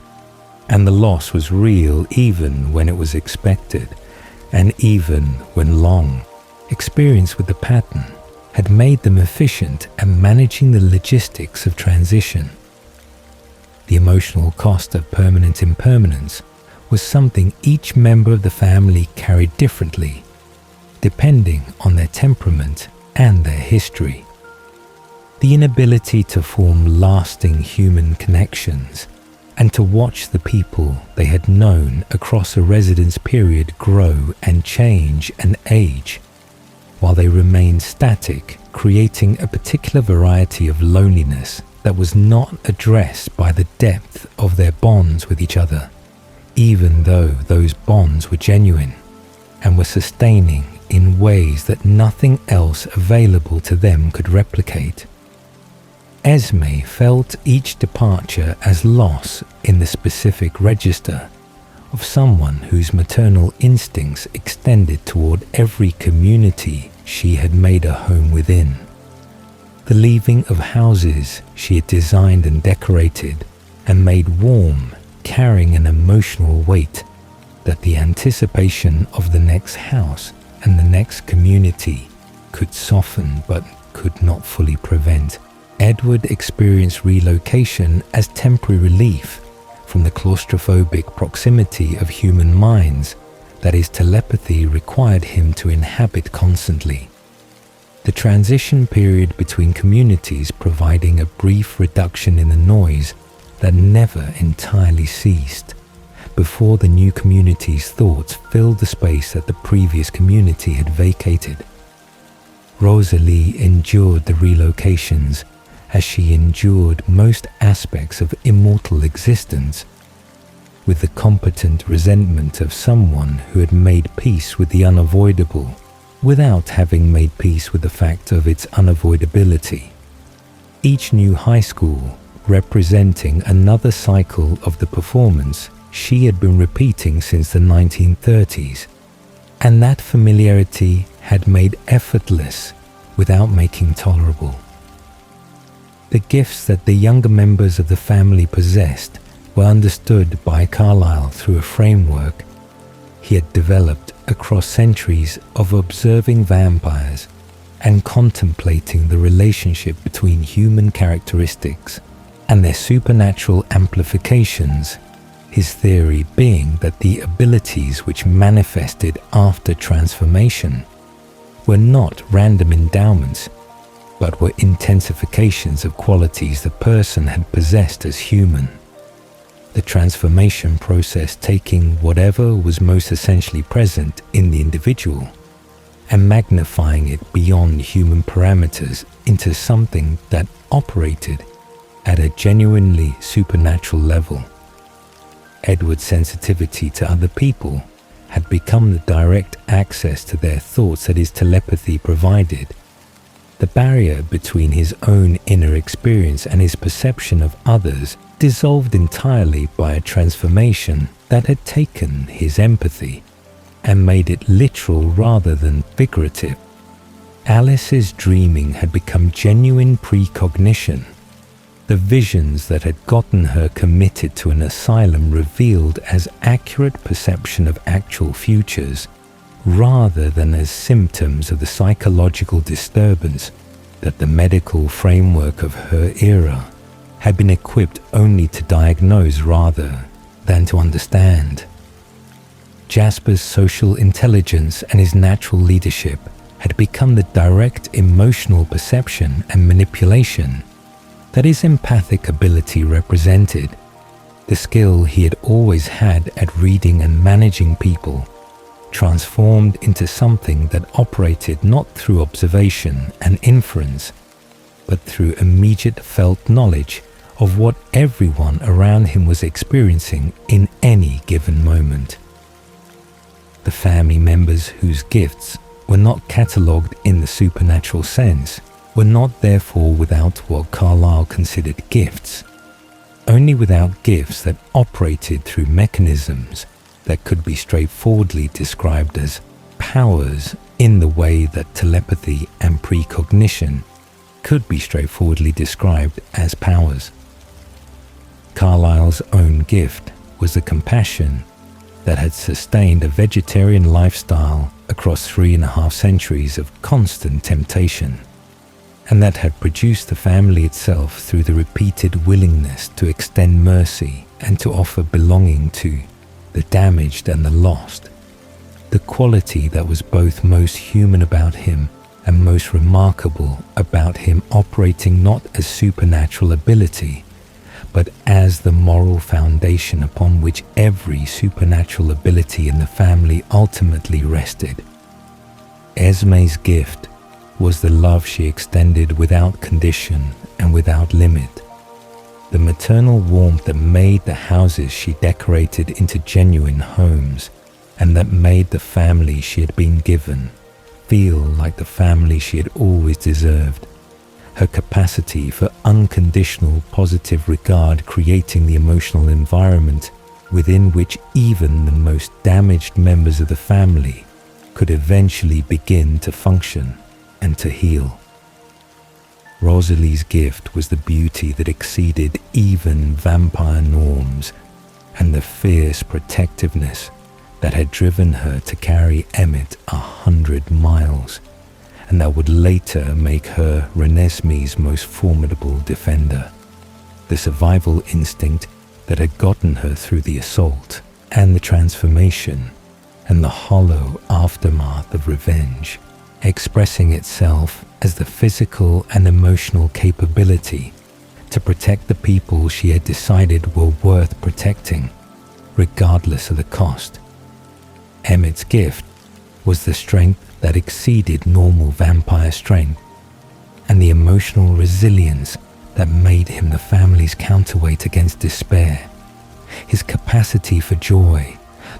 And the loss was real even when it was expected, and even when long. Experience with the pattern had made them efficient at managing the logistics of transition. The emotional cost of permanent impermanence was something each member of the family carried differently, depending on their temperament and their history. The inability to form lasting human connections and to watch the people they had known across a residence period grow and change and age, while they remained static, creating a particular variety of loneliness that was not addressed by the depth of their bonds with each other, even though those bonds were genuine and were sustaining in ways that nothing else available to them could replicate. Esme felt each departure as loss in the specific register of someone whose maternal instincts extended toward every community she had made a home within. The leaving of houses she had designed and decorated and made warm, carrying an emotional weight that the anticipation of the next house and the next community could soften but could not fully prevent. Edward experienced relocation as temporary relief from the claustrophobic proximity of human minds that his telepathy required him to inhabit constantly. The transition period between communities providing a brief reduction in the noise that never entirely ceased before the new community's thoughts filled the space that the previous community had vacated. Rosalie endured the relocations as she endured most aspects of immortal existence, with the competent resentment of someone who had made peace with the unavoidable without having made peace with the fact of its unavoidability. Each new high school representing another cycle of the performance she had been repeating since the 1930s, and that familiarity had made effortless without making tolerable. The gifts that the younger members of the family possessed were understood by Carlisle through a framework he had developed across centuries of observing vampires and contemplating the relationship between human characteristics and their supernatural amplifications, his theory being that the abilities which manifested after transformation were not random endowments, but were intensifications of qualities the person had possessed as human. The transformation process taking whatever was most essentially present in the individual and magnifying it beyond human parameters into something that operated at a genuinely supernatural level. Edward's sensitivity to other people had become the direct access to their thoughts that his telepathy provided. The barrier between his own inner experience and his perception of others dissolved entirely by a transformation that had taken his empathy and made it literal rather than figurative. Alice's dreaming had become genuine precognition. The visions that had gotten her committed to an asylum revealed as accurate perception of actual futures, rather than as symptoms of the psychological disturbance that the medical framework of her era had been equipped only to diagnose rather than to understand. Jasper's social intelligence and his natural leadership had become the direct emotional perception and manipulation that his empathic ability represented, the skill he had always had at reading and managing people, transformed into something that operated not through observation and inference, but through immediate felt knowledge of what everyone around him was experiencing in any given moment. The family members whose gifts were not catalogued in the supernatural sense were not therefore without what Carlisle considered gifts, only without gifts that operated through mechanisms that could be straightforwardly described as powers in the way that telepathy and precognition could be straightforwardly described as powers. Carlisle's own gift was the compassion that had sustained a vegetarian lifestyle across 3.5 centuries of constant temptation, and that had produced the family itself through the repeated willingness to extend mercy and to offer belonging to the damaged and the lost, the quality that was both most human about him and most remarkable about him operating not as supernatural ability, but as the moral foundation upon which every supernatural ability in the family ultimately rested. Esme's gift was the love she extended without condition and without limit, the maternal warmth that made the houses she decorated into genuine homes, and that made the family she had been given feel like the family she had always deserved. Her capacity for unconditional positive regard creating the emotional environment within which even the most damaged members of the family could eventually begin to function and to heal. Rosalie's gift was the beauty that exceeded even vampire norms and the fierce protectiveness that had driven her to carry Emmett 100 miles, and that would later make her Renesmee's most formidable defender. The survival instinct that had gotten her through the assault and the transformation and the hollow aftermath of revenge, expressing itself as the physical and emotional capability to protect the people she had decided were worth protecting, regardless of the cost. Emmett's gift was the strength that exceeded normal vampire strength, and the emotional resilience that made him the family's counterweight against despair. His capacity for joy,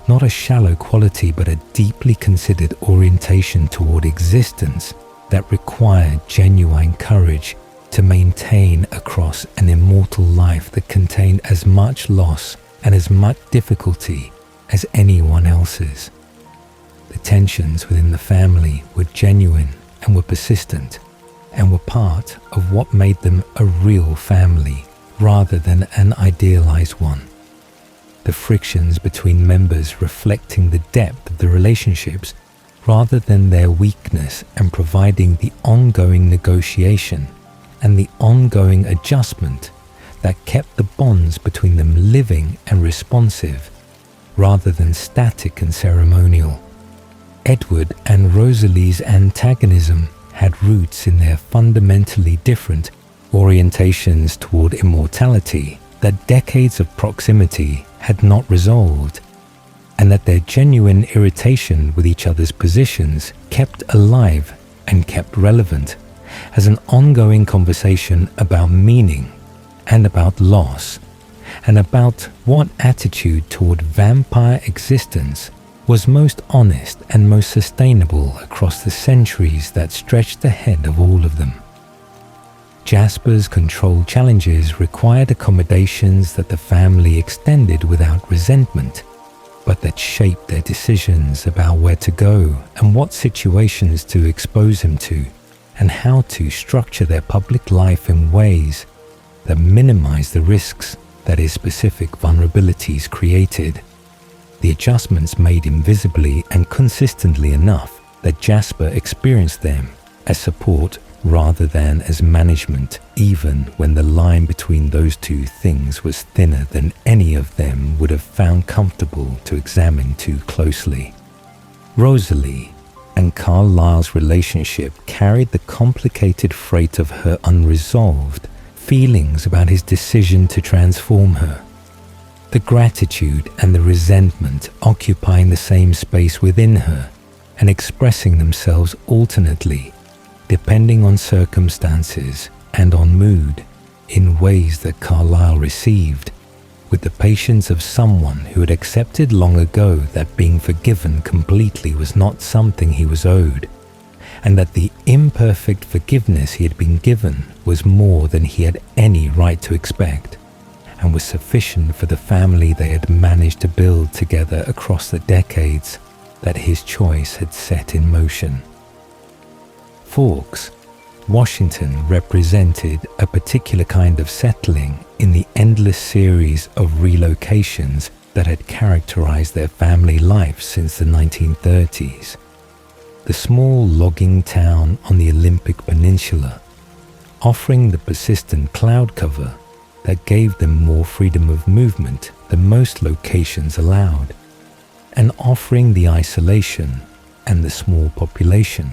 not a shallow quality but a deeply considered orientation toward existence that required genuine courage to maintain across an immortal life that contained as much loss and as much difficulty as anyone else's. The tensions within the family were genuine and were persistent, and were part of what made them a real family rather than an idealized one. The frictions between members reflecting the depth of the relationships rather than their weakness, and providing the ongoing negotiation and the ongoing adjustment that kept the bonds between them living and responsive rather than static and ceremonial. Edward and Rosalie's antagonism had roots in their fundamentally different orientations toward immortality that decades of proximity had not resolved, and that their genuine irritation with each other's positions kept alive and kept relevant as an ongoing conversation about meaning and about loss, and about what attitude toward vampire existence was most honest and most sustainable across the centuries that stretched ahead of all of them. Jasper's controlled challenges required accommodations that the family extended without resentment, but that shaped their decisions about where to go and what situations to expose him to, and how to structure their public life in ways that minimize the risks that his specific vulnerabilities created. The adjustments made invisibly and consistently enough that Jasper experienced them as support rather than as management, even when the line between those two things was thinner than any of them would have found comfortable to examine too closely. Rosalie and Carlisle's relationship carried the complicated freight of her unresolved feelings about his decision to transform her. The gratitude and the resentment occupying the same space within her and expressing themselves alternately, depending on circumstances and on mood, in ways that Carlisle received, with the patience of someone who had accepted long ago that being forgiven completely was not something he was owed, and that the imperfect forgiveness he had been given was more than he had any right to expect, and was sufficient for the family they had managed to build together across the decades that his choice had set in motion. Forks, Washington represented a particular kind of settling in the endless series of relocations that had characterized their family life since the 1930s. The small logging town on the Olympic Peninsula, offering the persistent cloud cover that gave them more freedom of movement than most locations allowed, and offering the isolation and the small population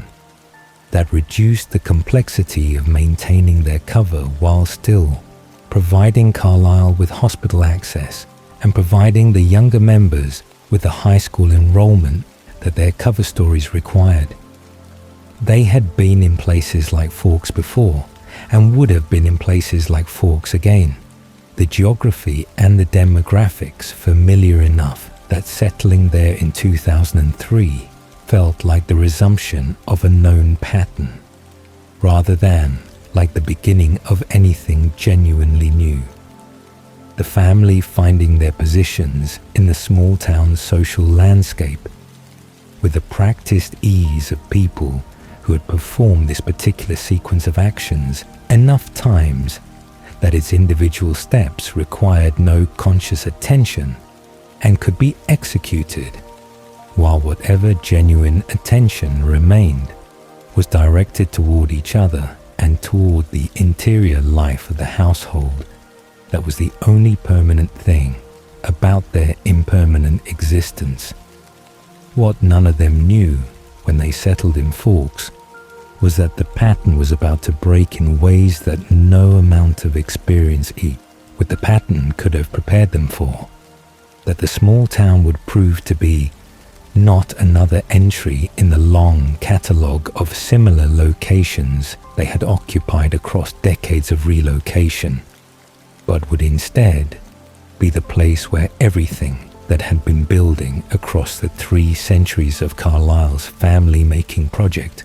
that reduced the complexity of maintaining their cover while still providing Carlisle with hospital access and providing the younger members with the high school enrollment that their cover stories required. They had been in places like Forks before and would have been in places like Forks again, the geography and the demographics familiar enough that settling there in 2003 felt like the resumption of a known pattern, rather than like the beginning of anything genuinely new. The family finding their positions in the small town social landscape with the practiced ease of people who had performed this particular sequence of actions enough times that its individual steps required no conscious attention and could be executed, while whatever genuine attention remained was directed toward each other and toward the interior life of the household that was the only permanent thing about their impermanent existence. What none of them knew when they settled in Forks was that the pattern was about to break in ways that no amount of experience with the pattern could have prepared them for, that the small town would prove to be not another entry in the long catalogue of similar locations they had occupied across decades of relocation, but would instead be the place where everything that had been building across the 3 centuries of Carlisle's family-making project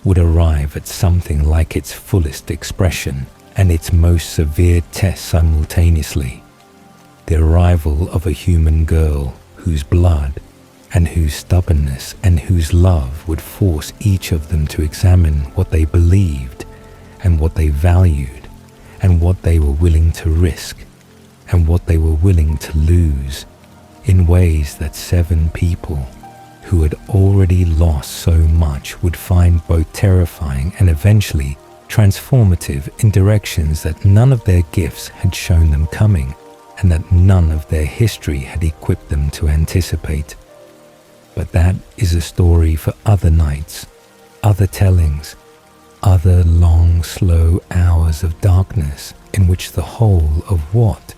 would arrive at something like its fullest expression and its most severe test simultaneously: the arrival of a human girl whose blood and whose stubbornness and whose love would force each of them to examine what they believed and what they valued and what they were willing to risk and what they were willing to lose, in ways that 7 people who had already lost so much would find both terrifying and eventually transformative in directions that none of their gifts had shown them coming and that none of their history had equipped them to anticipate. But that is a story for other nights, other tellings, other long, slow hours of darkness in which the whole of what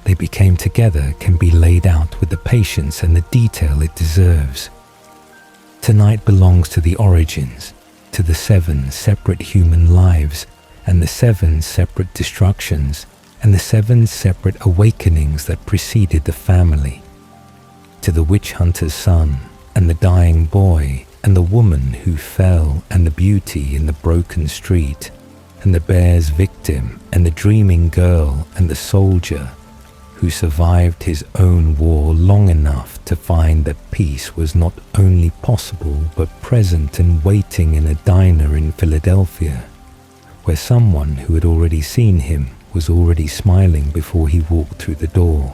they became together can be laid out with the patience and the detail it deserves. Tonight belongs to the origins, to the 7 separate human lives and the 7 separate destructions and the 7 separate awakenings that preceded the family, to the witch hunter's son and the dying boy and the woman who fell and the beauty in the broken street and the bear's victim and the dreaming girl and the soldier who survived his own war long enough to find that peace was not only possible but present and waiting in a diner in Philadelphia, where someone who had already seen him was already smiling before he walked through the door.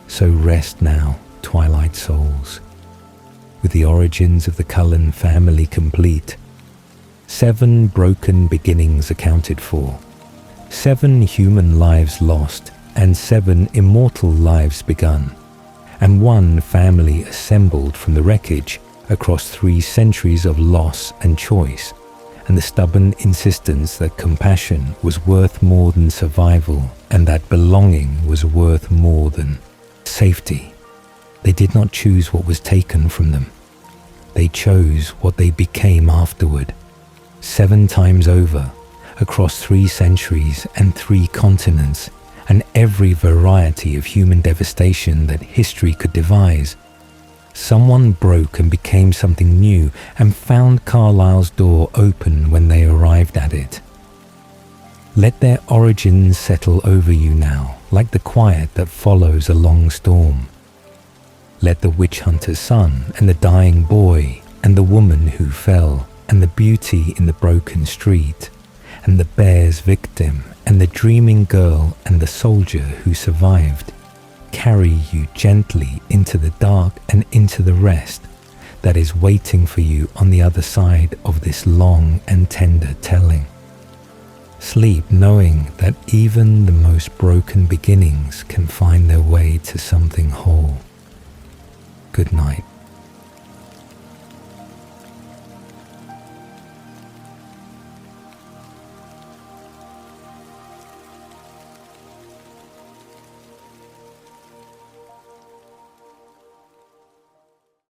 So rest now, Twilight souls. With the origins of the Cullen family complete, 7 broken beginnings accounted for, 7 human lives lost, and 7 immortal lives begun, and 1 family assembled from the wreckage across 3 centuries of loss and choice, and the stubborn insistence that compassion was worth more than survival, and that belonging was worth more than safety. They did not choose what was taken from them. They chose what they became afterward, 7 times over, across 3 centuries and 3 continents, and every variety of human devastation that history could devise. Someone broke and became something new and found Carlisle's door open when they arrived at it. Let their origins settle over you now, like the quiet that follows a long storm. Let the witch hunter's son and the dying boy and the woman who fell and the beauty in the broken street and the bear's victim and the dreaming girl and the soldier who survived carry you gently into the dark and into the rest that is waiting for you on the other side of this long and tender telling. Sleep knowing that even the most broken beginnings can find their way to something whole. Good night.